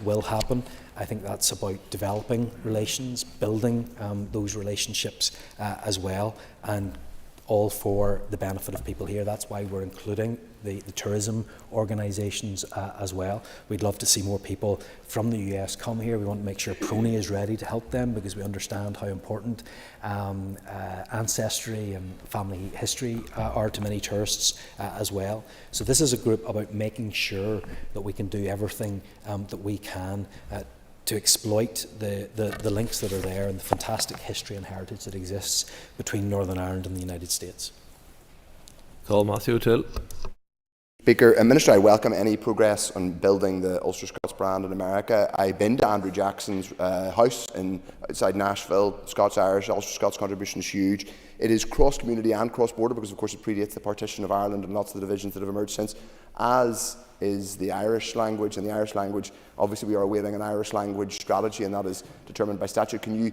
will happen. I think that's about developing relations, building those relationships as well, and all for the benefit of people here. That's why we're including the tourism organisations as well. We'd love to see more people from the US come here. We want to make sure Prony is ready to help them, because we understand how important ancestry and family history are to many tourists as well. So this is a group about making sure that we can do everything that we can to exploit the links that are there and the fantastic history and heritage that exists between Northern Ireland and the United States. Call Matthew O'Toole. Speaker, Minister, I welcome any progress on building the Ulster Scots brand in America. I've been to Andrew Jackson's house outside Nashville. Scots-Irish, Ulster Scots contribution is huge. It is cross-community and cross-border because, of course, it predates the partition of Ireland and lots of the divisions that have emerged since, as is the Irish language. And the Irish language, obviously we are awaiting an Irish language strategy, and that is determined by statute. Can you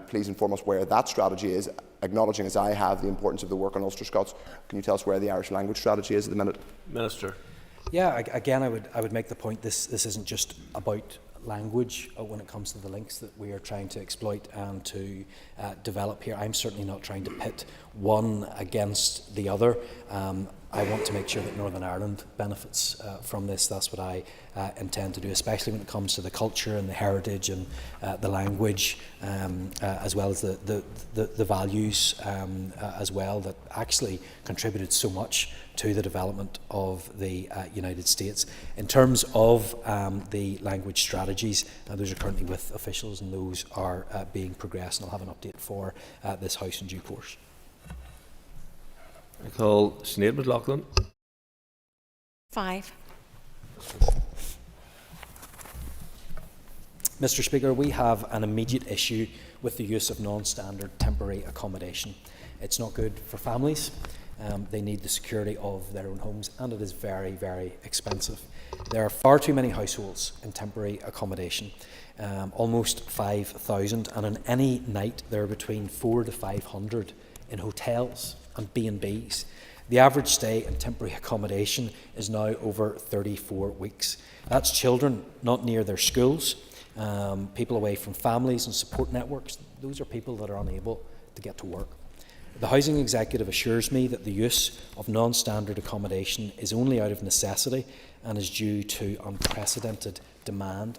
please inform us where that strategy is, acknowledging as I have the importance of the work on Ulster Scots? Can you tell us where the Irish language strategy is at the minute? Minister. Yeah, again, I would make the point this isn't just about language when it comes to the links that we are trying to exploit and to develop here. I'm certainly not trying to pit one against the other. I want to make sure that Northern Ireland benefits from this. That's what I intend to do, especially when it comes to the culture and the heritage and the language, as well as the values as well, that actually contributed so much to the development of the United States. In terms of the language strategies, those are currently with officials, and those are being progressed, and I'll have an update for this House in due course. I call Sinead McLaughlin. 5. Mr. Speaker, we have an immediate issue with the use of non-standard temporary accommodation. It's not good for families. They need the security of their own homes, and it is very, very expensive. There are far too many households in temporary accommodation, almost 5,000, and on any night there are between 400 to 500 in hotels and B&Bs. The average stay in temporary accommodation is now over 34 weeks. That's children not near their schools, people away from families and support networks. Those are people that are unable to get to work. The Housing Executive assures me that the use of non-standard accommodation is only out of necessity and is due to unprecedented demand.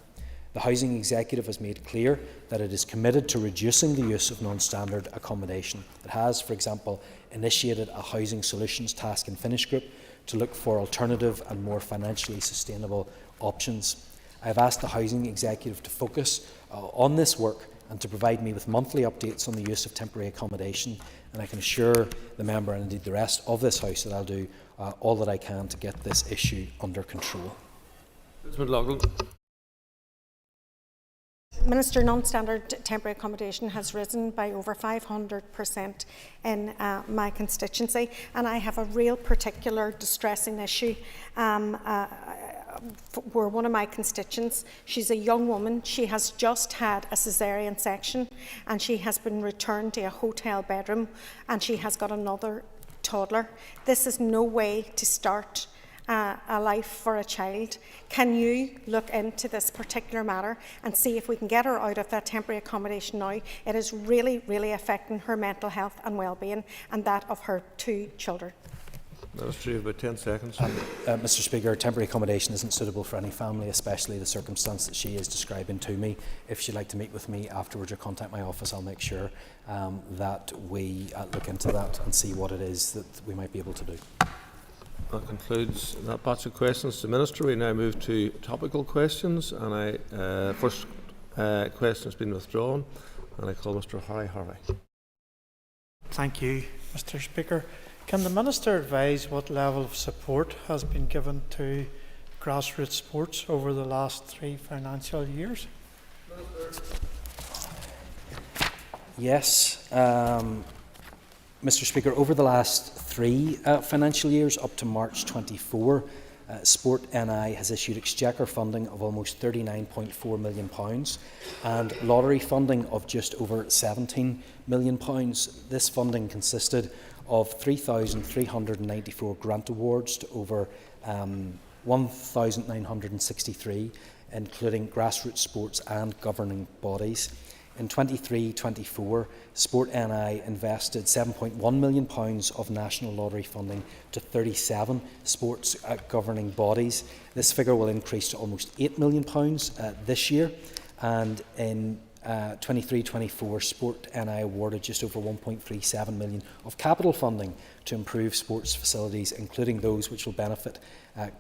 The Housing Executive has made clear that it is committed to reducing the use of non-standard accommodation. It has, for example, initiated a housing solutions task and finish group to look for alternative and more financially sustainable options. I have asked the Housing Executive to focus on this work and to provide me with monthly updates on the use of temporary accommodation, and I can assure the member and indeed the rest of this House that I'll do all that I can to get this issue under control. Minister, non-standard temporary accommodation has risen by over 500% in my constituency, and I have a real particular distressing issue were one of my constituents. She's a young woman. She has just had a caesarean section and she has been returned to a hotel bedroom and she has got another toddler. This is no way to start a life for a child. Can you look into this particular matter and see if we can get her out of that temporary accommodation now? It is really, really affecting her mental health and well-being and that of her 2 children. Minister, you have about 10 seconds. Mr Speaker, temporary accommodation isn't suitable for any family, especially the circumstance that she is describing to me. If she'd like to meet with me afterwards or contact my office, I'll make sure that we look into that and see what it is that we might be able to do. That concludes that batch of questions to the Minister. We now move to topical questions, and first question has been withdrawn, and I call Mr. Harvey. Thank you, Mr. Speaker. Can the Minister advise what level of support has been given to grassroots sports over the last 3 financial years? Yes, Mr Speaker, over the last 3 financial years up to March 24, Sport NI has issued exchequer funding of almost £39.4 million and lottery funding of just over £17 million. This funding consisted of 3,394 grant awards to over 1,963, including grassroots sports and governing bodies. In 23-24, Sport NI invested £7.1 million of national lottery funding to 37 sports governing bodies. This figure will increase to almost £8 million this year, and in 23-24, Sport NI awarded just over 1.37 million of capital funding to improve sports facilities, including those which will benefit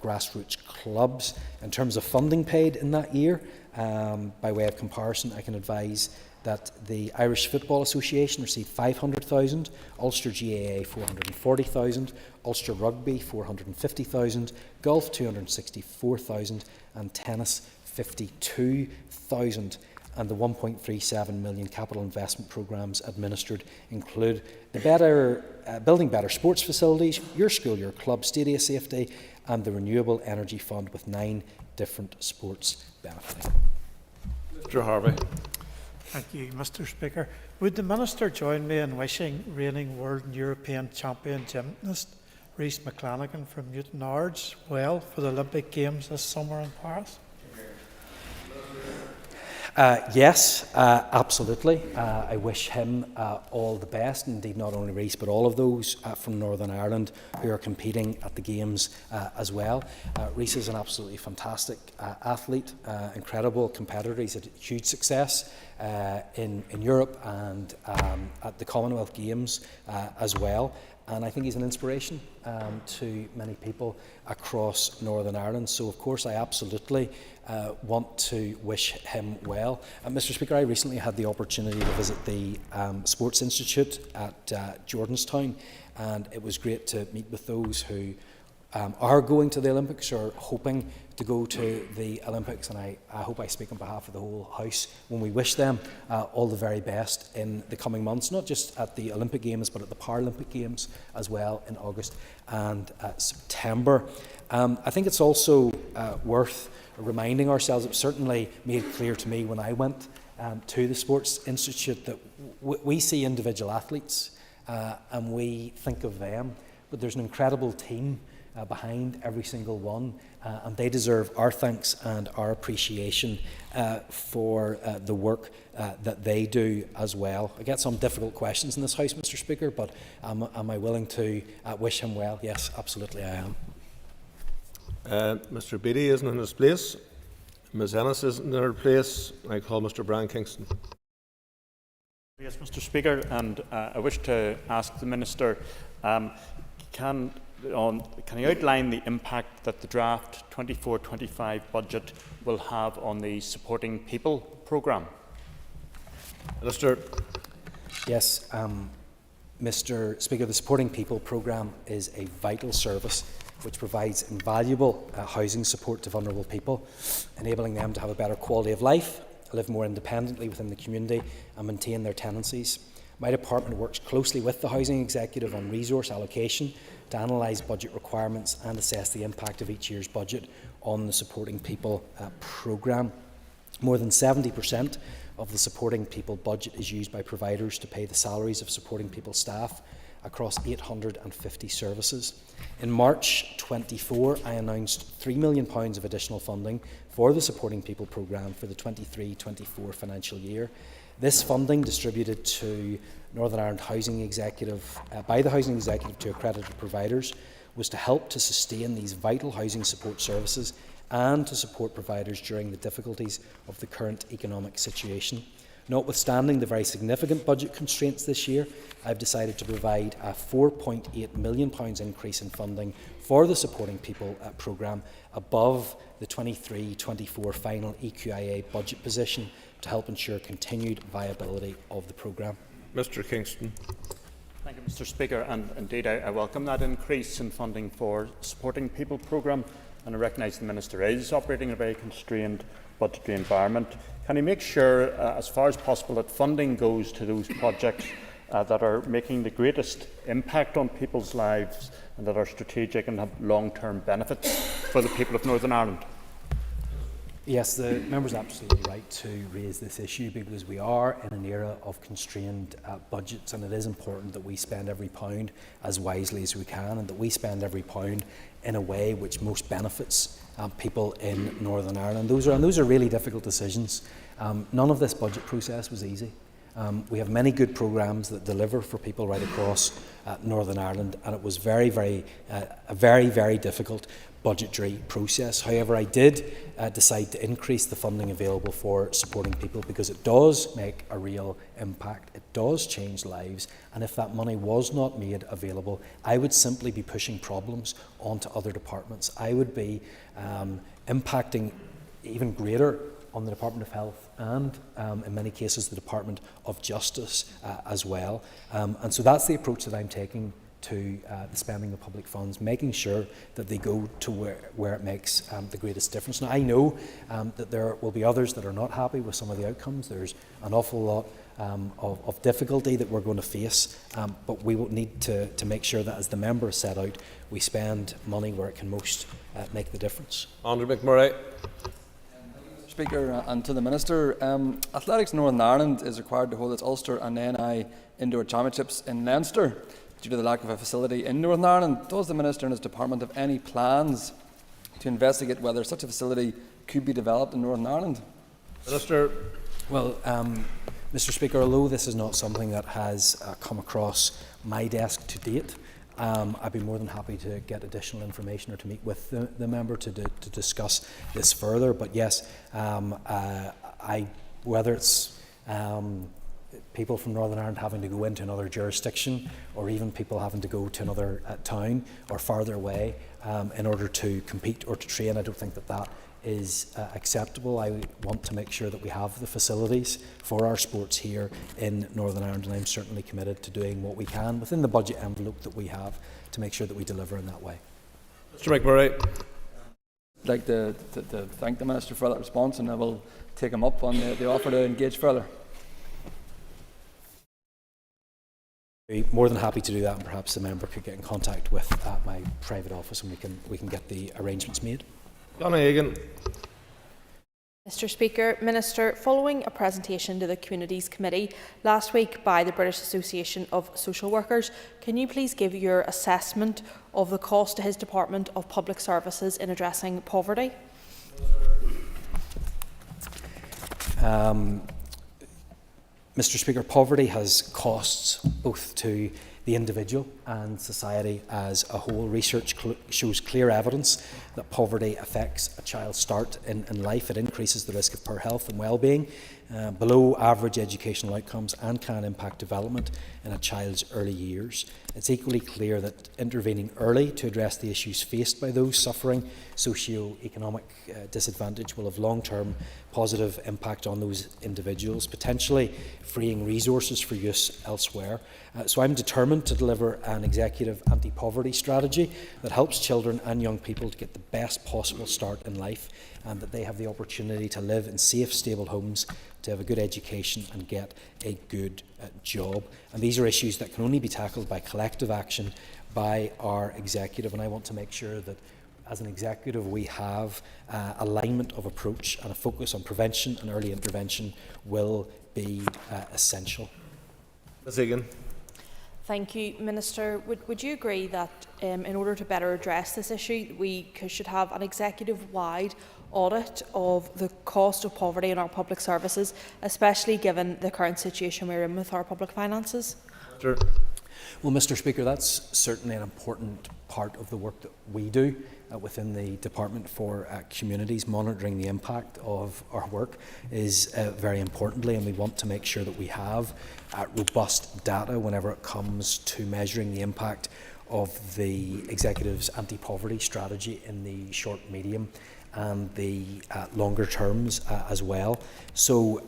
grassroots clubs. In terms of funding paid in that year, by way of comparison, I can advise that the Irish Football Association received 500,000, Ulster GAA 440,000, Ulster Rugby 450,000, Golf 264,000 and Tennis 52,000. And the 1.37 million capital investment programmes administered include the Building Better Sports Facilities, Your School, Your Club, Stadia Safety and the Renewable Energy Fund, with 9 different sports benefiting. Mr. Harvey. Thank you, Mr. Speaker. Would the Minister join me in wishing reigning world and European champion gymnast Rhys McClanagan from Newton Ards well for the Olympic Games this summer in Paris? Yes, absolutely. I wish him all the best, indeed not only Rhys but all of those from Northern Ireland who are competing at the Games as well. Rhys is an absolutely fantastic athlete, incredible competitor. He's had huge success in Europe and at the Commonwealth Games as well. And I think he's an inspiration to many people across Northern Ireland. So, of course, I absolutely want to wish him well. Mr. Speaker, I recently had the opportunity to visit the Sports Institute at Jordanstown, and it was great to meet with those who are going to the Olympics or hoping to go to the Olympics, and I hope I speak on behalf of the whole House when we wish them all the very best in the coming months, not just at the Olympic Games but at the Paralympic Games as well in August and September. I think it's also worth reminding ourselves, it was certainly made clear to me when I went to the Sports Institute, that we see individual athletes and we think of them, but there's an incredible team behind every single one, and they deserve our thanks and our appreciation for the work that they do as well. I get some difficult questions in this House, Mr. Speaker, but am I willing to wish him well? Yes, absolutely I am. Mr. Beattie isn't in his place. Ms. Ennis isn't in her place. I call Mr. Brian Kingston. Yes, Mr. Speaker, and I wish to ask the Minister, can you outline the impact that the draft 24-25 budget will have on the Supporting People programme? Minister. Yes, Mr. Speaker, the Supporting People programme is a vital service which provides invaluable housing support to vulnerable people, enabling them to have a better quality of life, live more independently within the community and maintain their tenancies. My department works closely with the Housing Executive on resource allocation to analyse budget requirements and assess the impact of each year's budget on the Supporting People programme. More than 70% of the Supporting People budget is used by providers to pay the salaries of Supporting People staff across 850 services. In March 24, I announced £3 million of additional funding for the Supporting People programme for the 23-24 financial year. This funding, distributed to Northern Ireland Housing Executive by the Housing Executive to accredited providers, was to help to sustain these vital housing support services and to support providers during the difficulties of the current economic situation. Notwithstanding the very significant budget constraints this year, I've decided to provide a £4.8 million increase in funding for the Supporting People programme above the 23-24 final EQIA budget position to help ensure continued viability of the programme. Mr Kingston. Thank you, Mr Speaker, and indeed I welcome that increase in funding for Supporting People programme, and I recognise the Minister is operating in a very constrained budgetary environment. Can he make sure, as far as possible, that funding goes to those projects that are making the greatest impact on people's lives and that are strategic and have long-term benefits for the people of Northern Ireland? Yes, the member is absolutely right to raise this issue because we are in an era of constrained budgets, and it is important that we spend every pound as wisely as we can and that we spend every pound in a way which most benefits people in Northern Ireland. Those are really difficult decisions. None of this budget process was easy. We have many good programmes that deliver for people right across Northern Ireland, and it was a very difficult budgetary process. However, I did decide to increase the funding available for Supporting People because it does make a real impact. It does change lives, and if that money was not made available, I would simply be pushing problems onto other departments. I would be impacting even greater on the Department of Health and, in many cases, the Department of Justice as well. And so that's the approach that I'm taking to the spending of public funds, making sure that they go to where it makes the greatest difference. Now, I know that there will be others that are not happy with some of the outcomes. There's an awful lot of difficulty that we're going to face, but we will need to make sure that, as the member has set out, we spend money where it can most make the difference. Andrew McMurray. Speaker, and to the Minister, Athletics Northern Ireland is required to hold its Ulster and NI Indoor Championships in Leinster due to the lack of a facility in Northern Ireland. Does the Minister and his department have any plans to investigate whether such a facility could be developed in Northern Ireland? Minister. Well, Mr Speaker, although this is not something that has come across my desk to date, I'd be more than happy to get additional information or to meet with the member to discuss this further. But yes, whether it's people from Northern Ireland having to go into another jurisdiction, or even people having to go to another town or farther away in order to compete or to train, I don't think that is acceptable. I want to make sure that we have the facilities for our sports here in Northern Ireland, and I'm certainly committed to doing what we can within the budget envelope that we have to make sure that we deliver in that way. Mr McMurray. I'd like to thank the Minister for that response, and I will take him up on the offer to engage further. More than happy to do that, and perhaps the member could get in contact with my private office and we can get the arrangements made. Donna Egan. Mr Speaker, Minister, following a presentation to the Communities Committee last week by the British Association of Social Workers, can you please give your assessment of the cost to his Department of Public Services in addressing poverty? Mr Speaker, poverty has costs both to the individual and society as a whole. Research shows clear evidence that poverty affects a child's start in life. It increases the risk of poor health and well-being, below average educational outcomes, and can impact development in a child's early years. It's equally clear that intervening early to address the issues faced by those suffering socio-economic disadvantage will have long-term positive impact on those individuals, potentially freeing resources for use elsewhere. So I'm determined to deliver an executive anti-poverty strategy that helps children and young people to get the best possible start in life, and that they have the opportunity to live in safe, stable homes, to have a good education and get a good job. And these are issues that can only be tackled by collective action by our executive, and I want to make sure that as an executive we have alignment of approach, and a focus on prevention and early intervention will be essential. Ms. Egan. Thank you, Minister. Would you agree that in order to better address this issue, we should have an executive-wide audit of the cost of poverty in our public services, especially given the current situation we're in with our public finances? Sure. Well, Mr. Speaker, that's certainly an important part of the work that we do within the Department for Communities. Monitoring the impact of our work is very importantly, and we want to make sure that we have robust data whenever it comes to measuring the impact of the Executive's anti-poverty strategy in the short, medium and the longer terms as well. So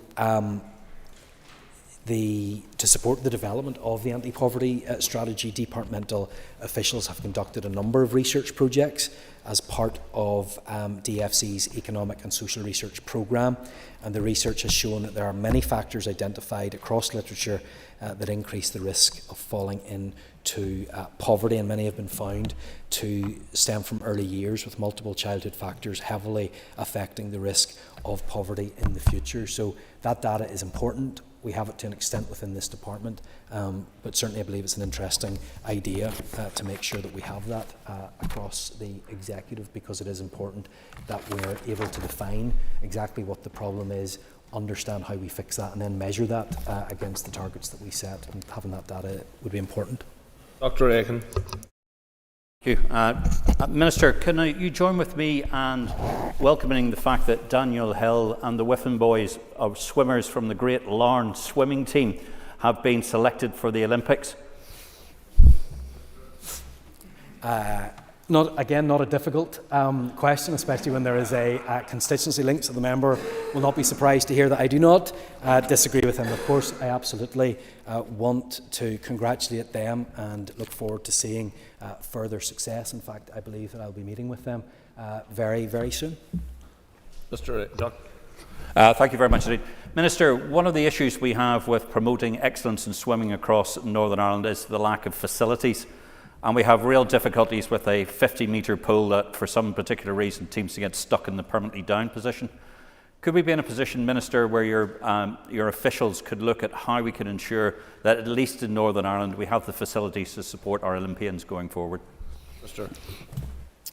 to support the development of the anti-poverty strategy, departmental officials have conducted a number of research projects as part of DFC's Economic and Social Research Programme, and the research has shown that there are many factors identified across literature that increase the risk of falling into poverty, and many have been found to stem from early years, with multiple childhood factors heavily affecting the risk of poverty in the future. So that data is important. We have it to an extent within this department, but certainly I believe it's an interesting idea to make sure that we have that across the executive, because it is important that we're able to define exactly what the problem is, understand how we fix that, and then measure that against the targets that we set, and having that data would be important. Dr. Aiken. Thank you. Minister, can you join with me in welcoming the fact that Daniel Hill and the Whiffen boys of swimmers from the Great Larne swimming team have been selected for the Olympics? Not a difficult question, especially when there is a constituency link, so the member will not be surprised to hear that I do not disagree with him. Of course, I absolutely want to congratulate them and look forward to seeing further success. In fact, I believe that I'll be meeting with them very, very soon. Mr. John. Thank you very much indeed. Minister, one of the issues we have with promoting excellence in swimming across Northern Ireland is the lack of facilities. And we have real difficulties with a 50-metre pool that, for some particular reason, seems to get stuck in the permanently down position. Could we be in a position, Minister, where your officials could look at how we can ensure that, at least in Northern Ireland, we have the facilities to support our Olympians going forward? Mr.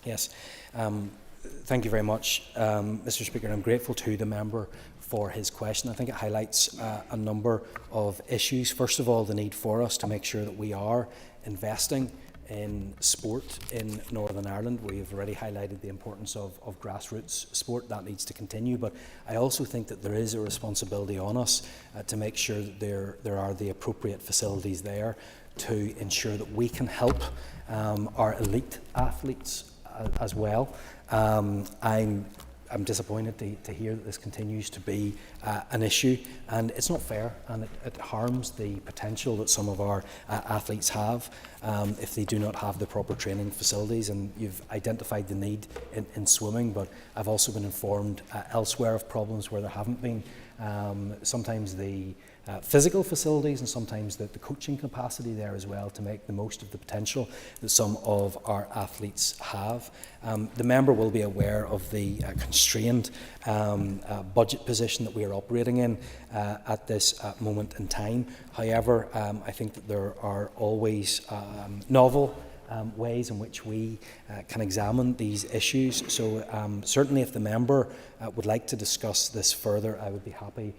Yes. Thank you very much, Mr. Speaker. I'm grateful to the member for his question. I think it highlights a number of issues. First of all, the need for us to make sure that we are investing in sport in Northern Ireland. We have already highlighted the importance of grassroots sport. That needs to continue, but I also think that there is a responsibility on us to make sure that there are the appropriate facilities there to ensure that we can help our elite athletes as well. I'm disappointed to hear that this continues to be an issue, and it's not fair, and it harms the potential that some of our athletes have if they do not have the proper training facilities. And you've identified the need in swimming, but I've also been informed elsewhere of problems where there haven't been sometimes the physical facilities and sometimes the coaching capacity there as well to make the most of the potential that some of our athletes have. The member will be aware of the constrained budget position that we are operating in at this moment in time. However, I think that there are always novel ways in which we can examine these issues. So certainly if the member would like to discuss this further, I would be happy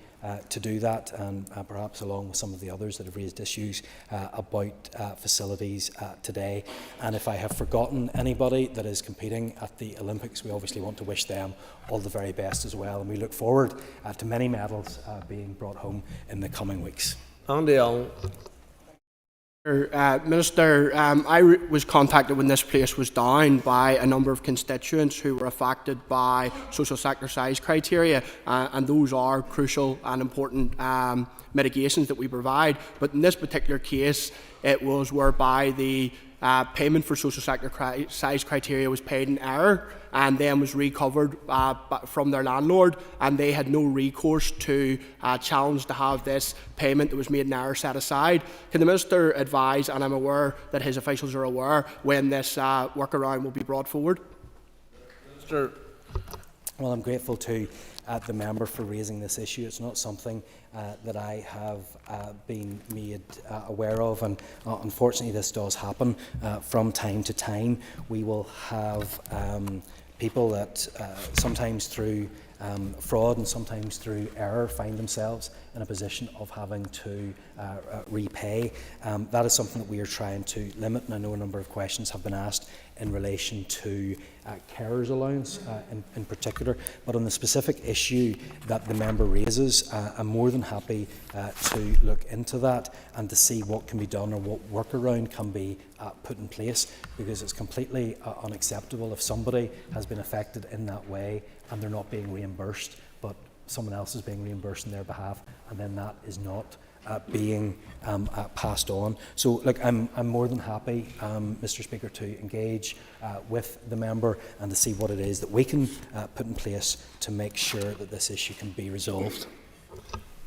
to do that, and perhaps along with some of the others that have raised issues about facilities today. And if I have forgotten anybody that is competing at the Olympics, we obviously want to wish them all the very best as well, and we look forward to many medals being brought home in the coming weeks. Andy Allen. Minister, I was contacted when this place was down by a number of constituents who were affected by social sector size criteria, and those are crucial and important mitigations that we provide. But in this particular case, it was whereby the payment for social sector size criteria was paid in error and then was recovered from their landlord, and they had no recourse to challenge to have this payment that was made in error set aside. Can the Minister advise, and I'm aware that his officials are aware, when this workaround will be brought forward? Minister. Well, I'm grateful to the member for raising this issue. It's not something that I have been made aware of, and unfortunately this does happen from time to time. We will have people that sometimes through fraud and sometimes through error find themselves in a position of having to repay. That is something that we are trying to limit, and I know a number of questions have been asked in relation to carers allowance in particular. But on the specific issue that the member raises, I'm more than happy to look into that and to see what can be done or what workaround can be put in place, because it's completely unacceptable if somebody has been affected in that way and they're not being reimbursed, but someone else is being reimbursed on their behalf, and then that is not being passed on. So, look, I'm more than happy, Mr. Speaker, to engage with the member and to see what it is that we can put in place to make sure that this issue can be resolved.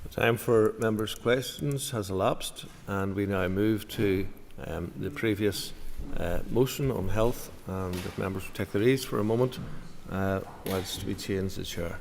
The time for members' questions has elapsed, and we now move to the previous motion on health. And if members will take their ease for a moment whilst we change the chair.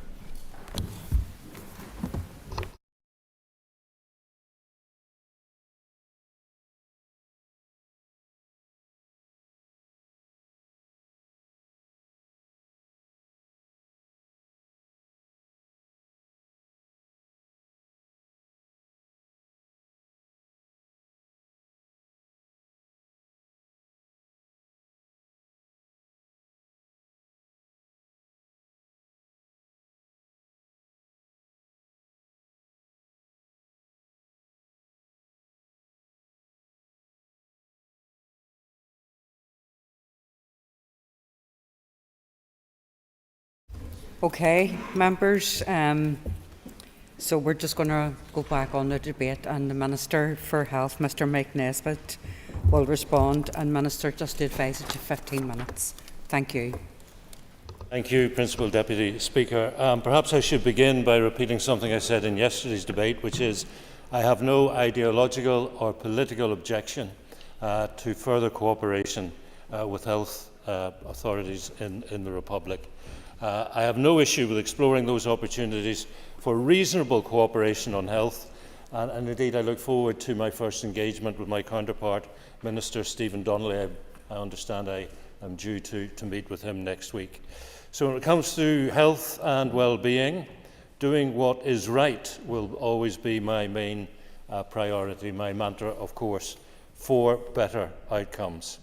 Okay, members, so we're just going to go back on the debate, and the Minister for Health, Mr Mike Nesbitt, will respond, and Minister, just to advise it to 15 minutes. Thank you. Thank you, Principal Deputy Speaker. Perhaps I should begin by repeating something I said in yesterday's debate, which is I have no ideological or political objection to further cooperation with health authorities in the Republic. I have no issue with exploring those opportunities for reasonable cooperation on health, and indeed I look forward to my first engagement with my counterpart, Minister Stephen Donnelly. I understand I am due to meet with him next week. So when it comes to health and well-being, doing what is right will always be my main priority, my mantra, of course, for better outcomes.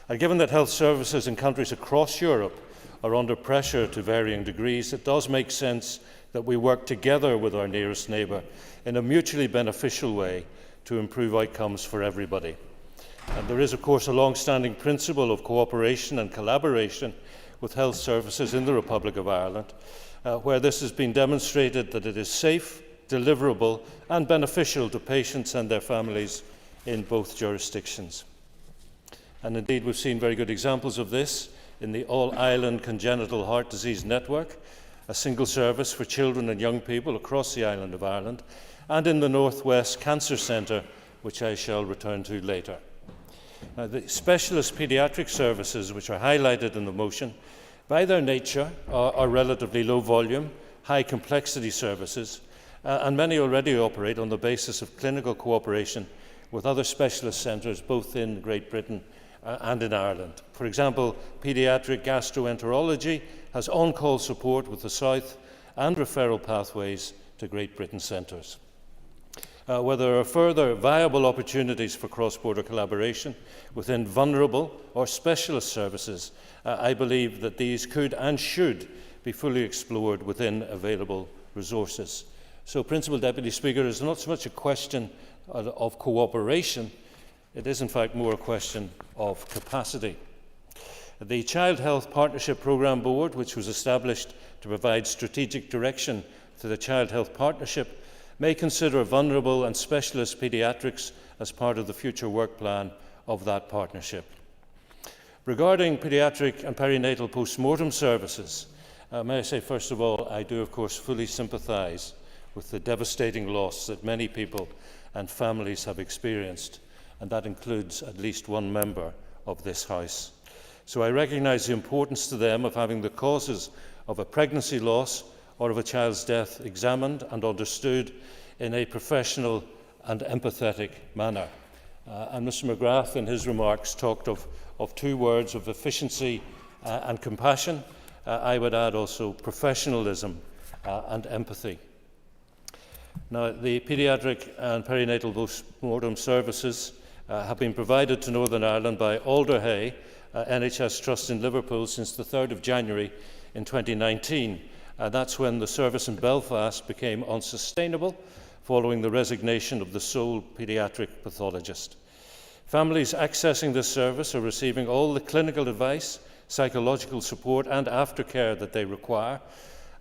And given that health services in countries across Europe are under pressure to varying degrees, it does make sense that we work together with our nearest neighbour in a mutually beneficial way to improve outcomes for everybody. And there is, of course, a long-standing principle of cooperation and collaboration with health services in the Republic of Ireland, where this has been demonstrated that it is safe, deliverable and beneficial to patients and their families in both jurisdictions. And indeed, we've seen very good examples of this in the All-Ireland Congenital Heart Disease Network, a single service for children and young people across the island of Ireland, and in the North West Cancer Centre, which I shall return to later. Now, the specialist paediatric services which are highlighted in the motion, by their nature, are relatively low volume, high complexity services, and many already operate on the basis of clinical cooperation with other specialist centres both in Great Britain and in Ireland. For example, paediatric gastroenterology has on-call support with the South and referral pathways to Great Britain centres. Where there are further viable opportunities for cross-border collaboration within vulnerable or specialist services, I believe that these could and should be fully explored within available resources. So, Principal Deputy Speaker, it is not so much a question of cooperation. It is, in fact, more a question of capacity. The Child Health Partnership Programme Board, which was established to provide strategic direction to the Child Health Partnership, may consider vulnerable and specialist paediatrics as part of the future work plan of that partnership. Regarding paediatric and perinatal post-mortem services, may I say first of all, I do of course fully sympathise with the devastating loss that many people and families have experienced, and that includes at least one member of this House. So I recognise the importance to them of having the causes of a pregnancy loss or of a child's death examined and understood in a professional and empathetic manner. And Mr McGrath in his remarks talked of two words of efficiency and compassion. I would add also professionalism and empathy. Now, the paediatric and perinatal post-mortem services have been provided to Northern Ireland by Alderhay NHS Trust in Liverpool since the 3rd of January in 2019. That's when the service in Belfast became unsustainable following the resignation of the sole paediatric pathologist. Families accessing this service are receiving all the clinical advice, psychological support and aftercare that they require,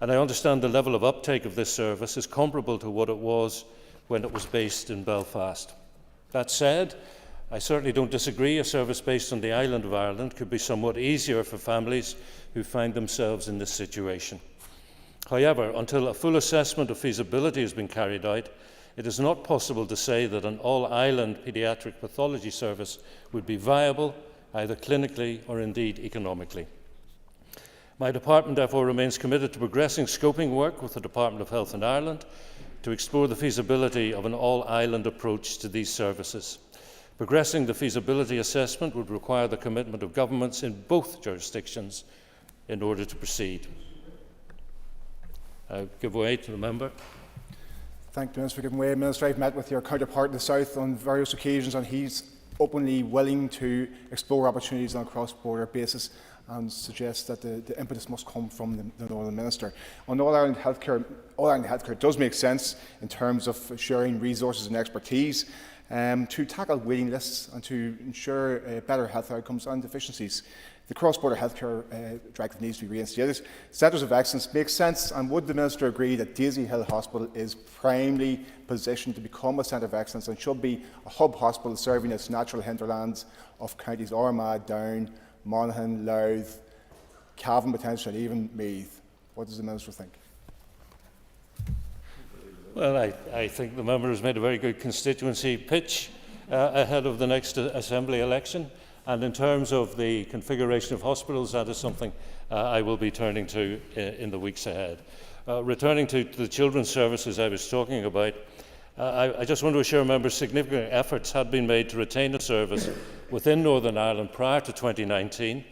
and I understand the level of uptake of this service is comparable to what it was when it was based in Belfast. That said, I certainly don't disagree a service based on the island of Ireland could be somewhat easier for families who find themselves in this situation. However, until a full assessment of feasibility has been carried out, it is not possible to say that an all-island paediatric pathology service would be viable, either clinically or indeed economically. My department therefore remains committed to progressing scoping work with the Department of Health in Ireland to explore the feasibility of an all-island approach to these services. Progressing the feasibility assessment would require the commitment of governments in both jurisdictions in order to proceed. I give way to the member. Thank the Minister for giving way. Minister, I've met with your counterpart in the South on various occasions, and he's openly willing to explore opportunities on a cross-border basis and suggests that the impetus must come from the Northern Minister. On All-Ireland Healthcare does make sense in terms of sharing resources and expertise to tackle waiting lists and to ensure better health outcomes and efficiencies. The cross-border healthcare directive needs to be reinstated. Centres of excellence make sense, and would the Minister agree that Daisy Hill Hospital is primarily positioned to become a centre of excellence and should be a hub hospital serving its natural hinterlands of counties Armagh, Down, Monaghan, Louth, Cavan potentially, and even Meath? What does the Minister think? Well, I think the member has made a very good constituency pitch ahead of the next Assembly election. And in terms of the configuration of hospitals, that is something I will be turning to in the weeks ahead. Returning to the children's services I was talking about, I just want to assure members significant efforts had been made to retain a service within Northern Ireland prior to 2019.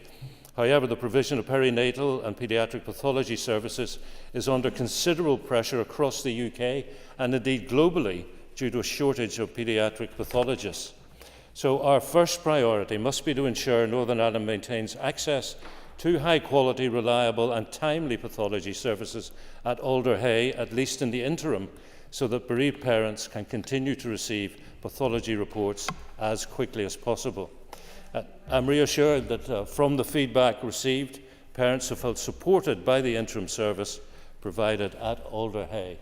However, the provision of perinatal and paediatric pathology services is under considerable pressure across the UK and indeed globally due to a shortage of paediatric pathologists. So our first priority must be to ensure Northern Ireland maintains access to high-quality, reliable and timely pathology services at Alderhay, at least in the interim, so that bereaved parents can continue to receive pathology reports as quickly as possible. I'm reassured that from the feedback received, parents have felt supported by the interim service provided at Alderhay.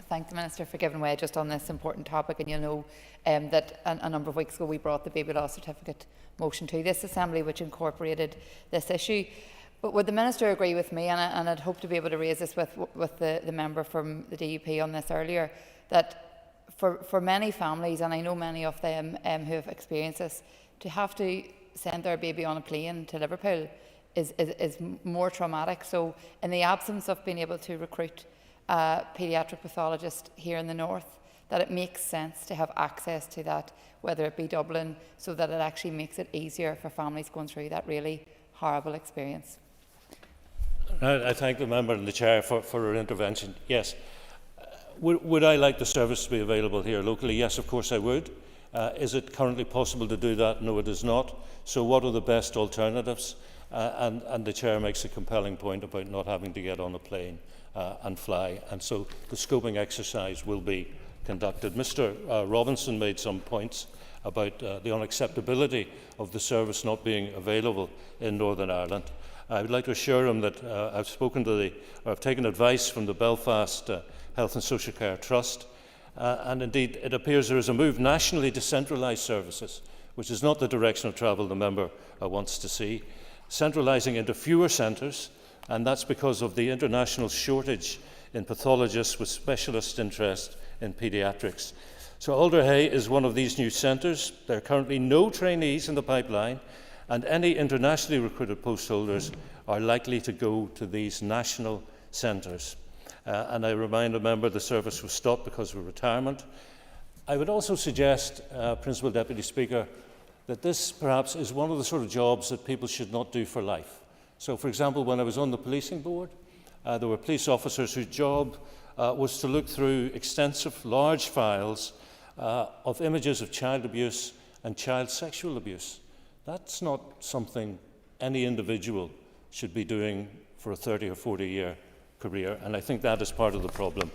Thank the Minister for giving way just on this important topic, and you'll know that a number of weeks ago we brought the baby loss certificate motion to this Assembly which incorporated this issue. But would the Minister agree with me, and I'd hope to be able to raise this with the member from the DUP on this earlier, that for many families, and I know many of them who have experienced this, to have to send their baby on a plane to Liverpool is more traumatic. So in the absence of being able to recruit a paediatric pathologist here in the north, that it makes sense to have access to that, whether it be Dublin, so that it actually makes it easier for families going through that really horrible experience. I thank the member and the chair for her intervention. Yes. Would I like the service to be available here locally? Yes, of course I would. Is it currently possible to do that? No, it is not. So what are the best alternatives? And the chair makes a compelling point about not having to get on a plane and fly. And so the scoping exercise will be conducted. Mr. Robinson made some points about the unacceptability of the service not being available in Northern Ireland. I would like to assure him that I've taken advice from the Belfast Health and Social Care Trust, and indeed it appears there is a move nationally to centralise services which is not the direction of travel the member wants to see, centralising into fewer centres, and that's because of the international shortage in pathologists with specialist interest in paediatrics. So Alder Hey is one of these new centres. There are currently no trainees in the pipeline, and any internationally recruited post holders are likely to go to these national centres. And I remind a member the service was stopped because of retirement. I would also suggest, Principal Deputy Speaker, that this perhaps is one of the sort of jobs that people should not do for life. So, for example, when I was on the policing board, there were police officers whose job was to look through extensive, large files of images of child abuse and child sexual abuse. That's not something any individual should be doing for a 30 or 40-year career, and I think that is part of the problem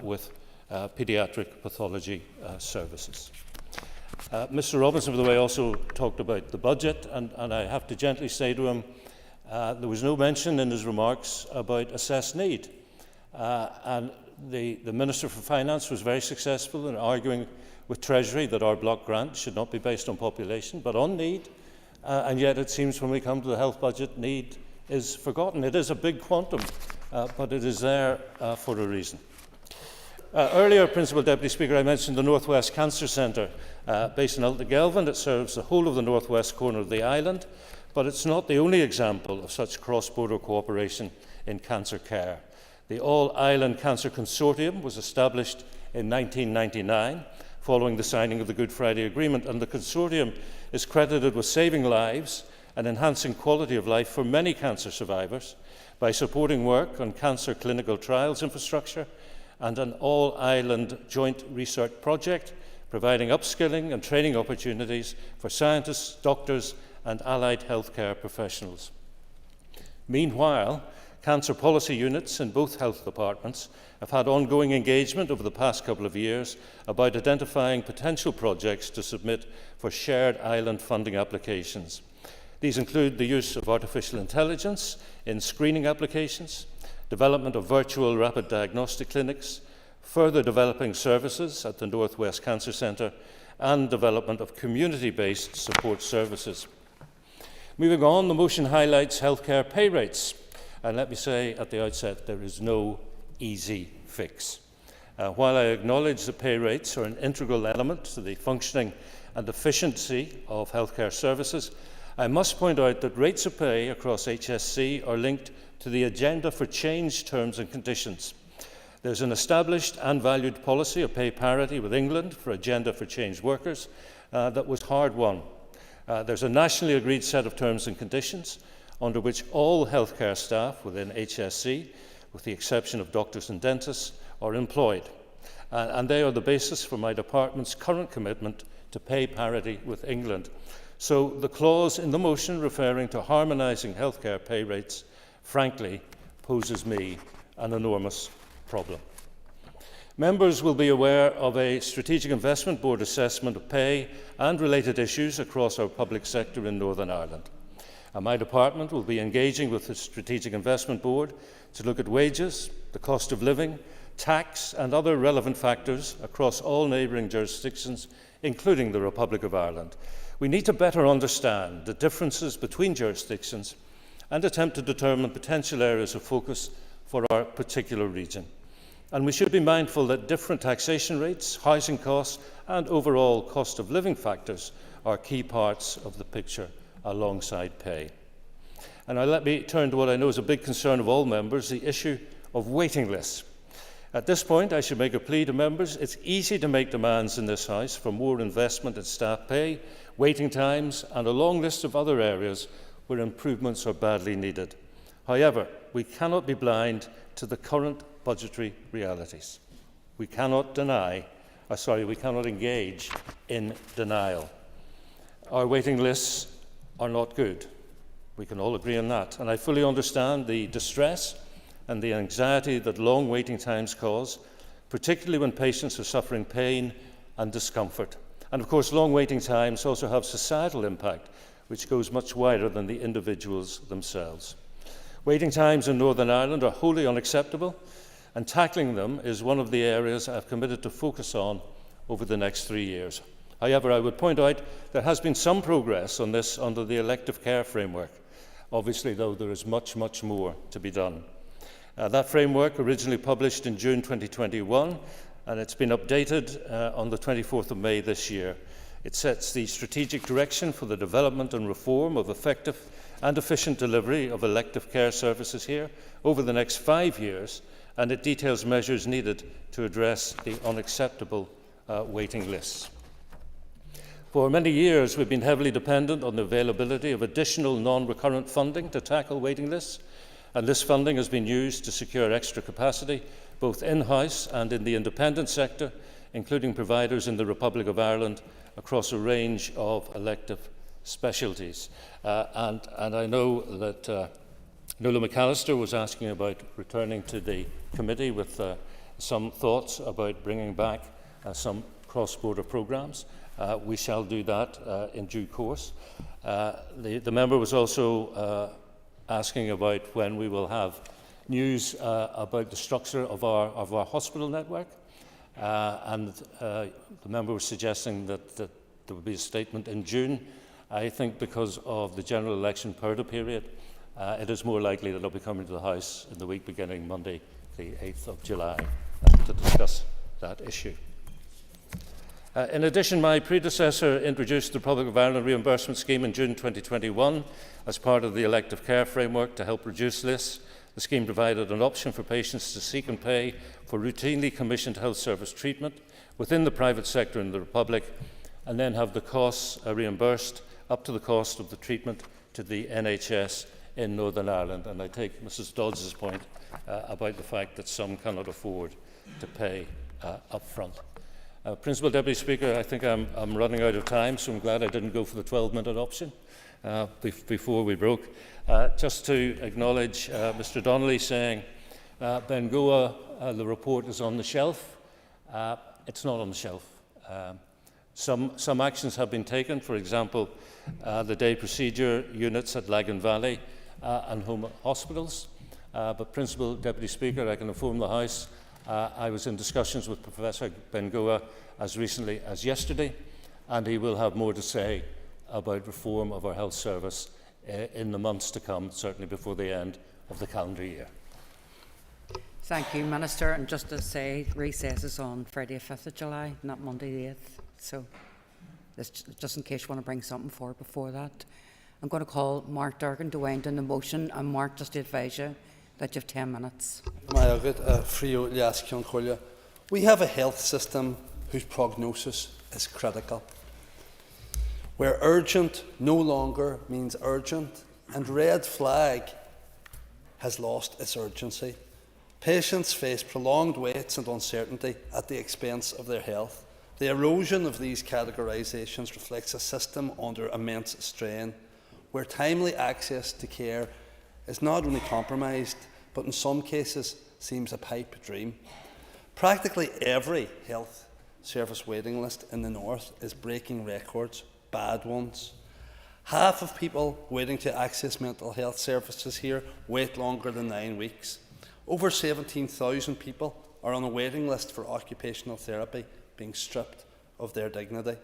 with paediatric pathology services. Mr. Robinson, by the way, also talked about the budget, and I have to gently say to him, there was no mention in his remarks about assessed need. And the Minister for Finance was very successful in arguing with Treasury that our block grant should not be based on population, but on need. And yet it seems when we come to the health budget, need is forgotten. It is a big quantum, but it is there for a reason. Earlier, Principal Deputy Speaker, I mentioned the North West Cancer Centre based in Gelvin. It serves the whole of the northwest corner of the island, but it's not the only example of such cross-border cooperation in cancer care. The All-Island Cancer Consortium was established in 1999 following the signing of the Good Friday Agreement, and the consortium is credited with saving lives and enhancing quality of life for many cancer survivors by supporting work on cancer clinical trials infrastructure and an all-island joint research project, providing upskilling and training opportunities for scientists, doctors and allied healthcare professionals. Meanwhile, cancer policy units in both health departments have had ongoing engagement over the past couple of years about identifying potential projects to submit for shared island funding applications. These include the use of artificial intelligence in screening applications, development of virtual rapid diagnostic clinics, further developing services at the North West Cancer Centre, and development of community-based support services. Moving on, the motion highlights healthcare pay rates. And let me say at the outset, there is no easy fix. While I acknowledge that pay rates are an integral element to the functioning and efficiency of healthcare services, I must point out that rates of pay across HSC are linked to the Agenda for Change terms and conditions. There's an established and valued policy of pay parity with England for Agenda for Change workers that was hard won. There's a nationally agreed set of terms and conditions under which all healthcare staff within HSC, with the exception of doctors and dentists, are employed. And they are the basis for my department's current commitment to pay parity with England. So the clause in the motion referring to harmonising healthcare pay rates, frankly, poses me an enormous problem. Members will be aware of a Strategic Investment Board assessment of pay and related issues across our public sector in Northern Ireland. And my department will be engaging with the Strategic Investment Board to look at wages, the cost of living, tax and other relevant factors across all neighbouring jurisdictions, including the Republic of Ireland. We need to better understand the differences between jurisdictions and attempt to determine potential areas of focus for our particular region. And we should be mindful that different taxation rates, housing costs and overall cost of living factors are key parts of the picture alongside pay. And now let me turn to what I know is a big concern of all members, the issue of waiting lists. At this point, I should make a plea to members. It's easy to make demands in this House for more investment in staff pay, waiting times and a long list of other areas where improvements are badly needed. However, we cannot be blind to the current budgetary realities. We cannot engage in denial. Our waiting lists are not good. We can all agree on that. And I fully understand the distress and the anxiety that long waiting times cause, particularly when patients are suffering pain and discomfort. And of course, long waiting times also have societal impact, which goes much wider than the individuals themselves. Waiting times in Northern Ireland are wholly unacceptable, and tackling them is one of the areas I've committed to focus on over the next 3 years. However, I would point out there has been some progress on this under the elective care framework. Obviously, though, there is much, much more to be done. That framework originally published in June 2021, and it's been updated on the 24th of May this year. It sets the strategic direction for the development and reform of effective and efficient delivery of elective care services here over the next 5 years, and it details measures needed to address the unacceptable waiting lists. For many years, we've been heavily dependent on the availability of additional non-recurrent funding to tackle waiting lists, and this funding has been used to secure extra capacity, both in-house and in the independent sector, including providers in the Republic of Ireland across a range of elective specialties. And I know that Nuala McAllister was asking about returning to the committee with some thoughts about bringing back some cross-border programmes. We shall do that in due course. The member was also asking about when we will have news about the structure of our hospital network, and the member was suggesting that there would be a statement in June. I think because of the general election purdah period, it is more likely that it will be coming to the House in the week beginning Monday, the 8th of July, to discuss that issue. In addition, my predecessor introduced the Republic of Ireland reimbursement scheme in June 2021 as part of the elective care framework to help reduce this. The scheme provided an option for patients to seek and pay for routinely commissioned health service treatment within the private sector in the Republic, and then have the costs reimbursed up to the cost of the treatment to the NHS in Northern Ireland. And I take Mrs Dodds's point about the fact that some cannot afford to pay up front. Principal Deputy Speaker, I think I'm running out of time, so I'm glad I didn't go for the 12-minute option before we broke. Just to acknowledge Mr Donnelly saying, Bengoa, the report is on the shelf. It's not on the shelf. Some actions have been taken, for example, the day procedure units at Lagan Valley and home hospitals. But Principal Deputy Speaker, I can inform the House, I was in discussions with Professor Bengoa as recently as yesterday, and he will have more to say about reform of our health service in the months to come, certainly before the end of the calendar year. Thank you, Minister. And just to say, recess is on Friday the 5th of July, not Monday the 8th. So this, just in case you want to bring something forward before that. I'm going to call Mark Durgan to wind in the motion, and Mark, just to advise you that you have 10 minutes. We have a health system whose prognosis is critical, where urgent no longer means urgent, and red flag has lost its urgency. Patients face prolonged waits and uncertainty at the expense of their health. The erosion of these categorisations reflects a system under immense strain, where timely access to care is not only compromised, but in some cases seems a pipe dream. Practically every health service waiting list in the north is breaking records, bad ones. Half of people waiting to access mental health services here wait longer than 9 weeks. Over 17,000 people are on a waiting list for occupational therapy, being stripped of their dignity.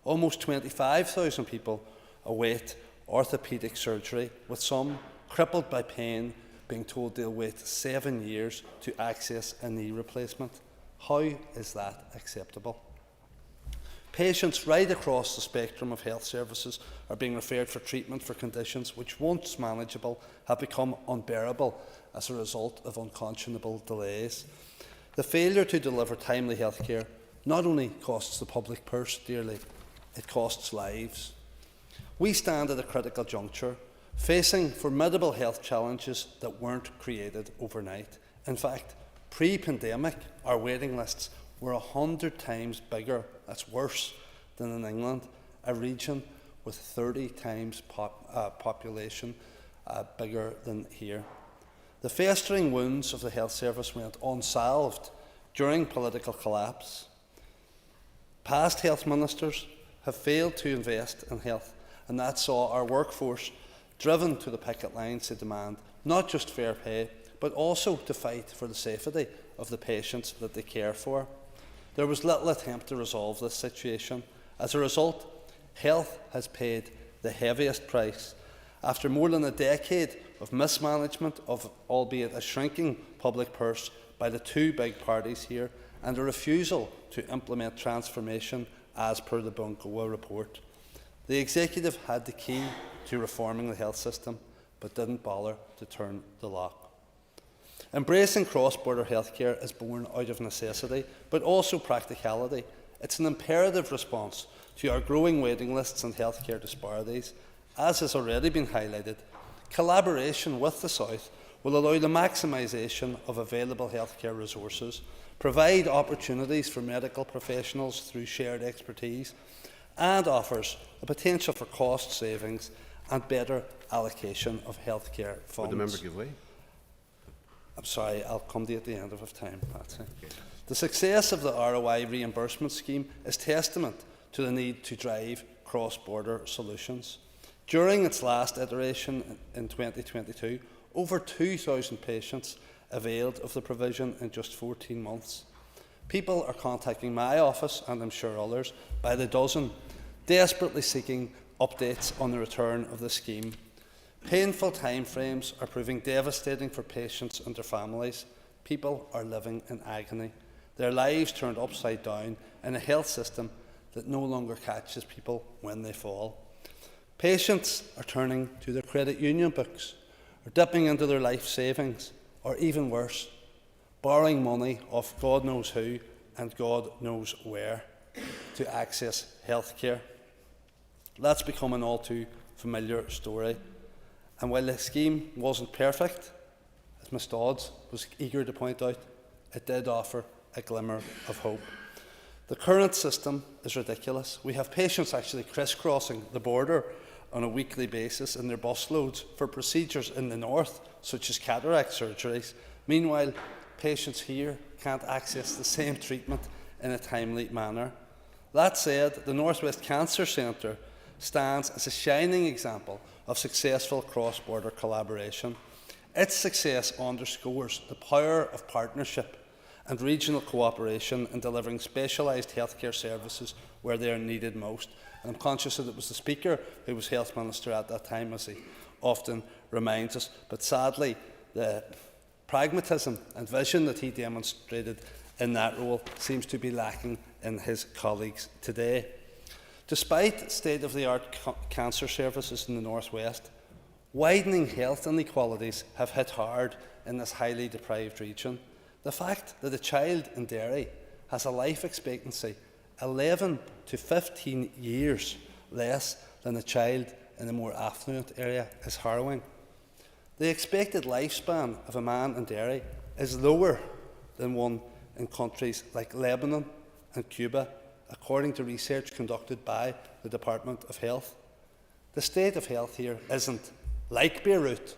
Almost 25,000 people await orthopaedic surgery, with some crippled by pain being told they'll wait 7 years to access a knee replacement. How is that acceptable? Patients right across the spectrum of health services are being referred for treatment for conditions which, once manageable, have become unbearable as a result of unconscionable delays. The failure to deliver timely health care not only costs the public purse dearly, it costs lives. We stand at a critical juncture, facing formidable health challenges that weren't created overnight. In fact, pre-pandemic, our waiting lists were 100 times bigger. That's worse than in England, a region with 30 times population bigger than here. The festering wounds of the health service went unsalved during political collapse. Past health ministers have failed to invest in health, and that saw our workforce driven to the picket lines to demand not just fair pay, but also to fight for the safety of the patients that they care for. There was little attempt to resolve this situation, As a result, health has paid the heaviest price. After more than a decade of mismanagement of, albeit a shrinking, public purse by the two big parties here, and a refusal to implement transformation as per the Bungoa report, the Executive had the key to reforming the health system, but didn't bother to turn the lock. Embracing cross-border healthcare is born out of necessity, but also practicality. It's an imperative response to our growing waiting lists and healthcare disparities. As has already been highlighted, collaboration with the South will allow the maximisation of available healthcare resources, provide opportunities for medical professionals through shared expertise, and offers a potential for cost savings and better allocation of healthcare funds. Would the member give way? I'm sorry, I'll come to you at the end of time, Patsy. Okay. The success of the ROI reimbursement scheme is testament to the need to drive cross-border solutions. During its last iteration in 2022, over 2,000 patients availed of the provision in just 14 months. People are contacting my office, and I'm sure others, by the dozen, desperately seeking updates on the return of the scheme. Painful timeframes are proving devastating for patients and their families. People are living in agony. Their lives turned upside down in a health system that no longer catches people when they fall. Patients are turning to their credit union books, or dipping into their life savings, or even worse, borrowing money off God knows who and God knows where to access healthcare. That's become an all too familiar story. And while the scheme wasn't perfect, as Ms Dodds was eager to point out, it did offer a glimmer of hope. The current system is ridiculous. We have patients actually crisscrossing the border on a weekly basis in their busloads for procedures in the north, such as cataract surgeries. Meanwhile, patients here can't access the same treatment in a timely manner. That said, the North West Cancer Centre stands as a shining example of successful cross-border collaboration. Its success underscores the power of partnership and regional cooperation in delivering specialised healthcare services where they are needed most. And I'm conscious that it was the Speaker who was Health Minister at that time, as he often reminds us. But sadly, the pragmatism and vision that he demonstrated in that role seems to be lacking in his colleagues today. Despite state-of-the-art cancer services in the North West, widening health inequalities have hit hard in this highly deprived region. The fact that a child in Derry has a life expectancy 11 to 15 years less than a child in a more affluent area is harrowing. The expected lifespan of a man in Derry is lower than one in countries like Lebanon and Cuba, according to research conducted by the Department of Health. The state of health here isn't like Beirut,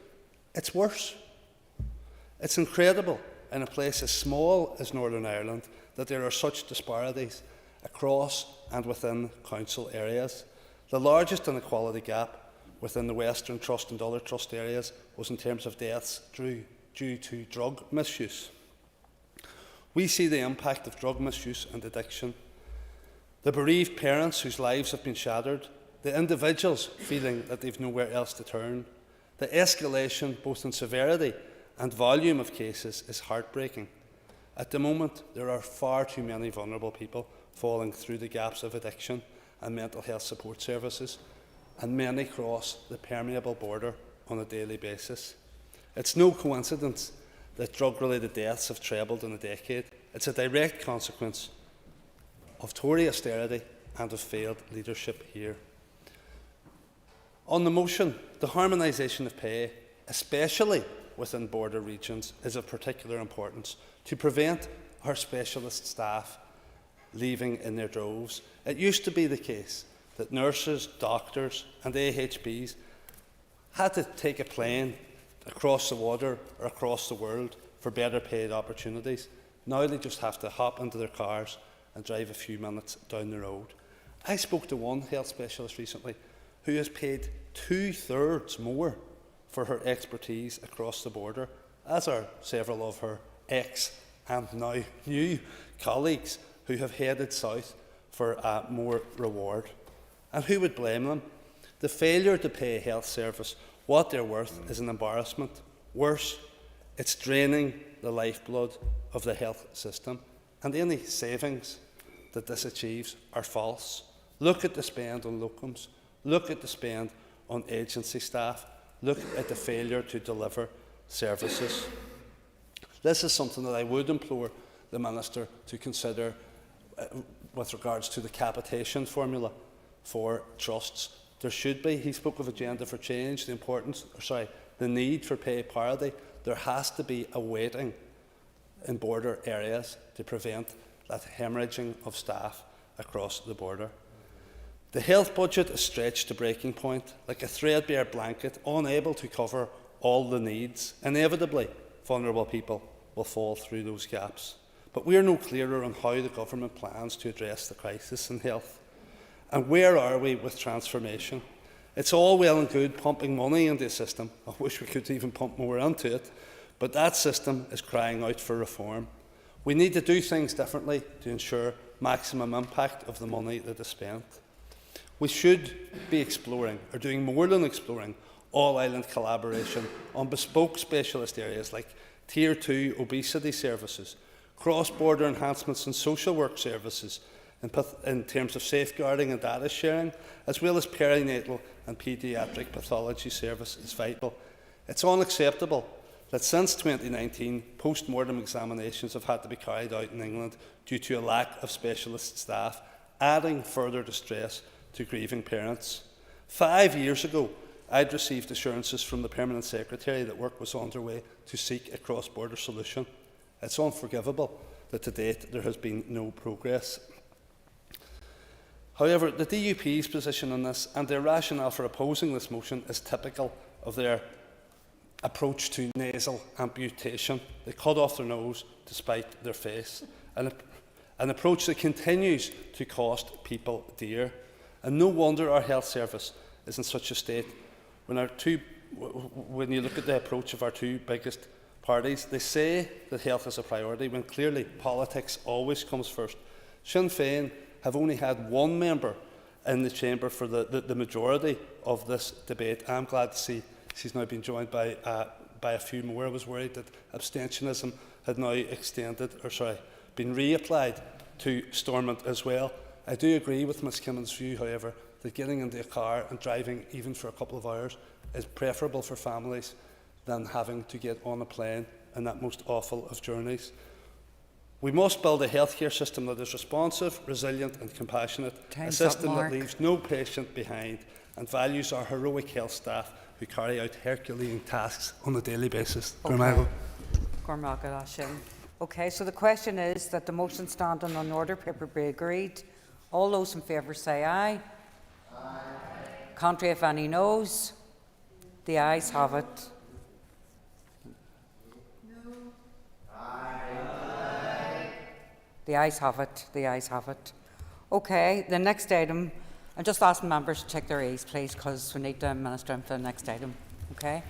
it's worse. It's incredible in a place as small as Northern Ireland that there are such disparities across and within council areas. The largest inequality gap within the Western Trust and other trust areas was in terms of deaths due to drug misuse. We see the impact of drug misuse and addiction, the bereaved parents whose lives have been shattered, the individuals feeling that they've nowhere else to turn. The escalation, both in severity and volume of cases, is heartbreaking. At the moment, there are far too many vulnerable people falling through the gaps of addiction and mental health support services, and many cross the permeable border on a daily basis. It's no coincidence that drug-related deaths have trebled in a decade. It's a direct consequence of Tory austerity and of failed leadership here. On the motion, the harmonisation of pay, especially within border regions, is of particular importance to prevent our specialist staff leaving in their droves. It used to be the case that nurses, doctors and AHPs had to take a plane across the water or across the world for better paid opportunities. Now they just have to hop into their cars and drive a few minutes down the road. I spoke to one health specialist recently who has paid 2/3 more for her expertise across the border, as are several of her ex and now new colleagues who have headed south for more reward. And who would blame them? The failure to pay a health service what they're worth is an embarrassment. Worse, it's draining the lifeblood of the health system, and any savings that this achieves are false. Look at the spend on locums, look at the spend on agency staff, look at the failure to deliver services. This is something that I would implore the Minister to consider with regards to the capitation formula for trusts. There should be, he spoke of agenda for change, the need for pay parity. There has to be a weighting in border areas to prevent that hemorrhaging of staff across the border. The health budget is stretched to breaking point, like a threadbare blanket, unable to cover all the needs. Inevitably, vulnerable people will fall through those gaps. But we are no clearer on how the government plans to address the crisis in health. And where are we with transformation? It's all well and good pumping money into a system. I wish we could even pump more into it. But that system is crying out for reform. We need to do things differently to ensure maximum impact of the money that is spent. We should be exploring, or doing more than exploring, all-island collaboration on bespoke specialist areas like Tier 2 obesity services, cross-border enhancements in social work services in terms of safeguarding and data sharing, as well as perinatal and paediatric pathology service is vital. It's unacceptable that since 2019, post-mortem examinations have had to be carried out in England due to a lack of specialist staff, adding further distress to grieving parents. 5 years ago, I'd received assurances from the Permanent Secretary that work was underway to seek a cross-border solution. It's unforgivable that to date there has been no progress. However, the DUP's position on this and their rationale for opposing this motion is typical of their approach to nasal amputation. They cut off their nose to spite their face, an approach that continues to cost people dear. And no wonder our health service is in such a state when you look at the approach of our two biggest parties. They say that health is a priority when clearly politics always comes first. Sinn Féin have only had one member in the chamber for the majority of this debate. I'm glad to see she's now been joined by a few more. I was worried that abstentionism had now been reapplied to Stormont as well. I do agree with Ms Kimmon's view, however, that getting into a car and driving even for a couple of hours is preferable for families than having to get on a plane in that most awful of journeys. We must build a healthcare system that is responsive, resilient and compassionate, a system that leaves no patient behind and values our heroic health staff who carry out Herculean tasks on a daily basis. Okay, so the question is that the motion standing on order paper be agreed. All those in favour say aye. Aye. Contrary if any noes. The ayes have it. No. Aye. The ayes have it. The ayes have it. Okay, the next item, I'm just asking members to check their ears, please, because we need to minister into the next item. Okay.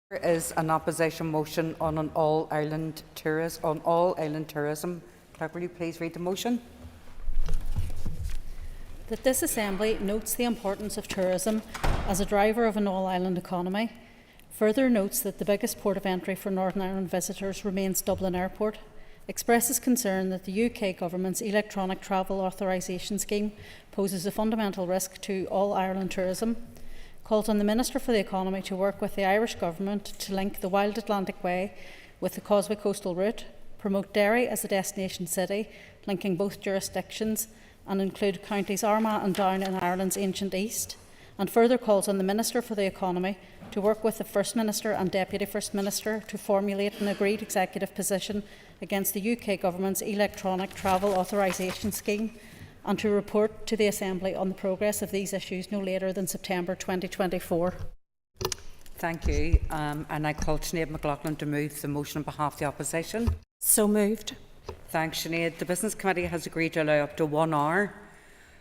There is an opposition motion on an all-island tourism. Clerk, will you please read the motion? That this Assembly notes the importance of tourism as a driver of an all-island economy. Further notes that the biggest port of entry for Northern Ireland visitors remains Dublin Airport. Expresses concern that the UK Government's electronic travel authorisation scheme poses a fundamental risk to all Ireland tourism. Calls on the Minister for the Economy to work with the Irish Government to link the Wild Atlantic Way with the Causeway Coastal Route, promote Derry as a destination city, linking both jurisdictions, and include counties Armagh and Down in Ireland's ancient east, and further calls on the Minister for the Economy to work with the First Minister and Deputy First Minister to formulate an agreed executive position against the UK Government's electronic travel authorisation scheme, and to report to the Assembly on the progress of these issues no later than September 2024. Thank you. And I call Sinead McLaughlin to move the motion on behalf of the opposition. So moved. Thanks, Sinead. The Business Committee has agreed to allow up to 1 hour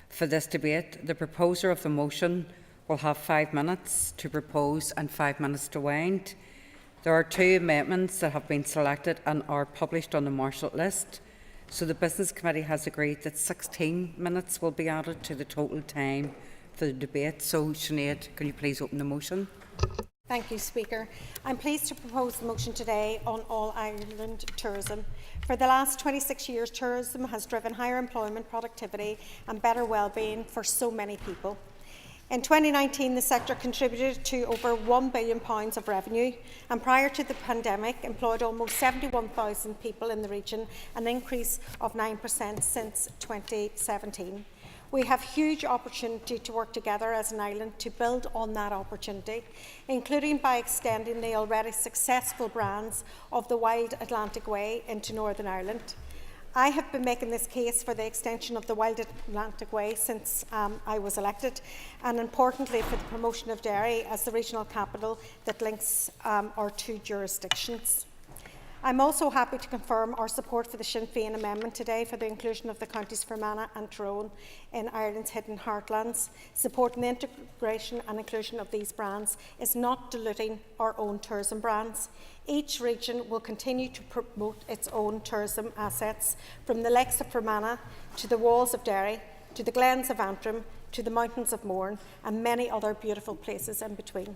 for this debate. The proposer of the motion will have 5 minutes to propose and 5 minutes to wind. There are 2 amendments that have been selected and are published on the Marshall list. So the Business Committee has agreed that 16 minutes will be added to the total time for the debate. So, Sinead, can you please open the motion? Thank you, Speaker. I'm pleased to propose the motion today on all-Ireland tourism. For the last 26 years, tourism has driven higher employment, productivity and better well-being for so many people. In 2019, the sector contributed to over £1 billion of revenue, and prior to the pandemic, employed almost 71,000 people in the region, an increase of 9% since 2017. We have huge opportunity to work together as an island to build on that opportunity, including by extending the already successful brands of the Wild Atlantic Way into Northern Ireland. I have been making this case for the extension of the Wild Atlantic Way since I was elected, and importantly for the promotion of Derry as the regional capital that links our 2 jurisdictions. I'm also happy to confirm our support for the Sinn Féin amendment today for the inclusion of the counties Fermanagh and Tyrone in Ireland's hidden heartlands. Supporting the integration and inclusion of these brands is not diluting our own tourism brands. Each region will continue to promote its own tourism assets, from the lakes of Fermanagh to the walls of Derry, to the glens of Antrim, to the mountains of Mourne, and many other beautiful places in between.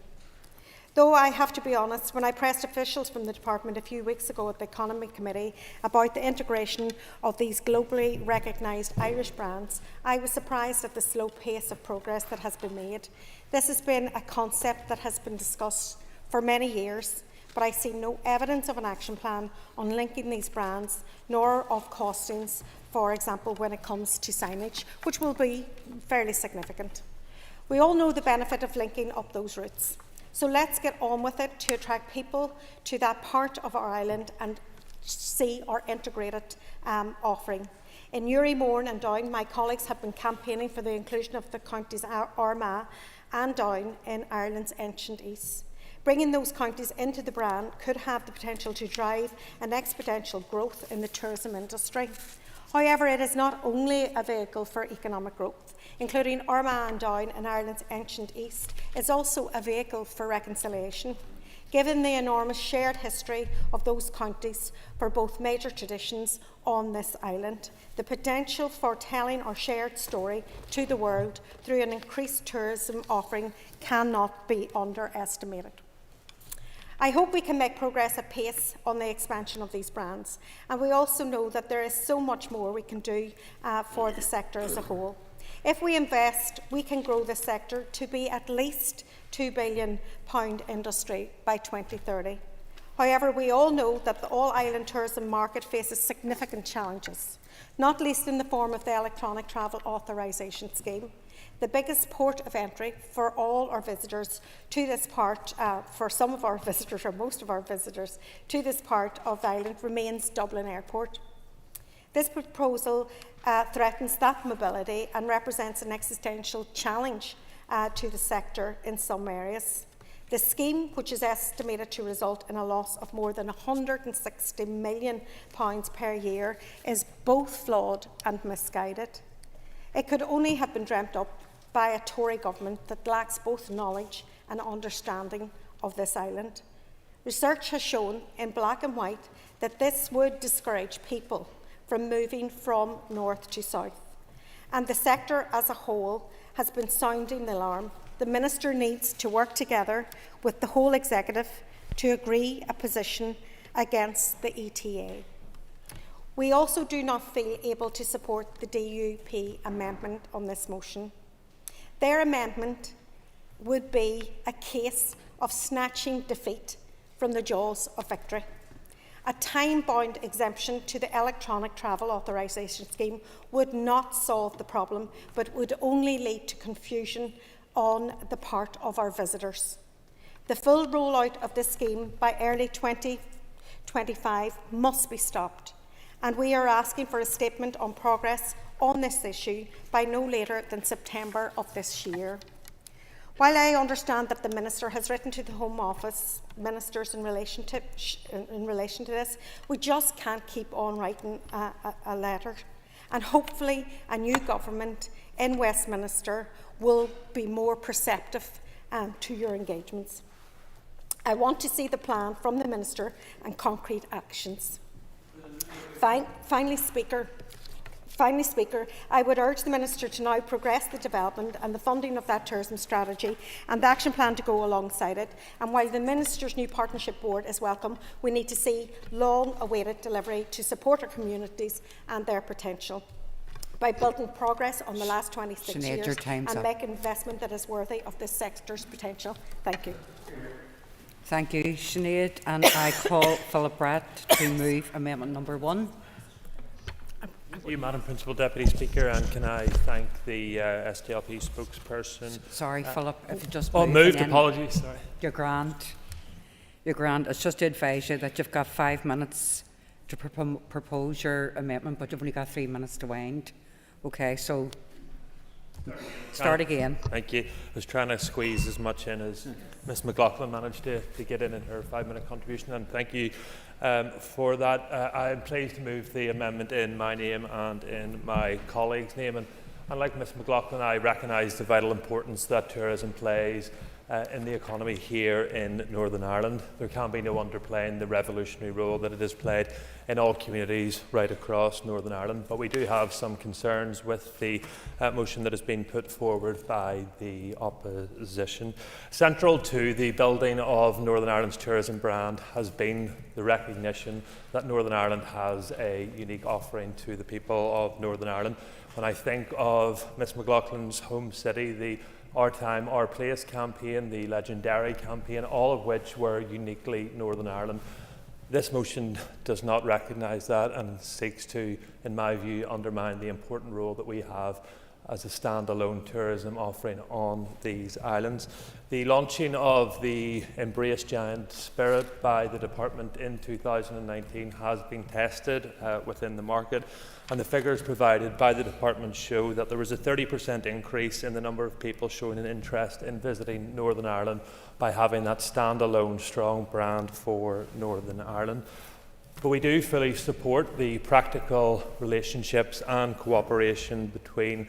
Though I have to be honest, when I pressed officials from the department a few weeks ago at the Economy Committee about the integration of these globally recognised Irish brands, I was surprised at the slow pace of progress that has been made. This has been a concept that has been discussed for many years, but I see no evidence of an action plan on linking these brands, nor of costings, for example, when it comes to signage, which will be fairly significant. We all know the benefit of linking up those routes. So let's get on with it to attract people to that part of our island and see our integrated offering. In Uri, Mourne and Down, my colleagues have been campaigning for the inclusion of the counties Armagh and Down in Ireland's ancient east. Bringing those counties into the brand could have the potential to drive an exponential growth in the tourism industry. However, it is not only a vehicle for economic growth. Including Armagh and Down in Ireland's ancient east is also a vehicle for reconciliation. Given the enormous shared history of those counties for both major traditions on this island, the potential for telling our shared story to the world through an increased tourism offering cannot be underestimated. I hope we can make progress at pace on the expansion of these brands, and we also know that there is so much more we can do for the sector as a whole. If we invest, we can grow this sector to be at least £2 billion industry by 2030. However, we all know that the all-island tourism market faces significant challenges, not least in the form of the electronic travel authorisation scheme. The biggest port of entry for all our visitors to this part, for some of our visitors or most of our visitors to this part of the island, remains Dublin Airport. This proposal threatens that mobility and represents an existential challenge to the sector in some areas. The scheme, which is estimated to result in a loss of more than £160 million per year, is both flawed and misguided. It could only have been dreamt up by a Tory government that lacks both knowledge and understanding of this island. Research has shown in black and white that this would discourage people from moving from north to south, and the sector as a whole has been sounding the alarm. The Minister needs to work together with the whole Executive to agree a position against the ETA. We also do not feel able to support the DUP amendment on this motion. Their amendment would be a case of snatching defeat from the jaws of victory. A time-bound exemption to the electronic travel authorisation scheme would not solve the problem, but would only lead to confusion on the part of our visitors. The full rollout of this scheme by early 2025 must be stopped, and we are asking for a statement on progress on this issue by no later than September of this year. While I understand that the Minister has written to the Home Office ministers in relation to this, we just can't keep on writing a letter. And hopefully a new government in Westminster will be more perceptive to your engagements. I want to see the plan from the Minister and concrete actions. Finally, Speaker, I would urge the Minister to now progress the development and the funding of that tourism strategy and the action plan to go alongside it. And while the Minister's new partnership board is welcome, we need to see long-awaited delivery to support our communities and their potential by building progress on the last 26 Sinead, years and up. make investment that is worthy of this sector's potential. Thank you. Thank you, Sinead. And I call Philip Pratt to move amendment number 1. Thank you, Madam Principal Deputy Speaker, and can I thank the SDLP spokesperson. Sorry, Philip, if you just moved, apologies, sorry. You're grand. You're grand. It's just to advise you that you've got 5 minutes to propose your amendment, but you've only got 3 minutes to wind. Okay, so start again. Thank you. I was trying to squeeze as much in as Ms McLaughlin managed to get in her 5-minute contribution, and thank you for that. I am pleased to move the amendment in my name and in my colleague's name. And like Ms McLaughlin, I recognise the vital importance that tourism plays in the economy here in Northern Ireland. There can be no underplaying the revolutionary role that it has played in all communities right across Northern Ireland. But we do have some concerns with the motion that has been put forward by the opposition. Central to the building of Northern Ireland's tourism brand has been the recognition that Northern Ireland has a unique offering to the people of Northern Ireland. When I think of Ms McLaughlin's home city, the Our Time, Our Place campaign, the legendary campaign, all of which were uniquely Northern Ireland. This motion does not recognise that and seeks to, in my view, undermine the important role that we have as a standalone tourism offering on these islands. The launching of the Embrace Giant Spirit by the Department in 2019 has been tested within the market, and the figures provided by the Department show that there was a 30% increase in the number of people showing an interest in visiting Northern Ireland by having that standalone strong brand for Northern Ireland. But we do fully support the practical relationships and cooperation between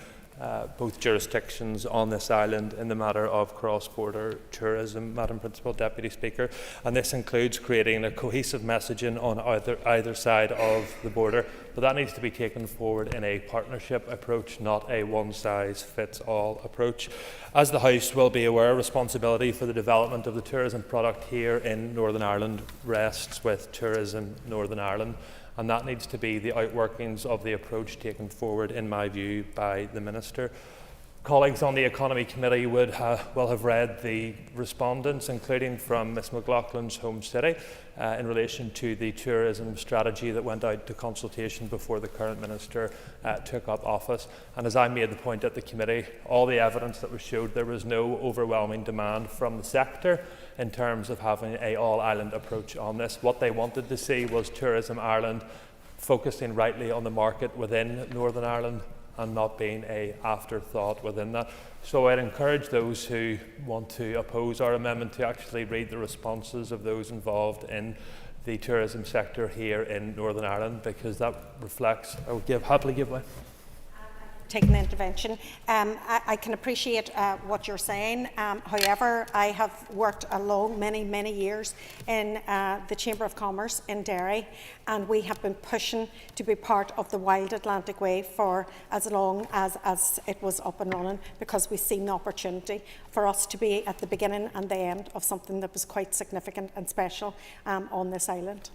both jurisdictions on this island in the matter of cross-border tourism, Madam Principal Deputy Speaker, and this includes creating a cohesive messaging on either side of the border, but that needs to be taken forward in a partnership approach, not a one-size-fits-all approach. As the House will be aware, responsibility for the development of the tourism product here in Northern Ireland rests with Tourism Northern Ireland, and that needs to be the outworkings of the approach taken forward, in my view, by the Minister. Colleagues on the Economy Committee will have read the respondents, including from Ms McLaughlin's home city, in relation to the tourism strategy that went out to consultation before the current Minister took up office. And as I made the point at the committee, all the evidence that was showed there was no overwhelming demand from the sector in terms of having an all-island approach on this. What they wanted to see was Tourism Ireland focusing rightly on the market within Northern Ireland and not being an afterthought within that. So I'd encourage those who want to oppose our amendment to actually read the responses of those involved in the tourism sector here in Northern Ireland, because that reflects, I would happily give way. taken intervention. I can appreciate what you're saying. However, I have worked along many years in the Chamber of Commerce in Derry, and we have been pushing to be part of the Wild Atlantic Way for as long as it was up and running, because we seen the opportunity for us to be at the beginning and the end of something that was quite significant and special on this island.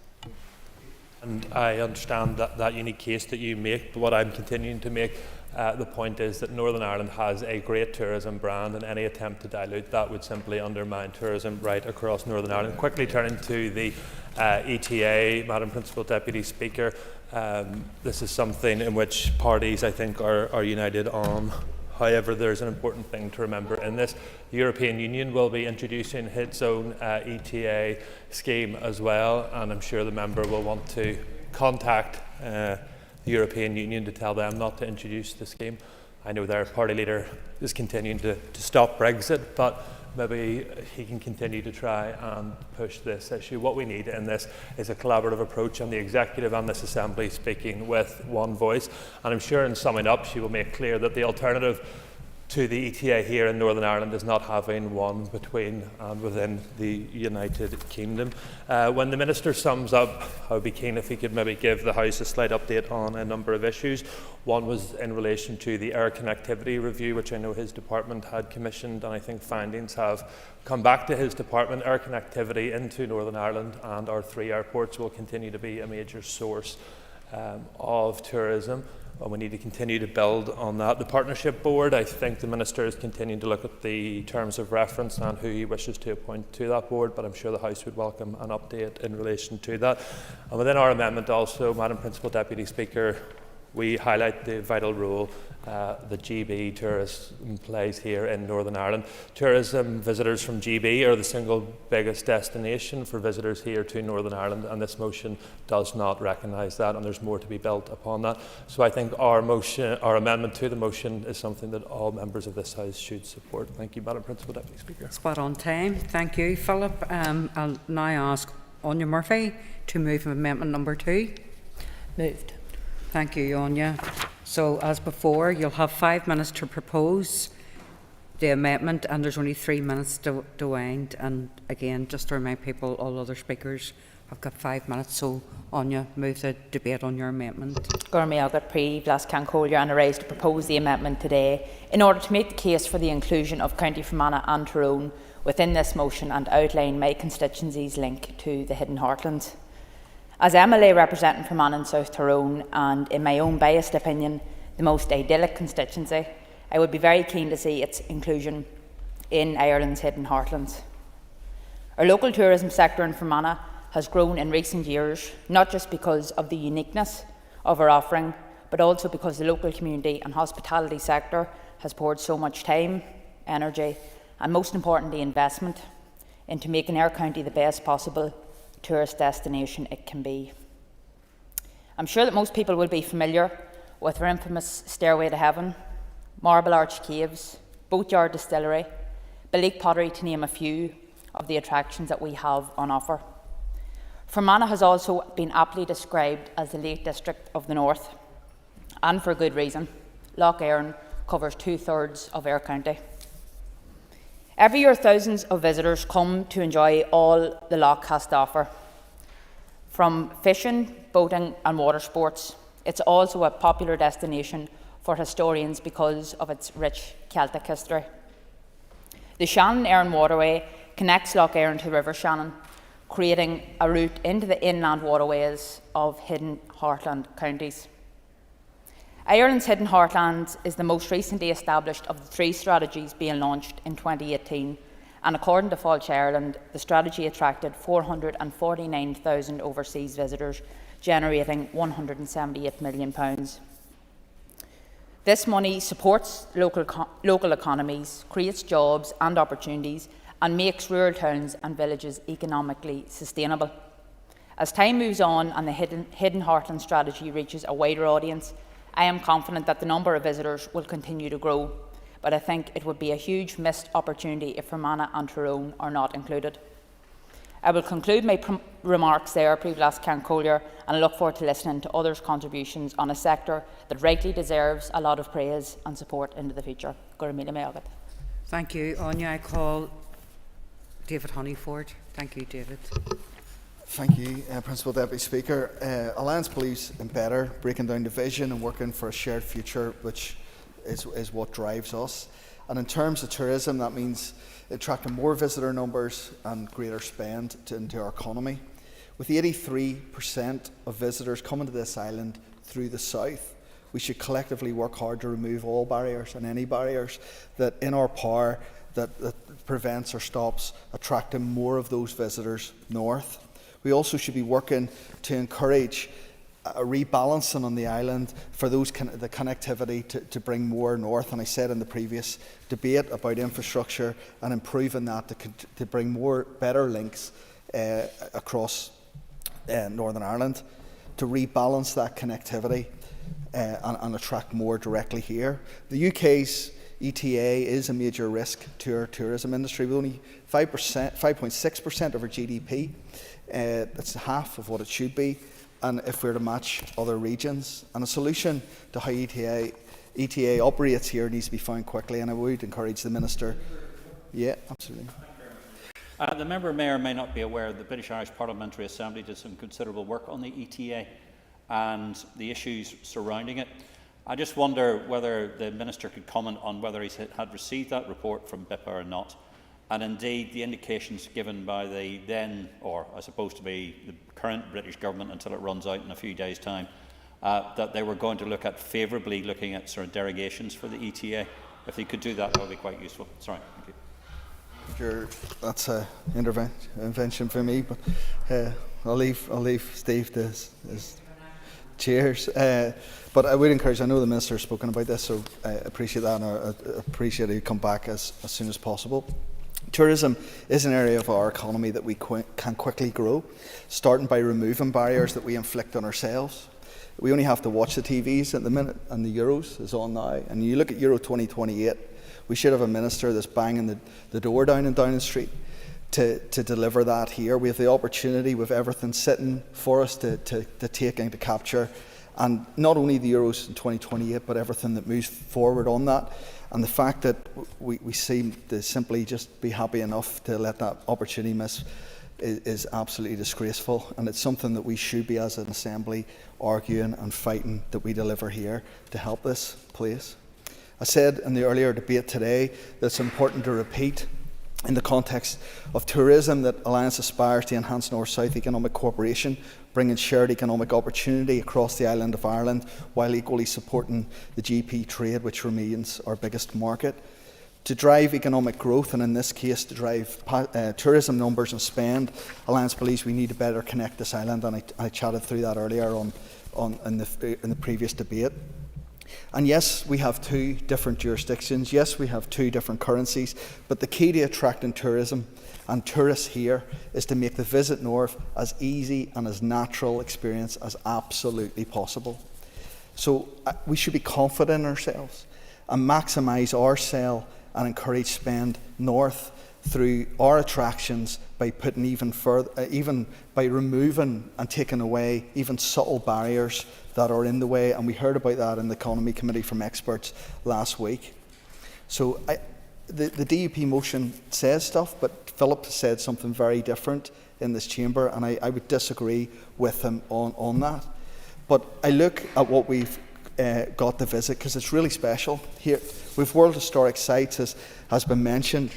And I understand that unique case that you make, but what I'm continuing to make the point is that Northern Ireland has a great tourism brand, and any attempt to dilute that would simply undermine tourism right across Northern Ireland. Quickly turning to the ETA, Madam Principal Deputy Speaker, this is something in which parties, I think, are united on. However, there's an important thing to remember in this. The European Union will be introducing its own ETA scheme as well, and I'm sure the member will want to contact the European Union to tell them not to introduce the scheme. I know their party leader is continuing to stop Brexit, but maybe he can continue to try and push this issue. What we need in this is a collaborative approach, and the Executive and this Assembly speaking with one voice. And I'm sure in summing up, she will make clear that the alternative to the ETA here in Northern Ireland is not having one between and within the United Kingdom. When the Minister sums up, I would be keen if he could maybe give the House a slight update on a number of issues. One was in relation to the air connectivity review, which I know his department had commissioned, and I think findings have come back to his department. Air connectivity into Northern Ireland and our 3 airports will continue to be a major source of tourism, and we need to continue to build on that. The Partnership Board, I think the Minister is continuing to look at the terms of reference and who he wishes to appoint to that board, but I'm sure the House would welcome an update in relation to that. And within our amendment also, Madam Principal Deputy Speaker, we highlight the vital role that GB tourism plays here in Northern Ireland. Tourism visitors from GB are the single biggest destination for visitors here to Northern Ireland, and this motion does not recognise that, and there's more to be built upon that. So I think our amendment to the motion is something that all members of this House should support. Thank you, Madam Principal Deputy Speaker. Spot on time. Thank you, Philip. I'll now ask Anya Murphy to move amendment number 2. Moved. Thank you, Anya. So, as before, you'll have 5 minutes to propose the amendment, and there's only 3 minutes to wind. And again, just to remind people, all other speakers have got 5 minutes. So, Anya, move the debate on your amendment. To propose the amendment today in order to make the case for the inclusion of County Fermanagh and Tyrone within this motion and outline my constituency's link to the Hidden Heartlands. As MLA representing Fermanagh and South Tyrone, and in my own biased opinion, the most idyllic constituency, I would be very keen to see its inclusion in Ireland's Hidden Heartlands. Our local tourism sector in Fermanagh has grown in recent years, not just because of the uniqueness of our offering, but also because the local community and hospitality sector has poured so much time, energy, and most importantly, investment into making our county the best possible tourist destination it can be. I'm sure that most people will be familiar with our infamous Stairway to Heaven, Marble Arch Caves, Boatyard Distillery, Belik Pottery, to name a few of the attractions that we have on offer. Fermanagh has also been aptly described as the Lake District of the North, and for good reason. Lough Erne covers 2/3 of our county. Every year, thousands of visitors come to enjoy all the loch has to offer. From fishing, boating and water sports, it's also a popular destination for historians because of its rich Celtic history. The Shannon-Erne waterway connects Lough Erne to the River Shannon, creating a route into the inland waterways of Hidden Heartland counties. Ireland's Hidden Heartlands is the most recently established of the 3 strategies being launched in 2018, and according to Fáilte Ireland, the strategy attracted 449,000 overseas visitors, generating £178 million. This money supports local economies, creates jobs and opportunities, and makes rural towns and villages economically sustainable. As time moves on and the Hidden Heartland strategy reaches a wider audience, I am confident that the number of visitors will continue to grow, but I think it would be a huge missed opportunity if Fermanagh and Tyrone are not included. I will conclude my remarks there, Privlas Karen Collier, and I look forward to listening to others' contributions on a sector that rightly deserves a lot of praise and support into the future. Thank you, Anya. I call David Honeyford. Thank you, David. Thank you, Principal Deputy Speaker. Alliance believes in better, breaking down division and working for a shared future, which is what drives us. And in terms of tourism, that means attracting more visitor numbers and greater spend into our economy. With 83% of visitors coming to this island through the south, we should collectively work hard to remove all barriers and any barriers that in our power that prevents or stops attracting more of those visitors north. We also should be working to encourage a rebalancing on the island for those the connectivity to bring more north. And I said in the previous debate about infrastructure and improving that to bring more better links across Northern Ireland, to rebalance that connectivity and attract more directly here. The UK's ETA is a major risk to our tourism industry. With only 5.6% of our GDP, that's half of what it should be. And if we're to match other regions, and a solution to how ETA operates here needs to be found quickly, and I would encourage the Minister. Yeah, absolutely. The member may or may not be aware the British Irish Parliamentary Assembly did some considerable work on the ETA and the issues surrounding it. I just wonder whether the Minister could comment on whether he had received that report from BIPA or not, and indeed the indications given by the then, or I suppose to be the current British government until it runs out in a few days' time, that they were going to look at favourably looking at sort of derogations for the ETA. If they could do that, that would be quite useful. Sorry, thank you. That's an intervention for me, but I'll leave Steve to his cheers. But I would encourage, I know the Minister has spoken about this, so I appreciate that, and I appreciate he come back as soon as possible. Tourism is an area of our economy that we can quickly grow, starting by removing barriers that we inflict on ourselves. We only have to watch the TVs at the minute, and the Euros is on now. And you look at Euro 2028, we should have a Minister that's banging the door down in Downing Street to deliver that here. We have the opportunity with everything sitting for us to take and to capture, and not only the Euros in 2028, but everything that moves forward on that. And the fact that we seem to simply just be happy enough to let that opportunity miss is absolutely disgraceful, and it's something that we should be, as an Assembly, arguing and fighting that we deliver here to help this place. I said in the earlier debate today that it's important to repeat in the context of tourism that Alliance aspires to enhance North-South economic cooperation, bringing shared economic opportunity across the island of Ireland, while equally supporting the GP trade, which remains our biggest market. To drive economic growth, and in this case to drive tourism numbers and spend, Alliance believes we need to better connect this island, and I chatted through that earlier in the previous debate. And yes, we have two different jurisdictions, yes, we have two different currencies, but the key to attracting tourism and tourists here is to make the visit north as easy and as natural experience as absolutely possible. So we should be confident in ourselves and maximise our sale and encourage spend north through our attractions by putting even by removing and taking away even subtle barriers that are in the way, and we heard about that in the Economy Committee from experts last week. So the DUP motion says stuff, but Philip said something very different in this chamber, and I would disagree with him on that. But I look at what we've got to visit, because it's really special here. We've World Historic Sites, as has been mentioned,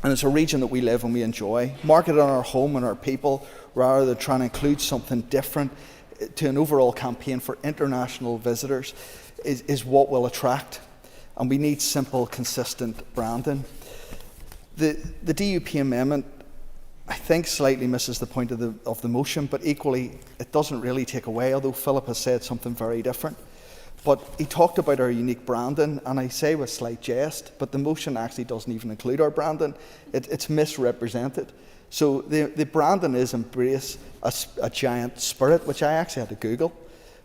and it's a region that we live and we enjoy. Marketing on our home and our people, rather than trying to include something different to an overall campaign for international visitors, is what will attract. And we need simple, consistent branding. The DUP amendment, I think, slightly misses the point of the motion, but equally it doesn't really take away, although Philip has said something very different. But he talked about our unique branding, and I say with slight jest, but the motion actually doesn't even include our branding. It's misrepresented. So the branding is embrace a giant spirit, which I actually had to Google,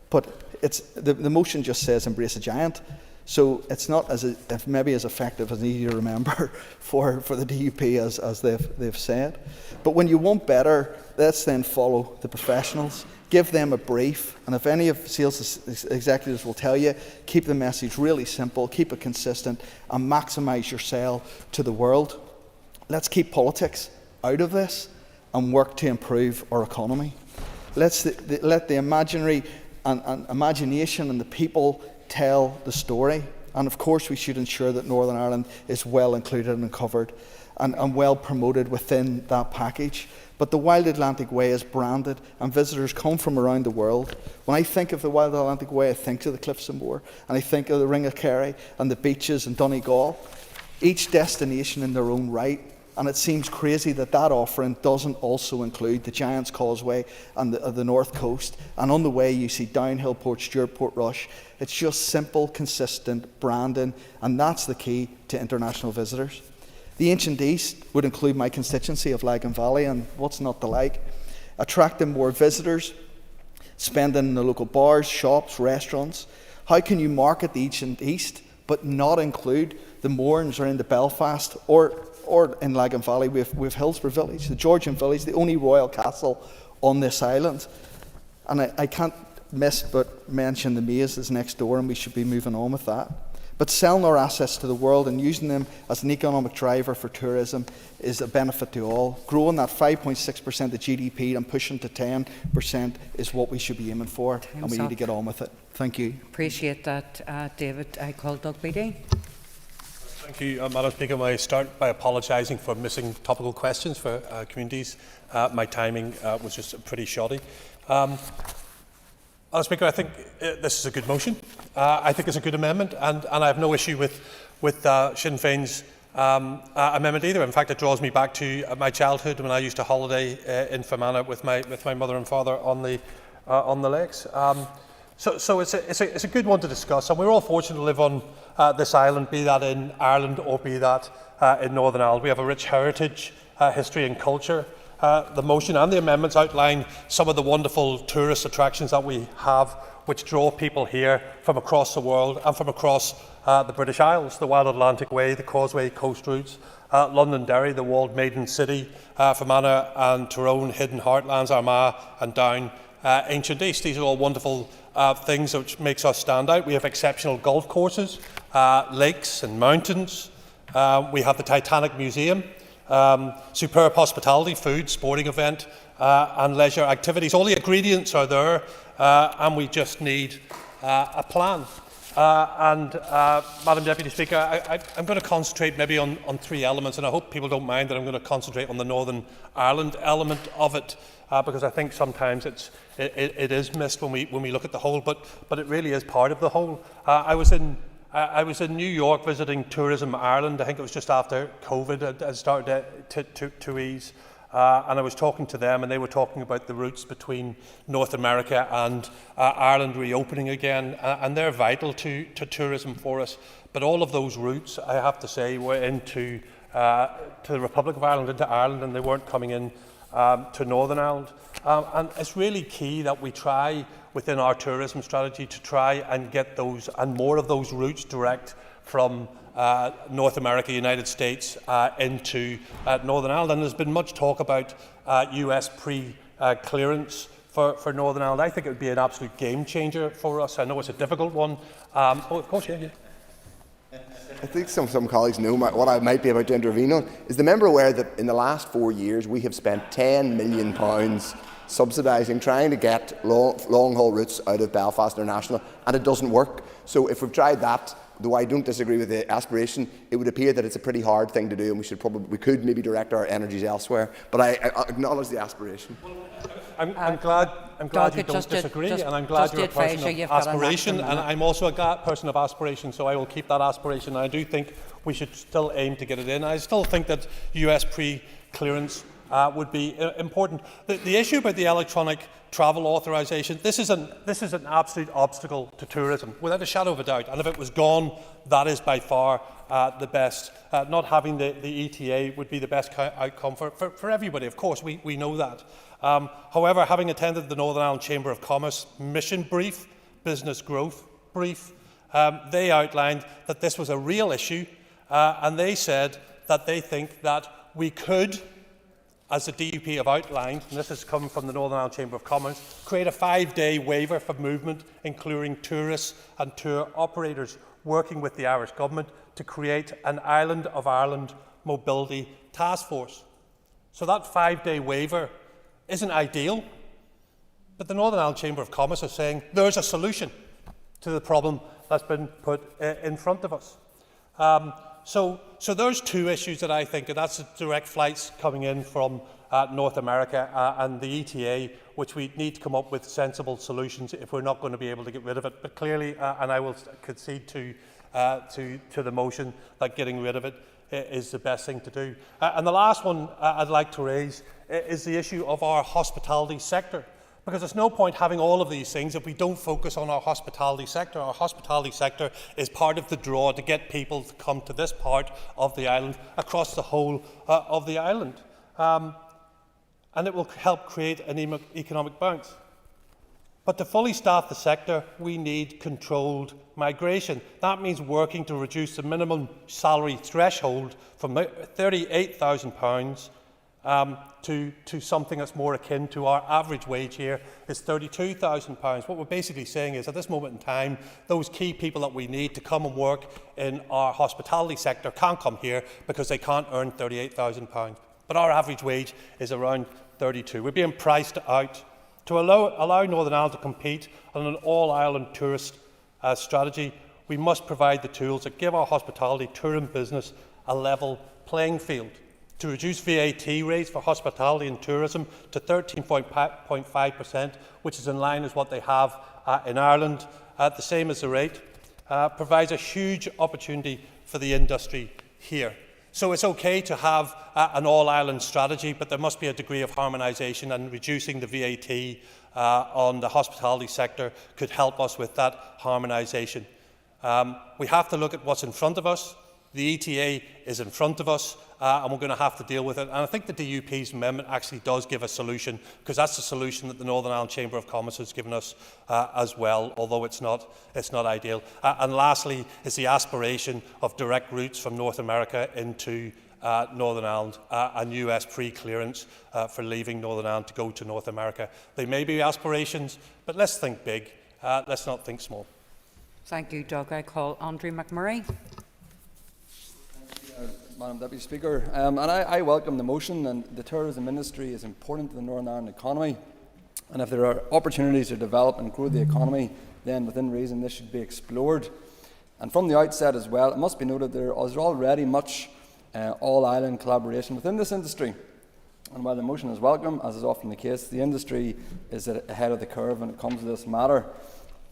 but the motion just says embrace a giant. So it's not maybe as effective as easy to remember for the DUP as they've said. But when you want better, let's then follow the professionals. Give them a brief, and if any of sales executives will tell you, keep the message really simple, keep it consistent, and maximise your sale to the world. Let's keep politics out of this and work to improve our economy. Let the imagination and the people tell the story. And of course we should ensure that Northern Ireland is well included and covered and well promoted within that package. But the Wild Atlantic Way is branded and visitors come from around the world. When I think of the Wild Atlantic Way, I think of the Cliffs of Moher and I think of the Ring of Kerry and the beaches in Donegal. Each destination in their own right. And it seems crazy that offering doesn't also include the Giant's Causeway and the North Coast. And on the way you see Downhill, Portstewart, Portrush. It's just simple, consistent branding, and that's the key to international visitors. The Ancient East would include my constituency of Lagan Valley, and what's not to like? Attracting more visitors, spending in the local bars, shops, restaurants. How can you market the Ancient East but not include the Mourns around the Belfast or in Lagan Valley? We have Hillsborough Village, the Georgian Village, the only royal castle on this island. And I can't miss but mention the maze is next door, and we should be moving on with that. But selling our assets to the world and using them as an economic driver for tourism is a benefit to all. Growing that 5.6% of GDP and pushing to 10% is what we should be aiming for, and we need to get on with it. Thank you. Appreciate that, David. I call Doug Beattie. Thank you, Madam Speaker. May I start by apologising for missing topical questions for communities. My timing was just pretty shoddy. Madam Speaker, I think this is a good motion. I think it's a good amendment, and I have no issue with Sinn Féin's amendment either. In fact, it draws me back to my childhood when I used to holiday in Fermanagh with my mother and father on the lakes. So it's a good one to discuss, and we're all fortunate to live on this island, be that in Ireland or be that in Northern Ireland. We have a rich heritage, history and culture. The motion and the amendments outline some of the wonderful tourist attractions that we have, which draw people here from across the world and from across the British Isles. The Wild Atlantic Way, the Causeway Coast Routes, Londonderry, the walled Maiden City, Fermanagh and Tyrone, Hidden Heartlands, Armagh and Down, Ancient East. These are all wonderful things which makes us stand out. We have exceptional golf courses, lakes and mountains. We have the Titanic Museum, superb hospitality, food, sporting event and leisure activities. All the ingredients are there and we just need a plan. Madam Deputy Speaker, I'm going to concentrate maybe on three elements, and I hope people don't mind that I'm going to concentrate on the Northern Ireland element of it, because I think sometimes it is missed when we look at the whole, but it really is part of the whole. I was in New York visiting Tourism Ireland. I think it was just after COVID had started to ease. And I was talking to them, and they were talking about the routes between North America and Ireland reopening again, and they're vital to tourism for us. But all of those routes, I have to say, were into to the Republic of Ireland, into Ireland, and they weren't coming in to Northern Ireland. And it's really key that we try within our tourism strategy to try and get those and more of those routes direct from North America, United States into Northern Ireland. And there's been much talk about US pre-clearance for Northern Ireland. I think it would be an absolute game changer for us. I know it's a difficult one. Of course, yeah. I think some colleagues know what I might be about to intervene on. Is the member aware that in the last 4 years we have spent £10 million subsidising, trying to get long-haul routes out of Belfast International, and it doesn't work? So if we've tried that, though I don't disagree with the aspiration, it would appear that it's a pretty hard thing to do, and we could maybe direct our energies elsewhere. But I acknowledge the aspiration. I'm glad you don't disagree, and I'm glad you're a person of aspiration, and I'm also a person of aspiration, so I will keep that aspiration. And I do think we should still aim to get it in. I still think that US pre-clearance would be important. The issue about the electronic travel authorisation, this is an absolute obstacle to tourism, without a shadow of a doubt. And if it was gone, that is by far the best. Not having the ETA would be the best outcome for everybody. Of course, we know that. However, having attended the Northern Ireland Chamber of Commerce mission brief, business growth brief, they outlined that this was a real issue, and they said that they think that we could, as the DUP have outlined, and this has come from the Northern Ireland Chamber of Commerce, create a 5-day waiver for movement, including tourists and tour operators, working with the Irish Government to create an Island of Ireland mobility task force. So that 5-day waiver isn't ideal, but the Northern Ireland Chamber of Commerce is saying there's a solution to the problem that's been put in front of us. So there's two issues that I think, and that's the direct flights coming in from North America and the ETA, which we need to come up with sensible solutions if we're not going to be able to get rid of it. But clearly, and I will concede to the motion that getting rid of it is the best thing to do. And the last one I'd like to raise is the issue of our hospitality sector. Because there's no point having all of these things if we don't focus on our hospitality sector. Our hospitality sector is part of the draw to get people to come to this part of the island across the whole of the island. And it will help create an economic bounce. But to fully staff the sector, we need controlled migration. That means working to reduce the minimum salary threshold from £38,000 to something that's more akin to our average wage here is £32,000. What we're basically saying is at this moment in time, those key people that we need to come and work in our hospitality sector can't come here because they can't earn £38,000. But our average wage is around 32. We're being priced out. To allow Northern Ireland to compete on an all-Ireland tourist strategy, we must provide the tools that give our hospitality tourism business a level playing field. To reduce VAT rates for hospitality and tourism to 13.5%, which is in line with what they have in Ireland, the same as the rate, provides a huge opportunity for the industry here. So it's okay to have an all-Ireland strategy, but there must be a degree of harmonisation, and reducing the VAT on the hospitality sector could help us with that harmonisation. We have to look at what's in front of us. The ETA is in front of us, and we're going to have to deal with it. And I think the DUP's amendment actually does give a solution, because that's the solution that the Northern Ireland Chamber of Commerce has given us as well, although it's not ideal. And lastly is the aspiration of direct routes from North America into Northern Ireland and US pre-clearance for leaving Northern Ireland to go to North America. They may be aspirations, but let's think big. Let's not think small. Thank you, Doug. I call Andrew McMurray. Madam Deputy Speaker, and I welcome the motion, and the tourism industry is important to the Northern Ireland economy, and if there are opportunities to develop and grow the economy, then within reason this should be explored. And from the outset as well, it must be noted there is already much all-island collaboration within this industry, and while the motion is welcome, as is often the case, the industry is ahead of the curve when it comes to this matter.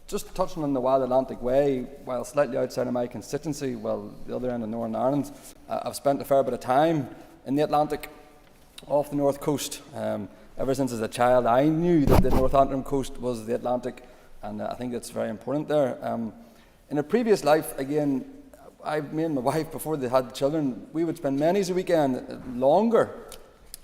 Just touching on the Wild Atlantic Way, while slightly outside of my constituency, well, the other end of Northern Ireland, I've spent a fair bit of time in the Atlantic, off the north coast. Ever since as a child, I knew that the North Antrim coast was the Atlantic, and I think it's very important there. In a previous life, again, me and my wife, before they had children, we would spend many a weekend longer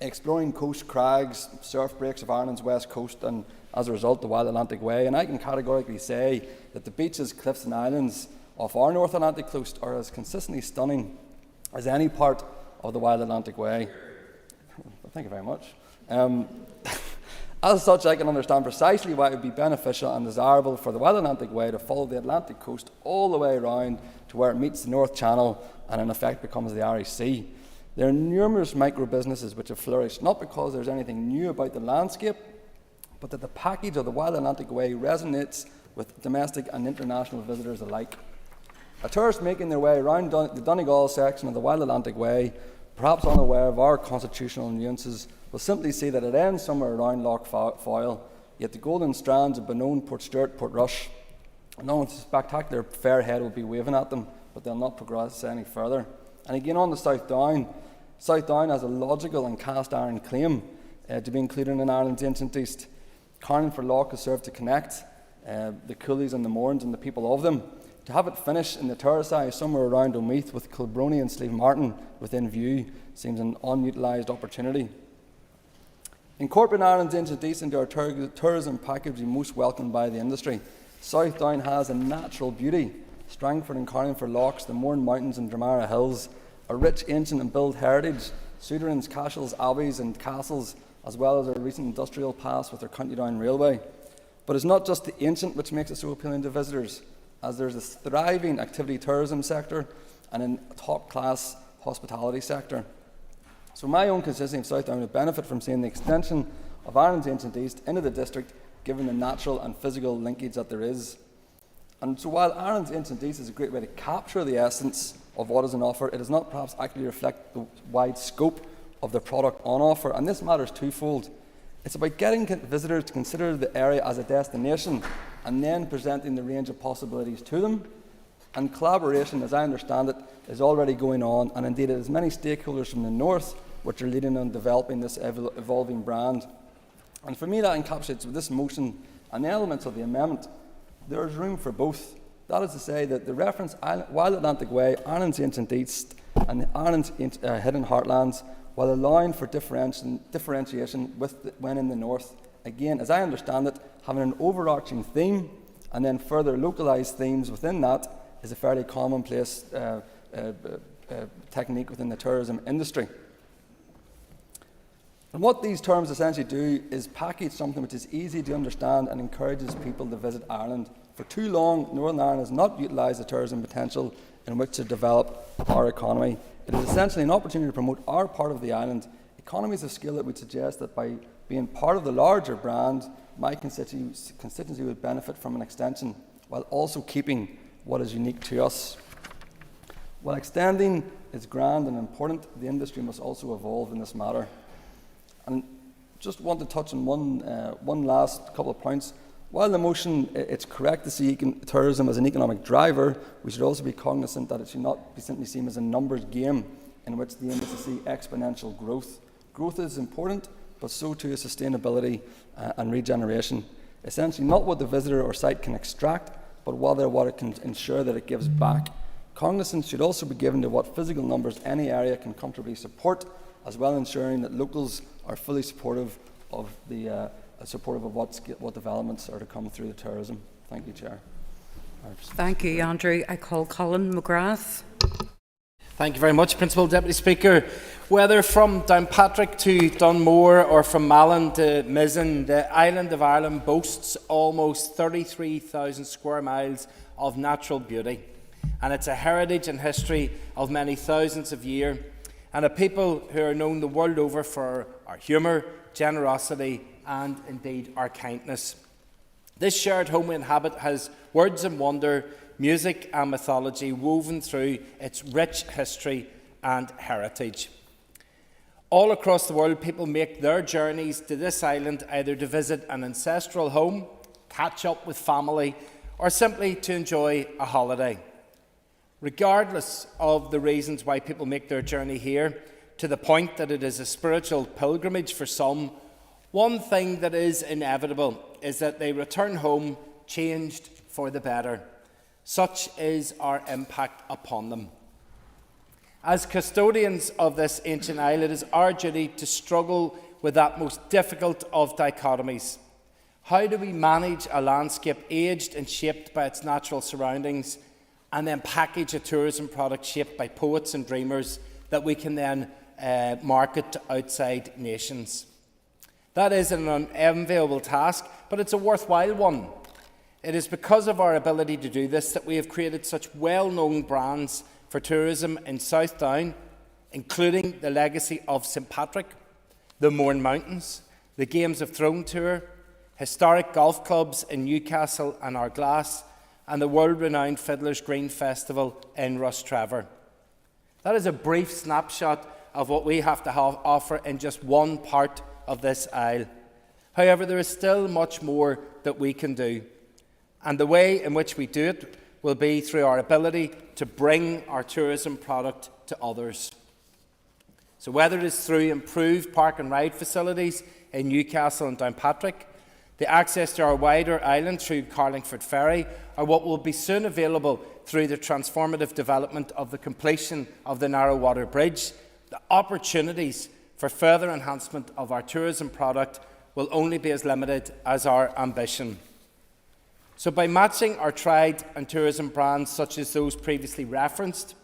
exploring coast crags, surf breaks of Ireland's west coast, and as a result, the Wild Atlantic Way. And I can categorically say that the beaches, cliffs and islands of our North Atlantic coast are as consistently stunning as any part of the Wild Atlantic Way. Thank you very much. As such, I can understand precisely why it would be beneficial and desirable for the Wild Atlantic Way to follow the Atlantic coast all the way around to where it meets the North Channel and in effect becomes the Irish Sea. There are numerous micro-businesses which have flourished, not because there's anything new about the landscape, but that the package of the Wild Atlantic Way resonates with domestic and international visitors alike. A tourist making their way around the Donegal section of the Wild Atlantic Way, perhaps unaware of our constitutional nuances, will simply see that it ends somewhere around Loch Foyle, yet the golden strands of Benone, Portstewart, Portrush, no one's spectacular fair head will be waving at them, but they'll not progress any further. And again on the South Down has a logical and cast iron claim to be included in Ireland's ancient East. Carnforloch has served to connect the coolies and the Mourns and the people of them. To have it finish in the Turriside somewhere around Omeath with Kilbrony and Slieve Martin within view seems an unutilised opportunity. Incorporating Ireland's ancient East into our tourism package is most welcomed by the industry. South Down has a natural beauty Strangford and Carlingford Lochs, the Mourne Mountains and Dramara Hills, a rich ancient and built heritage, Suderins, castles, abbeys and castles, as well as our recent industrial pass with our County Down Railway. But it's not just the ancient which makes it so appealing to visitors, as there's a thriving activity tourism sector and a top-class hospitality sector. So my own constituency of South Down would benefit from seeing the extension of Ireland's Ancient East into the district, given the natural and physical linkage that there is. And so while Ireland's Ancient East is a great way to capture the essence of what is on offer, it does not perhaps accurately reflect the wide scope of the product on offer, and this matters twofold. It's about getting visitors to consider the area as a destination and then presenting the range of possibilities to them. And collaboration, as I understand it, is already going on, and indeed it is many stakeholders from the north which are leading on developing this evolving brand. And for me, that encapsulates this motion and the elements of the amendment. There is room for both. That is to say that the reference Wild Atlantic Way, Ireland's Ancient East, and Ireland's Hidden Heartlands, while allowing for differentiation when in the north. Again, as I understand it, having an overarching theme and then further localised themes within that is a fairly commonplace technique within the tourism industry. And what these terms essentially do is package something which is easy to understand and encourages people to visit Ireland. For too long, Northern Ireland has not utilised the tourism potential in which to develop our economy. It is essentially an opportunity to promote our part of the island, economies of scale that would suggest that by being part of the larger brand, my constituency would benefit from an extension, while also keeping what is unique to us. While extending is grand and important, the industry must also evolve in this matter. And just want to touch on one last couple of points. While the motion, it's correct to see tourism as an economic driver, we should also be cognizant that it should not be simply seen as a numbers game in which the aim is to see exponential growth. Growth is important, but so too is sustainability and regeneration. Essentially not what the visitor or site can extract, but rather what it can ensure that it gives back. Cognizance should also be given to what physical numbers any area can comfortably support, as well ensuring that locals are fully supportive of what developments are to come through the tourism. Thank you, Chair. Thank you, Andrew. I call Colin McGrath. Thank you very much, Principal Deputy Speaker. Whether from Downpatrick to Dunmore or from Malin to Mizzen, the island of Ireland boasts almost 33,000 square miles of natural beauty. And it's a heritage and history of many thousands of years, and a people who are known the world over for our humour, generosity and indeed our kindness. This shared home we inhabit has words and wonder, music and mythology woven through its rich history and heritage. All across the world, people make their journeys to this island either to visit an ancestral home, catch up with family, or simply to enjoy a holiday. Regardless of the reasons why people make their journey here, to the point that it is a spiritual pilgrimage for some, one thing that is inevitable is that they return home changed for the better. Such is our impact upon them. As custodians of this ancient isle, it is our duty to struggle with that most difficult of dichotomies. How do we manage a landscape aged and shaped by its natural surroundings, and then package a tourism product shaped by poets and dreamers that we can then market to outside nations? That is an unenviable task, but it's a worthwhile one. It is because of our ability to do this that we have created such well-known brands for tourism in South Down, including the legacy of St Patrick, the Mourne Mountains, the Games of Thrones Tour, historic golf clubs in Newcastle and Arglass, and the world-renowned Fiddler's Green Festival in Rostrevor. That is a brief snapshot of what we have to offer in just one part of this isle. However, there is still much more that we can do, and the way in which we do it will be through our ability to bring our tourism product to others. So whether it is through improved park and ride facilities in Newcastle and Downpatrick, the access to our wider island through Carlingford Ferry, or what will be soon available through the transformative development of the completion of the Narrow Water Bridge, the opportunities for further enhancement of our tourism product will only be as limited as our ambition. So by matching our tried and tourism brands, such as those previously referenced,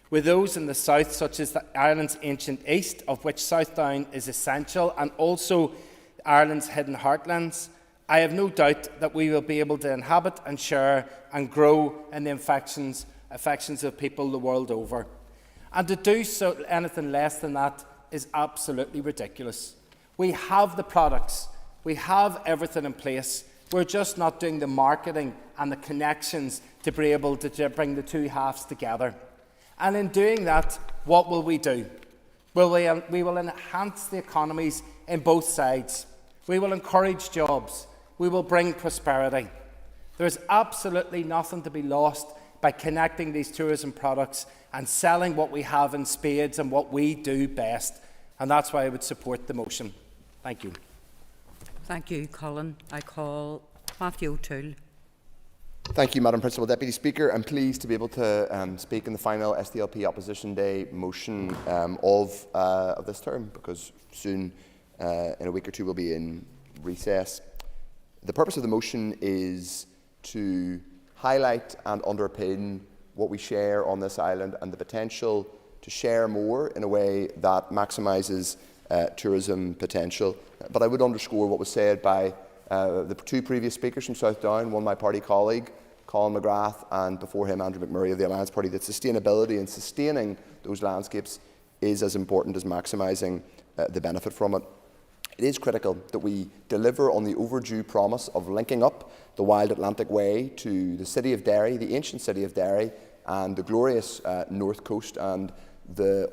with those in the south, such as the Ireland's ancient east, of which Southdown is essential, and also Ireland's hidden heartlands, I have no doubt that we will be able to inhabit and share and grow in the affections of people the world over. And to do so anything less than that is absolutely ridiculous. We have the products, we have everything in place. We're just not doing the marketing and the connections to be able to bring the two halves together. And in doing that, what will we do? We will enhance the economies in both sides. We will encourage jobs. We will bring prosperity. There is absolutely nothing to be lost by connecting these tourism products and selling what we have in spades and what we do best. And that's why I would support the motion. Thank you. Thank you, Colin. I call Matthew O'Toole. Thank you, Madam Principal Deputy Speaker. I'm pleased to be able to speak in the final SDLP Opposition Day motion of this term, because soon, in a week or two, we'll be in recess. The purpose of the motion is to highlight and underpin what we share on this island and the potential to share more in a way that maximises tourism potential. But I would underscore what was said by the two previous speakers from Southdown, one my party colleague, Colin McGrath, and before him Andrew McMurray of the Alliance Party, that sustainability and sustaining those landscapes is as important as maximising the benefit from it. It is critical that we deliver on the overdue promise of linking up the Wild Atlantic Way to the city of Derry, the ancient city of Derry, and the glorious North Coast and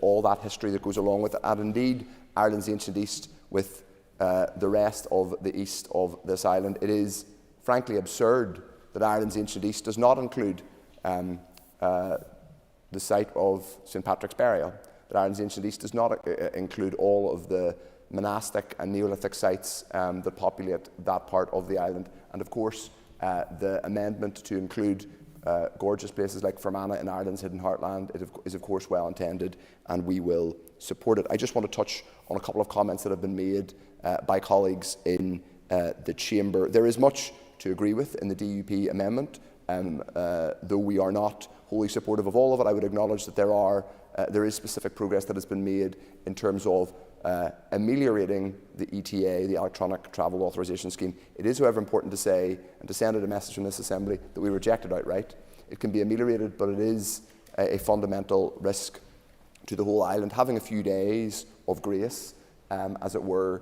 all that history that goes along with it, and indeed Ireland's ancient east with the rest of the east of this island. It is frankly absurd that Ireland's ancient east does not include the site of St Patrick's burial, that Ireland's ancient east does not include all of the monastic and Neolithic sites that populate that part of the island, and of course the amendment to include gorgeous places like Fermanagh in Ireland's hidden heartland is of course well intended, and we will support it. I just want to touch on a couple of comments that have been made by colleagues in the Chamber. There is much to agree with in the DUP amendment, though we are not wholly supportive of all of it. I would acknowledge that there is specific progress that has been made in terms of ameliorating the ETA, the Electronic Travel Authorisation Scheme. It is, however, important to say and to send out a message from this Assembly that we reject it outright. It can be ameliorated, but it is a fundamental risk to the whole island. Having a few days of grace, as it were,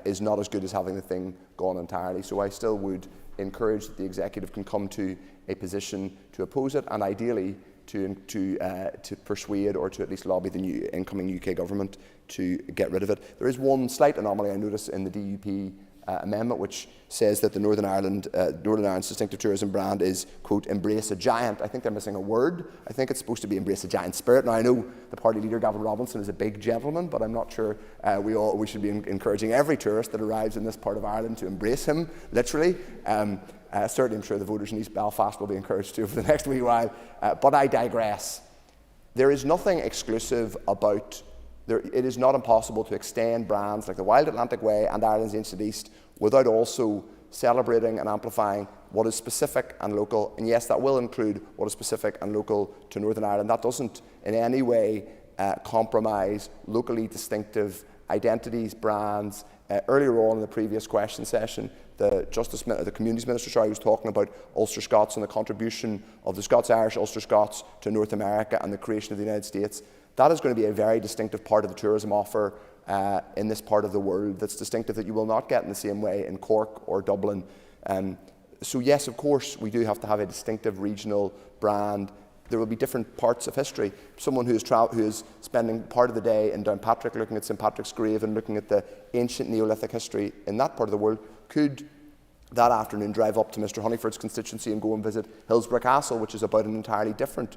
is not as good as having the thing gone entirely. So I still would encourage that the Executive can come to a position to oppose it, and ideally to persuade or to at least lobby the new incoming UK government to get rid of it. There is one slight anomaly I notice in the DUP amendment, which says that the Northern Ireland's distinctive tourism brand is, quote, embrace a giant. I think they're missing a word. I think it's supposed to be embrace a giant spirit. Now, I know the party leader, Gavin Robinson, is a big gentleman, but I'm not sure we should be encouraging every tourist that arrives in this part of Ireland to embrace him, literally. Certainly, I'm sure the voters in East Belfast will be encouraged to over the next wee while. But I digress. There is nothing exclusive about it is not impossible to extend brands like the Wild Atlantic Way and Ireland's Ancient East without also celebrating and amplifying what is specific and local. And yes, that will include what is specific and local to Northern Ireland. That doesn't in any way compromise locally distinctive identities, brands. Earlier on in the previous question session, the Communities Minister was talking about Ulster Scots and the contribution of the Scots-Irish Ulster Scots to North America and the creation of the United States. That is going to be a very distinctive part of the tourism offer in this part of the world that's distinctive, that you will not get in the same way in Cork or Dublin. So yes, of course, we do have to have a distinctive regional brand. There will be different parts of history. Someone who is spending part of the day in Downpatrick looking at St Patrick's grave and looking at the ancient Neolithic history in that part of the world could that afternoon drive up to Mr Honeyford's constituency and go and visit Hillsborough Castle, which is about an entirely different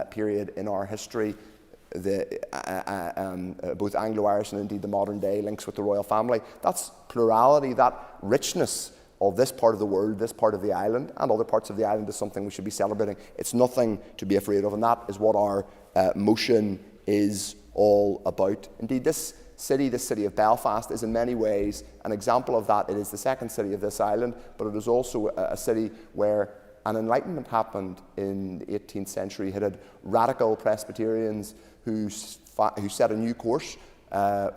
period in our history. Both Anglo-Irish and indeed the modern day links with the royal family. That's plurality, that richness of this part of the world, this part of the island, and other parts of the island is something we should be celebrating. It's nothing to be afraid of, and that is what our motion is all about. Indeed, this city, this city of Belfast, is in many ways an example of that. It is the second city of this island, but it is also a city where an enlightenment happened in the 18th century. It had radical Presbyterians who set a new course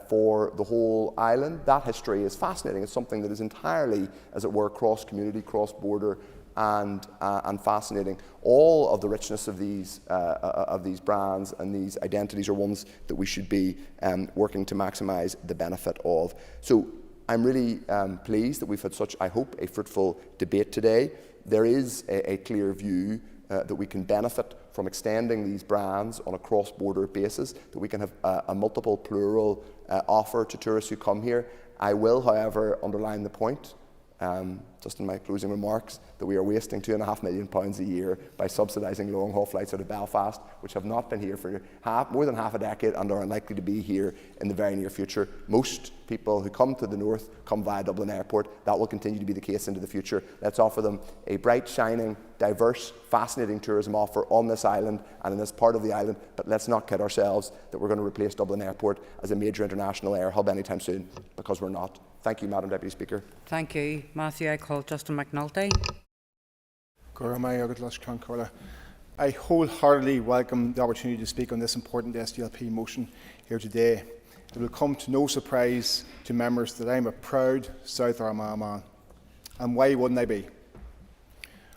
for the whole island. That history is fascinating. It's something that is entirely, as it were, cross-community, cross-border, and fascinating. All of the richness of these brands and these identities are ones that we should be working to maximise the benefit of. So I'm really pleased that we've had such, I hope, a fruitful debate today. There is a clear view that we can benefit from extending these brands on a cross-border basis, that we can have a multiple plural offer to tourists who come here. I will, however, underline the point, just in my closing remarks, that we are wasting £2.5 million a year by subsidising long-haul flights out of Belfast, which have not been here for more than half a decade and are unlikely to be here in the very near future. Most people who come to the north come via Dublin Airport. That will continue to be the case into the future. Let's offer them a bright, shining, diverse, fascinating tourism offer on this island and in this part of the island, but let's not kid ourselves that we're going to replace Dublin Airport as a major international air hub anytime soon, because we're not. Thank you, Madam Deputy Speaker. Thank you. Matthew, I call Justin McNulty. I wholeheartedly welcome the opportunity to speak on this important SDLP motion here today. It will come to no surprise to members that I am a proud South Armagh man. And why wouldn't I be?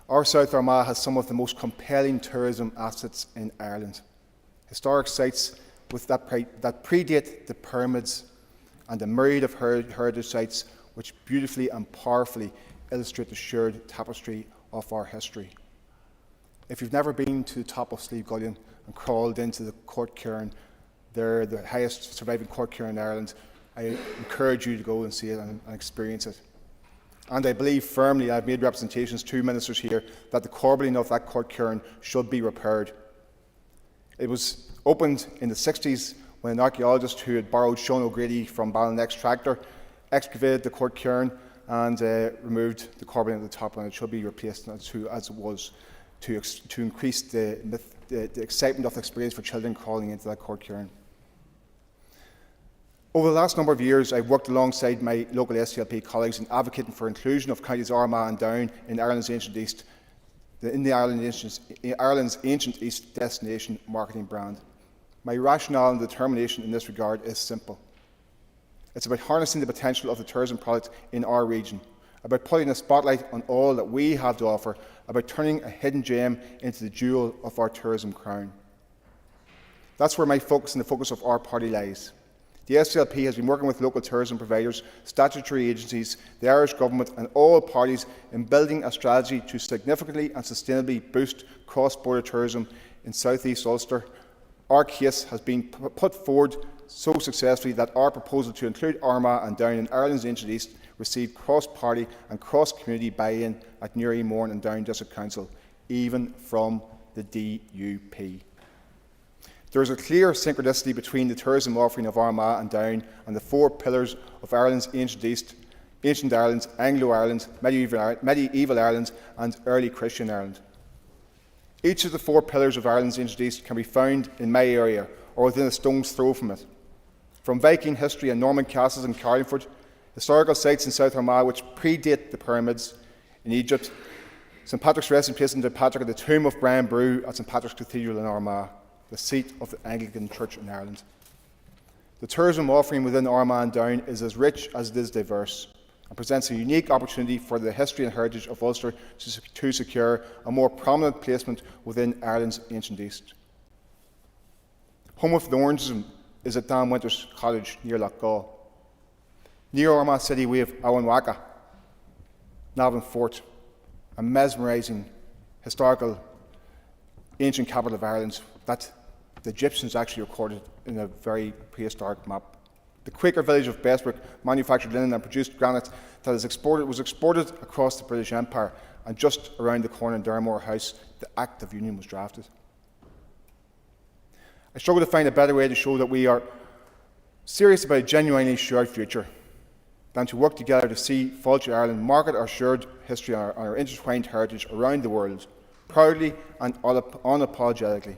Our South Armagh has some of the most compelling tourism assets in Ireland. Historic sites that predate the pyramids and a myriad of heritage sites which beautifully and powerfully illustrate the shared tapestry of our history. If you've never been to the top of Slieve Gullion and crawled into the Court Cairn, they're the highest surviving Court Cairn in Ireland, I encourage you to go and see it and experience it. And I believe firmly, I've made representations to ministers here, that the corbelling of that Court Cairn should be repaired. It was opened in the 60s when an archaeologist who had borrowed Sean O'Grady from Ballinneck's tractor excavated the Court Cairn and removed the corbelling at the top, and it should be replaced as it was, to increase the excitement of the experience for children crawling into that Court Cairn. Over the last number of years, I've worked alongside my local SDLP colleagues in advocating for inclusion of counties Armagh and Down in Ireland's ancient East, Ireland's ancient East destination marketing brand. My rationale and determination in this regard is simple. It's about harnessing the potential of the tourism product in our region, about putting a spotlight on all that we have to offer, about turning a hidden gem into the jewel of our tourism crown. That's where my focus and the focus of our party lies. The SDLP has been working with local tourism providers, statutory agencies, the Irish Government and all parties in building a strategy to significantly and sustainably boost cross-border tourism in South East Ulster. Our case has been put forward so successfully that our proposal to include Armagh and Down in Ireland's ancient East received cross-party and cross-community buy-in at Newry, Mourne and Down District Council, even from the DUP. There is a clear synchronicity between the tourism offering of Armagh and Down and the four pillars of Ireland's ancient East, ancient Ireland, Anglo-Ireland, medieval Ireland and early Christian Ireland. Each of the four pillars of Ireland's ancient East can be found in my area or within a stone's throw from it. From Viking history and Norman castles in Carlingford, historical sites in South Armagh which predate the pyramids in Egypt, St Patrick's resting place in Patrick and the tomb of Brian Brew at St Patrick's Cathedral in Armagh, the seat of the Anglican Church in Ireland. The tourism offering within Armagh and Down is as rich as it is diverse and presents a unique opportunity for the history and heritage of Ulster to secure a more prominent placement within Ireland's ancient East. Home of Thorns is at Dan Winter's cottage near Lochgall. Near Armagh City we have Awanwaka, Navan Fort, a mesmerising historical ancient capital of Ireland that the Egyptians actually recorded in a very prehistoric map. The Quaker village of Bestwick manufactured linen and produced granite that was exported across the British Empire, and just around the corner in Darmore House, the Act of Union was drafted. I struggle to find a better way to show that we are serious about a genuinely shared future than to work together to see Fáilte Ireland market our shared history and our intertwined heritage around the world, proudly and unapologetically.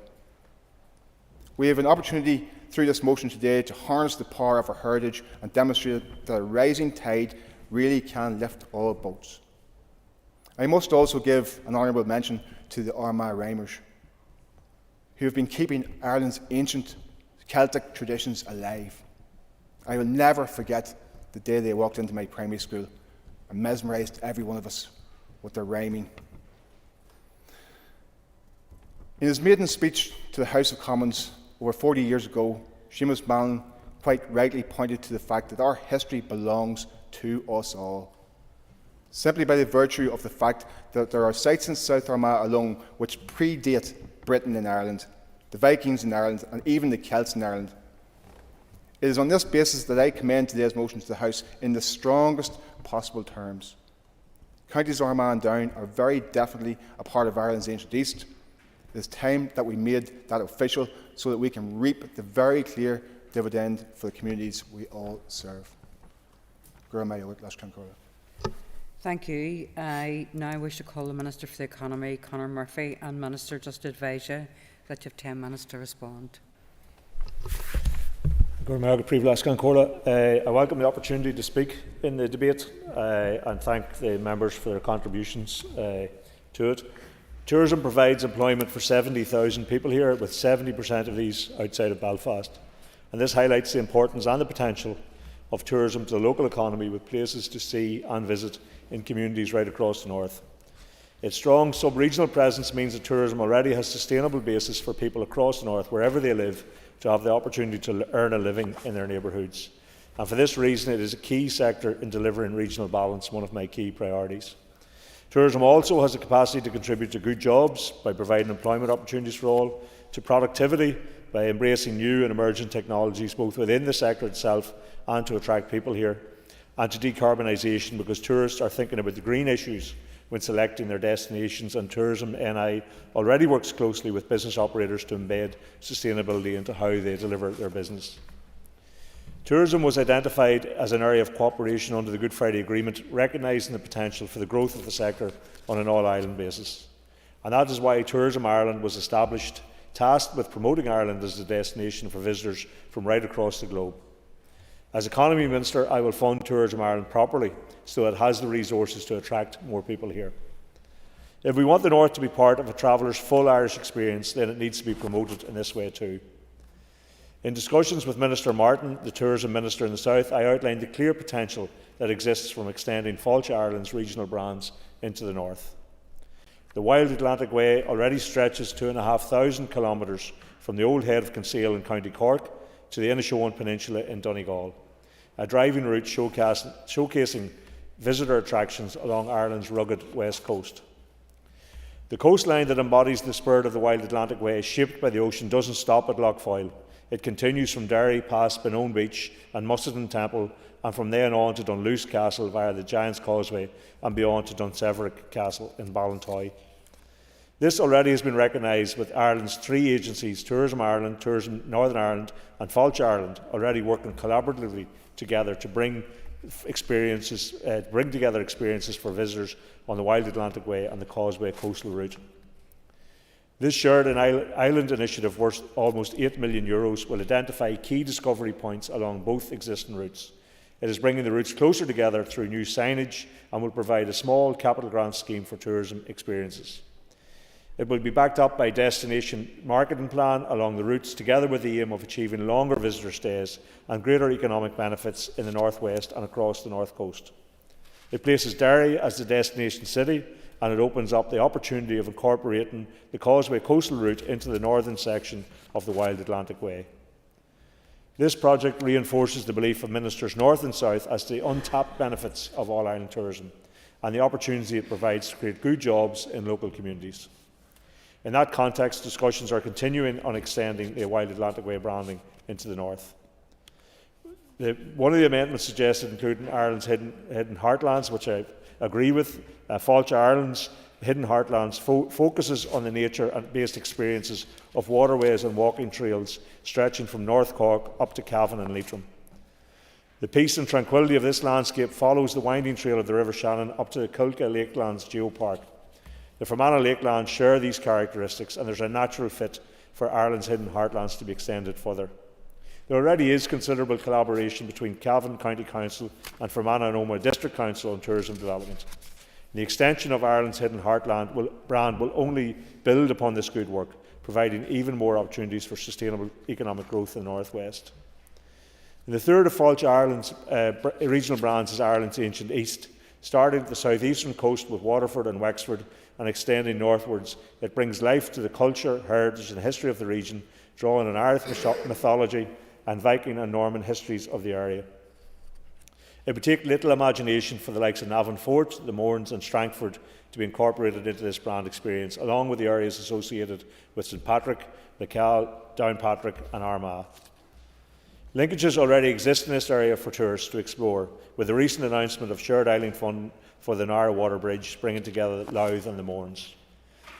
We have an opportunity through this motion today to harness the power of our heritage and demonstrate that a rising tide really can lift all boats. I must also give an honourable mention to the Armagh Rhymers, who have been keeping Ireland's ancient Celtic traditions alive. I will never forget the day they walked into my primary school and mesmerised every one of us with their rhyming. In his maiden speech to the House of Commons over 40 years ago, Seamus Mallon quite rightly pointed to the fact that our history belongs to us all, simply by the virtue of the fact that there are sites in South Armagh alone which predate Britain in Ireland, the Vikings in Ireland, and even the Celts in Ireland. It is on this basis that I commend today's motion to the House in the strongest possible terms. Counties Armagh and Down are very definitely a part of Ireland's ancient East. It is time that we made that official so that we can reap the very clear dividend for the communities we all serve. Thank you. I now wish to call the Minister for the Economy, Conor Murphy, and Minister just to advise you that you have 10 minutes to respond. I welcome the opportunity to speak in the debate and thank the members for their contributions to it. Tourism provides employment for 70,000 people here, with 70% of these outside of Belfast. And this highlights the importance and the potential of tourism to the local economy, with places to see and visit in communities right across the north. Its strong sub-regional presence means that tourism already has a sustainable basis for people across the north, wherever they live, to have the opportunity to earn a living in their neighbourhoods. And for this reason, it is a key sector in delivering regional balance, one of my key priorities. Tourism also has the capacity to contribute to good jobs by providing employment opportunities for all, to productivity by embracing new and emerging technologies both within the sector itself and to attract people here, and to decarbonisation, because tourists are thinking about the green issues when selecting their destinations, and Tourism NI already works closely with business operators to embed sustainability into how they deliver their business. Tourism was identified as an area of cooperation under the Good Friday Agreement, recognising the potential for the growth of the sector on an all-island basis. And that is why Tourism Ireland was established, tasked with promoting Ireland as a destination for visitors from right across the globe. As Economy Minister, I will fund Tourism Ireland properly so it has the resources to attract more people here. If we want the North to be part of a traveller's full Irish experience, then it needs to be promoted in this way too. In discussions with Minister Martin, the Tourism Minister in the South, I outlined the clear potential that exists from extending Fáilte Ireland's regional brands into the North. The Wild Atlantic Way already stretches 2,500 kilometres from the old head of Kinsale in County Cork to the Inishowen Peninsula in Donegal, a driving route showcasing visitor attractions along Ireland's rugged west coast. The coastline that embodies the spirit of the Wild Atlantic Way, shaped by the ocean, doesn't stop at Lough Foyle. It continues from Derry past Benone Beach and Musselton Temple, and from then on to Dunluce Castle via the Giant's Causeway and beyond to Dunseverick Castle in Ballintoy. This already has been recognised, with Ireland's three agencies, Tourism Ireland, Tourism Northern Ireland and Fáilte Ireland, already working collaboratively together to bring together experiences for visitors on the Wild Atlantic Way and the Causeway coastal route. This shared island initiative, worth almost €8 million, will identify key discovery points along both existing routes. It is bringing the routes closer together through new signage and will provide a small capital grant scheme for tourism experiences. It will be backed up by a destination marketing plan along the routes, together with the aim of achieving longer visitor stays and greater economic benefits in the North West and across the North Coast. It places Derry as the destination city, and it opens up the opportunity of incorporating the Causeway coastal route into the northern section of the Wild Atlantic Way. This project reinforces the belief of Ministers North and South as to the untapped benefits of all-island tourism and the opportunity it provides to create good jobs in local communities. In that context, discussions are continuing on extending the Wild Atlantic Way branding into the north. One of the amendments suggested including Ireland's hidden heartlands, which I agree with. Fáilte Ireland's hidden heartlands focuses on the nature-based experiences of waterways and walking trails stretching from North Cork up to Cavan and Leitrim. The peace and tranquility of this landscape follows the winding trail of the River Shannon up to the Culca Lakelands Geopark. The Fermanagh Lakelands share these characteristics, and there is a natural fit for Ireland's hidden heartlands to be extended further. There already is considerable collaboration between Cavan County Council and Fermanagh and Omagh District Council on tourism development. The extension of Ireland's Hidden Heartland brand will only build upon this good work, providing even more opportunities for sustainable economic growth in the North West. And the third of Fáilte Ireland's regional brands is Ireland's Ancient East. Starting at the southeastern coast with Waterford and Wexford and extending northwards, it brings life to the culture, heritage and history of the region, drawing on Irish mythology and Viking and Norman histories of the area. It would take little imagination for the likes of Navan Fort, the Mournes and Strangford to be incorporated into this brand experience, along with the areas associated with St Patrick, Mackall, Downpatrick and Armagh. Linkages already exist in this area for tourists to explore, with the recent announcement of Shared Island Fund for the Narrow Water Bridge bringing together Louth and the Mournes.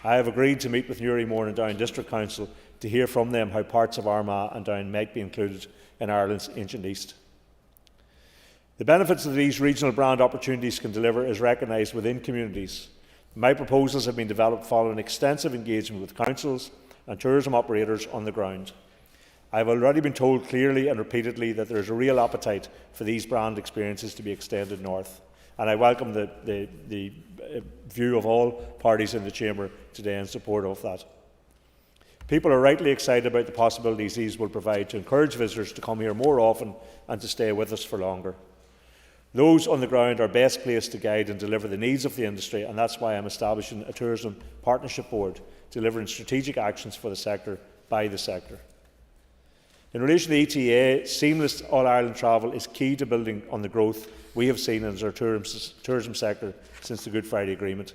I have agreed to meet with Newry, Mourne and Down District Council to hear from them how parts of Armagh and Down might be included in Ireland's Ancient East. The benefits that these regional brand opportunities can deliver is recognised within communities. My proposals have been developed following extensive engagement with councils and tourism operators on the ground. I have already been told clearly and repeatedly that there is a real appetite for these brand experiences to be extended north, and I welcome the view of all parties in the Chamber today in support of that. People are rightly excited about the possibilities these will provide to encourage visitors to come here more often and to stay with us for longer. Those on the ground are best placed to guide and deliver the needs of the industry, and that's why I'm establishing a Tourism Partnership Board, delivering strategic actions for the sector by the sector. In relation to the ETA, seamless all-Ireland travel is key to building on the growth we have seen in our tourism sector since the Good Friday Agreement,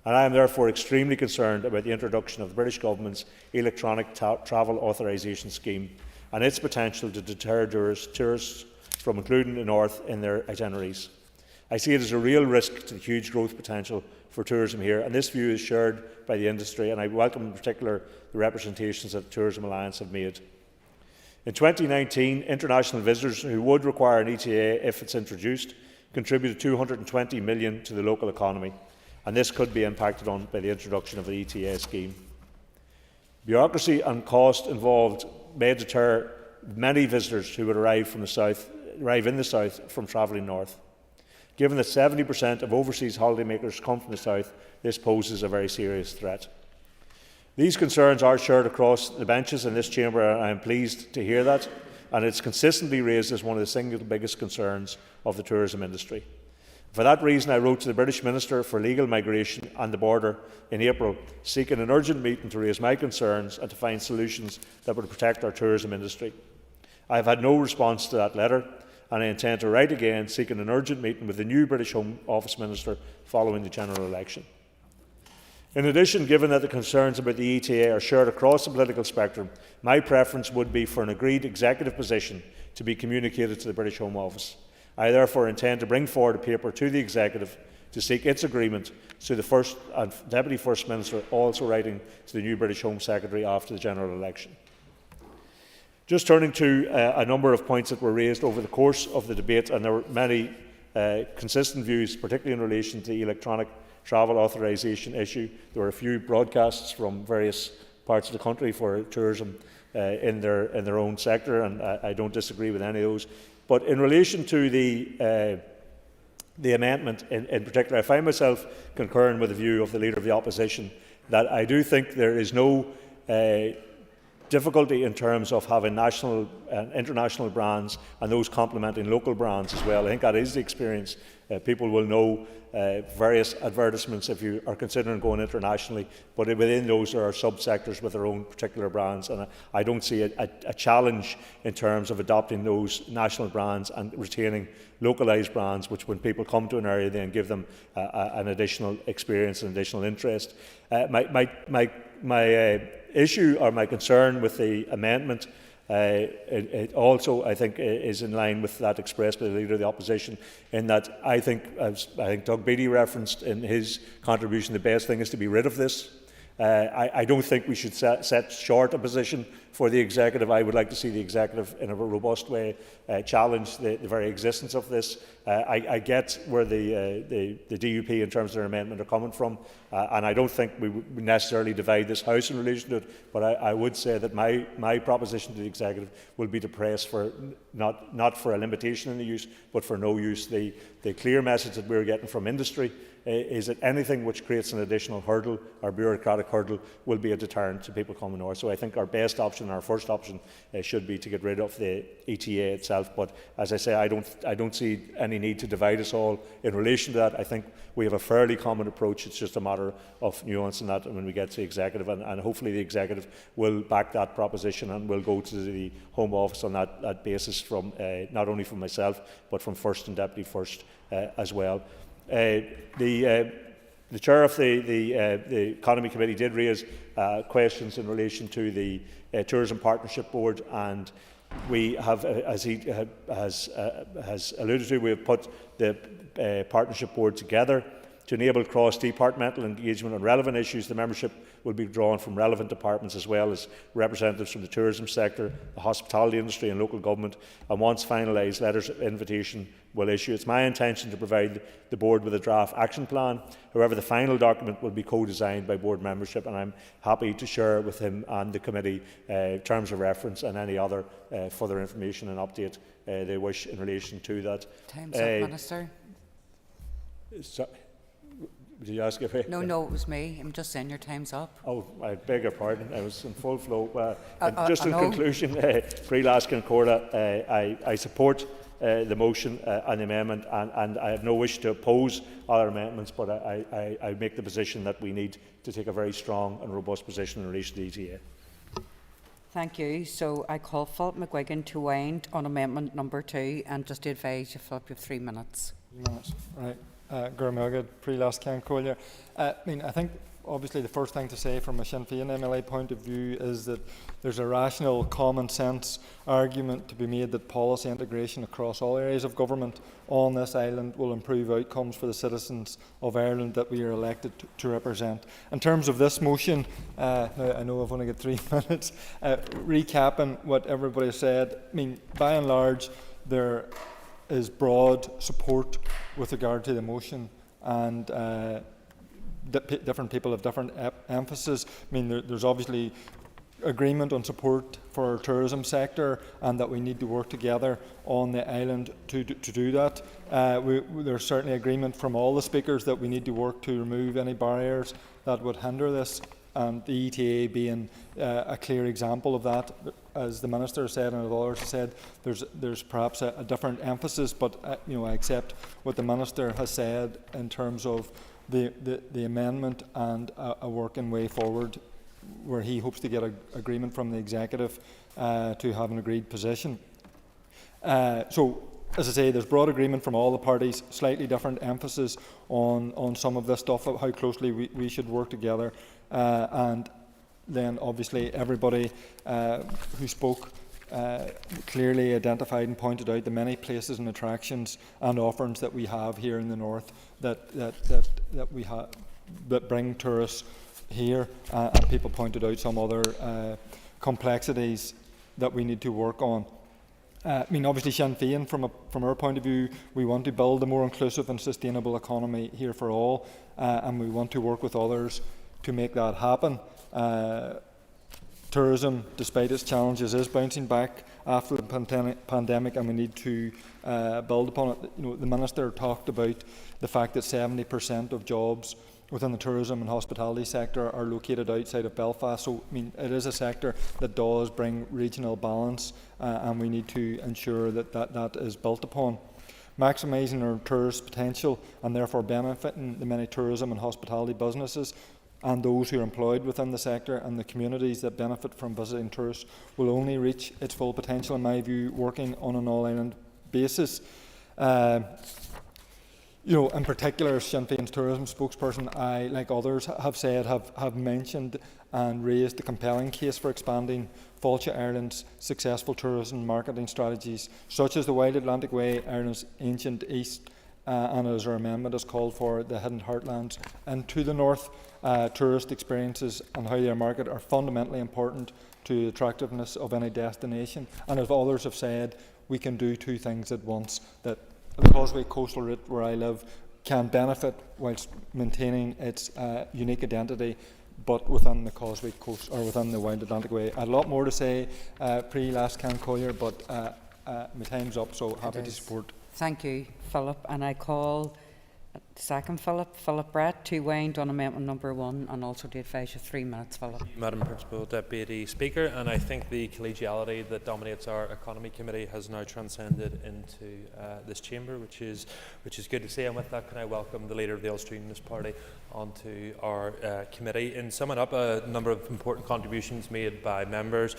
and I am therefore extremely concerned about the introduction of the British Government's Electronic Travel Authorisation Scheme and its potential to deter tourists from including the North in their itineraries. I see it as a real risk to the huge growth potential for tourism here, and this view is shared by the industry, and I welcome in particular the representations that the Tourism Alliance have made. In 2019, international visitors who would require an ETA if it's introduced contributed $220 million to the local economy, and this could be impacted on by the introduction of the ETA scheme. Bureaucracy and cost involved may deter many visitors who would arrive in the south from travelling north. Given that 70% of overseas holidaymakers come from the south, this poses a very serious threat. These concerns are shared across the benches in this chamber, and I am pleased to hear that, and it's consistently raised as one of the single biggest concerns of the tourism industry. For that reason, I wrote to the British Minister for Legal Migration and the Border in April, seeking an urgent meeting to raise my concerns and to find solutions that would protect our tourism industry. I have had no response to that letter, and I intend to write again, seeking an urgent meeting with the new British Home Office Minister following the general election. In addition, given that the concerns about the ETA are shared across the political spectrum, my preference would be for an agreed executive position to be communicated to the British Home Office. I therefore intend to bring forward a paper to the executive to seek its agreement to the First and Deputy First Minister, also writing to the new British Home Secretary after the general election. Just turning to a number of points that were raised over the course of the debate, and there were many consistent views, particularly in relation to the electronic travel authorisation issue. There were a few broadcasts from various parts of the country for tourism in their own sector, and I don't disagree with any of those. But in relation to the amendment in particular, I find myself concurring with the view of the Leader of the Opposition that I do think there is no difficulty in terms of having national and international brands and those complementing local brands as well. I think that is the experience. People will know various advertisements if you are considering going internationally, but within those there are subsectors with their own particular brands, and I don't see a challenge in terms of adopting those national brands and retaining localised brands, which when people come to an area then give them an additional experience and additional interest. My issue or my concern with the amendment it also, I think, is in line with that expressed by the Leader of the Opposition, in that as I think Doug Beattie referenced in his contribution, the best thing is to be rid of this. I don't think we should set short a position for the Executive. I would like to see the Executive, in a robust way, challenge the very existence of this. I get where the DUP, in terms of their amendment, are coming from, and I don't think we would necessarily divide this House in relation to it, but I would say that my proposition to the Executive will be to press for not for a limitation in the use, but for no use. The clear message that we're getting from industry is that anything which creates an additional hurdle or bureaucratic hurdle will be a deterrent to people coming north. So I think our best option, our first option, should be to get rid of the ETA itself. But as I say, I don't see any need to divide us all in relation to that. I think we have a fairly common approach. It's just a matter of nuance in that when we get to the Executive, and hopefully the Executive will back that proposition and will go to the Home Office on that basis, from not only from myself but from First and Deputy First as well. The chair of the Economy Committee did raise questions in relation to the Tourism Partnership Board, and we have, as he has alluded to, we have put the Partnership Board together to enable cross-departmental engagement on relevant issues. The membership will be drawn from relevant departments as well as representatives from the tourism sector, the hospitality industry and local government, and once finalised, letters of invitation will issue. It's my intention to provide the board with a draft action plan. However, the final document will be co-designed by board membership, and I'm happy to share with him and the committee terms of reference and any other further information and update they wish in relation to that. Time's up, Minister. Did you ask if I... No, it was me. I'm just saying your time's up. Oh, I beg your pardon. I was in full flow. Just in conclusion, Pre-Last Concorda, I support the motion and the amendment, and I have no wish to oppose other amendments, but I make the position that we need to take a very strong and robust position in relation to the ETA. Thank you. So I call Philip McGuigan to wind on amendment number 2, and just to advise you, Philip, you have 3 minutes. 3 minutes, right. Gurmilgad, Pre-Last Concorda. I think obviously the first thing to say from a Sinn Féin MLA point of view is that there's a rational, common sense argument to be made that policy integration across all areas of government on this island will improve outcomes for the citizens of Ireland that we are elected to represent. In terms of this motion, now I know I've only got 3 minutes, recapping what everybody said, by and large there is broad support with regard to the motion, and different people have different emphasis. There's obviously agreement on support for our tourism sector, and that we need to work together on the island to do that. There's certainly agreement from all the speakers that we need to work to remove any barriers that would hinder this, and the ETA being a clear example of that. As the Minister said and others said, there's perhaps a different emphasis, but I accept what the Minister has said in terms of the amendment and a working way forward, where he hopes to get agreement from the Executive to have an agreed position. So, as I say, there's broad agreement from all the parties, slightly different emphasis on some of this stuff, how closely we should work together. And then obviously everybody who spoke clearly identified and pointed out the many places and attractions and offerings that we have here in the north that bring tourists here, and people pointed out some other complexities that we need to work on. Obviously Sinn Féin, from our point of view, we want to build a more inclusive and sustainable economy here for all, and we want to work with others to make that happen. Tourism, despite its challenges, is bouncing back after the pandemic, and we need to build upon it. The Minister talked about the fact that 70% of jobs within the tourism and hospitality sector are located outside of Belfast. So, it is a sector that does bring regional balance, and we need to ensure that is built upon. Maximising our tourist potential and therefore benefiting the many tourism and hospitality businesses and those who are employed within the sector and the communities that benefit from visiting tourists will only reach its full potential, in my view, working on an all-island basis. In particular, Sinn Féin's tourism spokesperson, I, like others have said, have mentioned and raised the compelling case for expanding Fáilte Ireland's successful tourism marketing strategies, such as the Wild Atlantic Way, Ireland's ancient East and as our amendment has called for, the hidden heartlands. And to the north, tourist experiences and how they're marketed are fundamentally important to the attractiveness of any destination. And as others have said, we can do two things at once. That the Causeway coastal route where I live can benefit whilst maintaining its unique identity, but within the Causeway Coast or within the Wild Atlantic Way. I had a lot more to say pre-last Can Collier, but my time's up, so happy to support. Thank you, Philip. And I call second Philip Brett to wind on amendment number 1 and also to advise you 3 minutes, Philip. Madam Principal Deputy Speaker, and I think the collegiality that dominates our Economy Committee has now transcended into this chamber, which is good to see. And with that, can I welcome the leader of the Ulster Unionist Party onto our committee. In summing up, a number of important contributions made by members.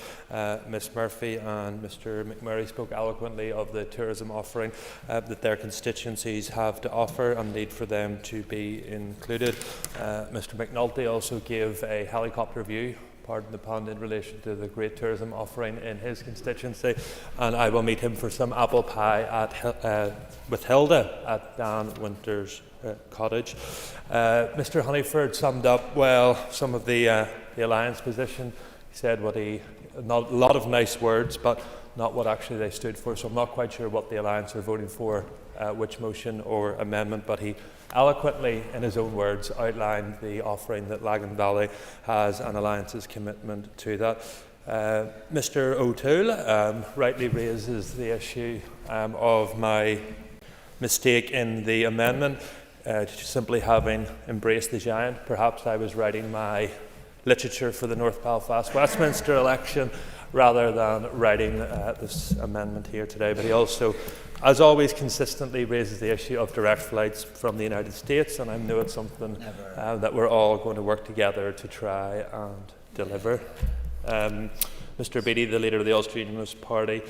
Ms Murphy and Mr McMurray spoke eloquently of the tourism offering that their constituencies have to offer and need for them to be included. Mr McNulty also gave a helicopter view, pardon the pun, in relation to the great tourism offering in his constituency, and I will meet him for some apple pie at with Hilda at Dan Winter's cottage. Mr Honeyford summed up well some of the Alliance position. He said not a lot of nice words, but not what actually they stood for, so I'm not quite sure what the Alliance are voting for, which motion or amendment, but he eloquently, in his own words, outlined the offering that Lagan Valley has and Alliance's commitment to that. Mr O'Toole rightly raises the issue of my mistake in the amendment, simply having embraced the giant. Perhaps I was writing my literature for the North Belfast Westminster election rather than writing this amendment here today. But he also, as always, consistently raises the issue of direct flights from the United States, and I know it's something that we're all going to work together to try and deliver. Mr Beattie, the leader of the Ulster Unionist Party,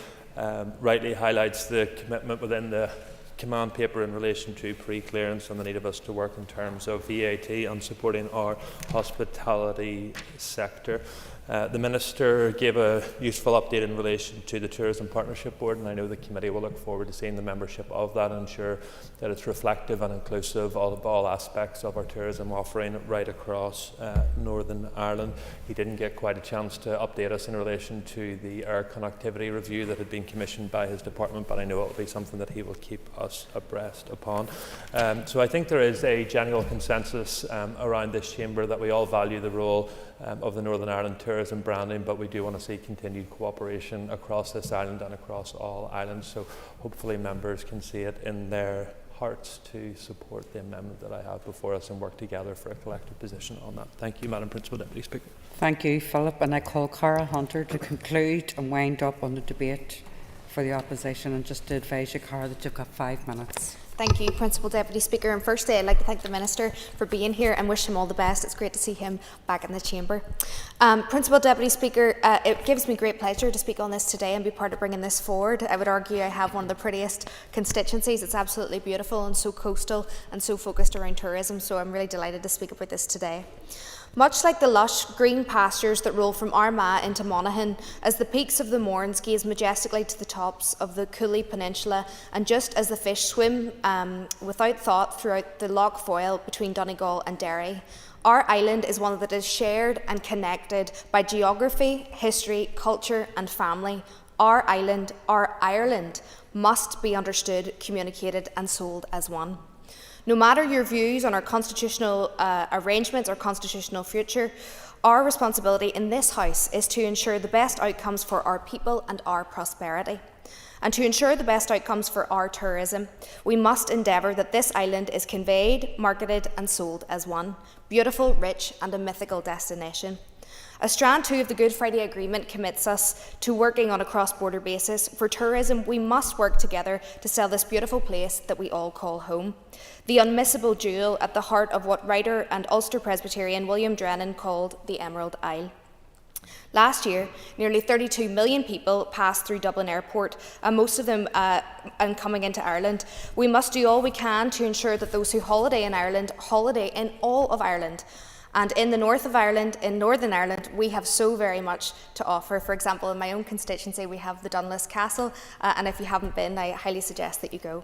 rightly highlights the commitment within the command paper in relation to pre-clearance and the need of us to work in terms of VAT and supporting our hospitality sector. The Minister gave a useful update in relation to the Tourism Partnership Board, and I know the committee will look forward to seeing the membership of that and ensure that it's reflective and inclusive of all aspects of our tourism offering right across Northern Ireland. He didn't get quite a chance to update us in relation to the air connectivity review that had been commissioned by his department, but I know it will be something that he will keep us abreast upon. So I think there is a general consensus around this chamber that we all value the role of the Northern Ireland tourism branding, but we do want to see continued cooperation across this island and across all islands. So hopefully members can see it in their hearts to support the amendment that I have before us and work together for a collective position on that. Thank you, Madam Principal Deputy Speaker. Thank you, Philip. And I call Cara Hunter to conclude and wind up on the debate for the opposition. And just to advise you, Cara, that you've got 5 minutes. Thank you, Principal Deputy Speaker. And firstly, I'd like to thank the Minister for being here and wish him all the best. It's great to see him back in the chamber. Principal Deputy Speaker, it gives me great pleasure to speak on this today and be part of bringing this forward. I would argue I have one of the prettiest constituencies. It's absolutely beautiful and so coastal and so focused around tourism, so I'm really delighted to speak about this today. Much like the lush green pastures that roll from Armagh into Monaghan, as the peaks of the Mournes gaze majestically to the tops of the Cooley Peninsula, and just as the fish swim without thought throughout the Lough Foyle between Donegal and Derry, our island is one that is shared and connected by geography, history, culture and family. Our island, our Ireland, must be understood, communicated and sold as one. No matter your views on our constitutional arrangements or constitutional future, our responsibility in this House is to ensure the best outcomes for our people and our prosperity. And to ensure the best outcomes for our tourism, we must endeavour that this island is conveyed, marketed and sold as one beautiful, rich and a mythical destination. As Strand 2 of the Good Friday Agreement commits us to working on a cross-border basis, for tourism we must work together to sell this beautiful place that we all call home. The unmissable jewel at the heart of what writer and Ulster Presbyterian William Drennan called the Emerald Isle. Last year, nearly 32 million people passed through Dublin Airport, and most of them coming into Ireland. We must do all we can to ensure that those who holiday in Ireland holiday in all of Ireland. And in the north of Ireland, in Northern Ireland, we have so very much to offer. For example, in my own constituency, we have the Dunluce Castle, and if you haven't been, I highly suggest that you go.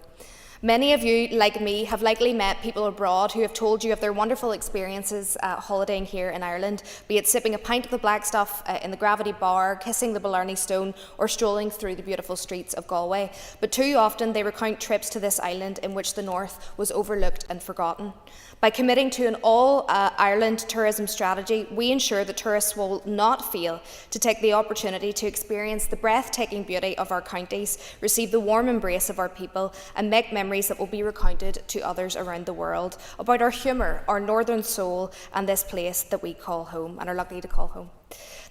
Many of you, like me, have likely met people abroad who have told you of their wonderful experiences holidaying here in Ireland, be it sipping a pint of the black stuff in the Gravity Bar, kissing the Blarney Stone, or strolling through the beautiful streets of Galway. But too often they recount trips to this island in which the North was overlooked and forgotten. By committing to an all-Ireland tourism strategy, we ensure that tourists will not fail to take the opportunity to experience the breathtaking beauty of our counties, receive the warm embrace of our people, and make memories that will be recounted to others around the world about our humour, our northern soul, and this place that we call home and are lucky to call home.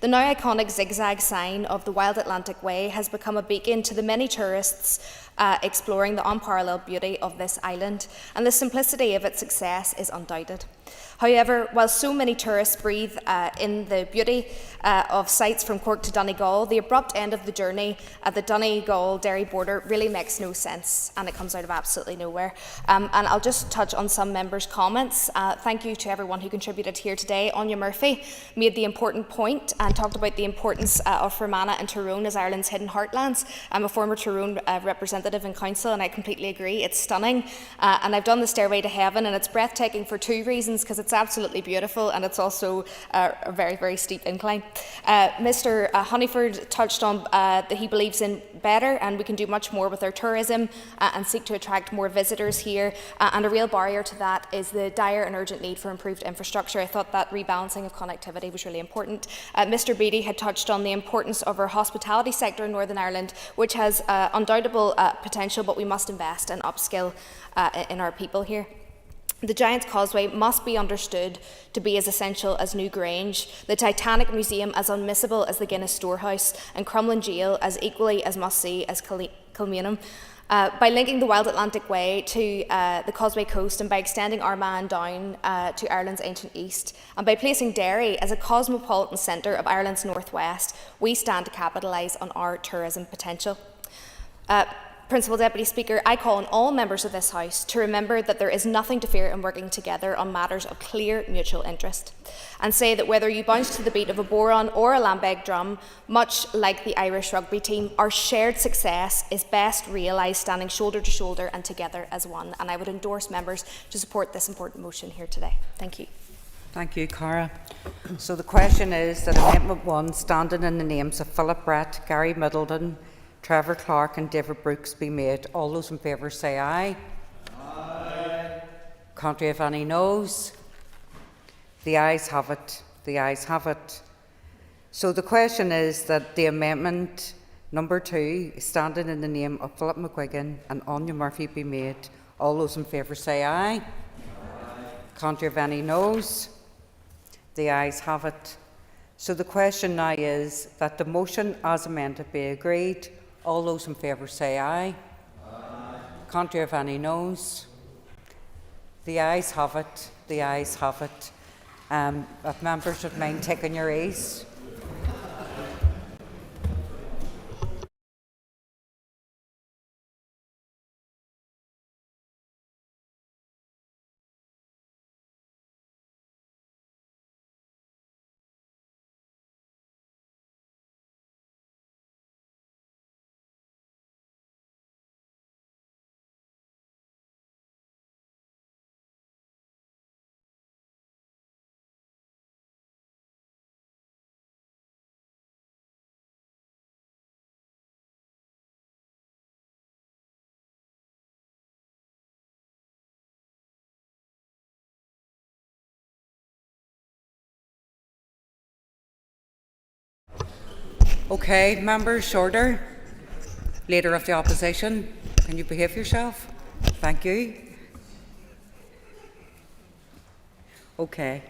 The now iconic zigzag sign of the Wild Atlantic Way has become a beacon to the many tourists exploring the unparalleled beauty of this island, and the simplicity of its success is undoubted. However, while so many tourists breathe in the beauty of sights from Cork to Donegal, the abrupt end of the journey at the Donegal-Derry border really makes no sense, and it comes out of absolutely nowhere. And I'll just touch on some members' comments. Thank you to everyone who contributed here today. Anya Murphy made the important point and talked about the importance of Fermanagh and Tyrone as Ireland's hidden heartlands. I'm a former Tyrone representative in council, and I completely agree. It's stunning, and I've done the Stairway to Heaven, and it's breathtaking for two reasons, because it's absolutely beautiful and it's also a very, very steep incline. Mr. Honeyford touched on that he believes in better, and we can do much more with our tourism and seek to attract more visitors here, and a real barrier to that is the dire and urgent need for improved infrastructure. I thought that rebalancing of connectivity was really important. Mr. Beattie had touched on the importance of our hospitality sector in Northern Ireland, which has undoubtable potential, but we must invest and upskill in our people here. The Giant's Causeway must be understood to be as essential as Newgrange, the Titanic Museum as unmissable as the Guinness Storehouse, and Crumlin Jail as equally as must-see as Kilmainham. By linking the Wild Atlantic Way to the Causeway Coast, and by extending Armagh down to Ireland's ancient east, and by placing Derry as a cosmopolitan centre of Ireland's northwest, we stand to capitalise on our tourism potential. Principal Deputy Speaker, I call on all members of this House to remember that there is nothing to fear in working together on matters of clear mutual interest, and say that whether you bounce to the beat of a boron or a lambeg drum, much like the Irish rugby team, our shared success is best realised standing shoulder to shoulder and together as one. And I would endorse members to support this important motion here today. Thank you. Thank you, Cara. So the question is that Amendment 1, standing in the names of Philip Brett, Gary Middleton, Trevor Clark and David Brooks be made. All those in favour say aye. Aye. Contrary if any noes? The ayes have it. The ayes have it. So the question is that the amendment number 2, standing in the name of Philip McGuigan and Anya Murphy be made. All those in favour say aye. Aye. Contrary if any noes? The ayes have it. So the question now is that the motion as amended be agreed. All those in favour say aye. Aye. Contrary if any noes? The ayes have it. The ayes have it. If members would mind taking your ease. Okay, members, order. Leader of the Opposition, can you behave yourself? Thank you. Okay.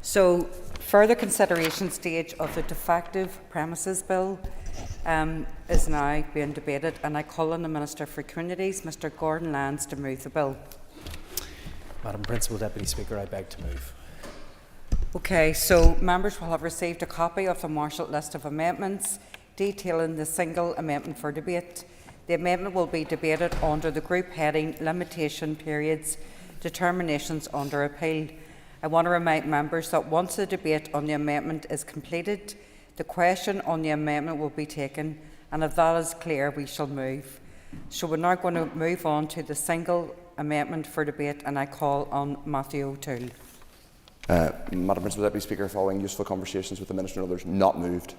So, further consideration stage of the Defective Premises Bill is now being debated, and I call on the Minister for Communities, Mr Gordon Lyons, to move the bill. Madam Principal Deputy Speaker, I beg to move. Okay, so members will have received a copy of the marshalled list of amendments detailing the single amendment for debate. The amendment will be debated under the group heading Limitation Periods, Determinations under Appeal. I want to remind members that once the debate on the amendment is completed, the question on the amendment will be taken, and if that is clear, we shall move. So we're now going to move on to the single amendment for debate, and I call on Matthew O'Toole. Madam Principal Deputy Speaker, following useful conversations with the Minister and others, not moved.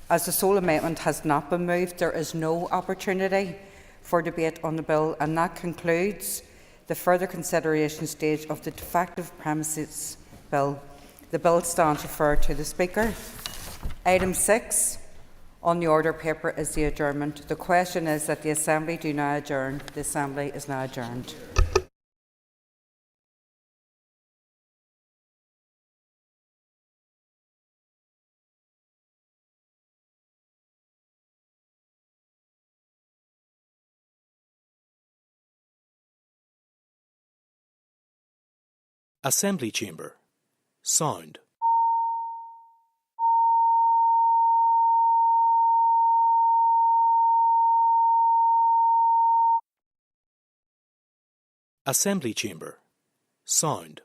As the sole amendment has not been moved, there is no opportunity for debate on the bill, and that concludes the further consideration stage of the Defective Premises Bill. The bill stands referred to the Speaker. Item 6 on the order paper is the adjournment. The question is that the Assembly do now adjourn. The Assembly is now adjourned. Assembly Chamber. Sound. Assembly Chamber. Sound.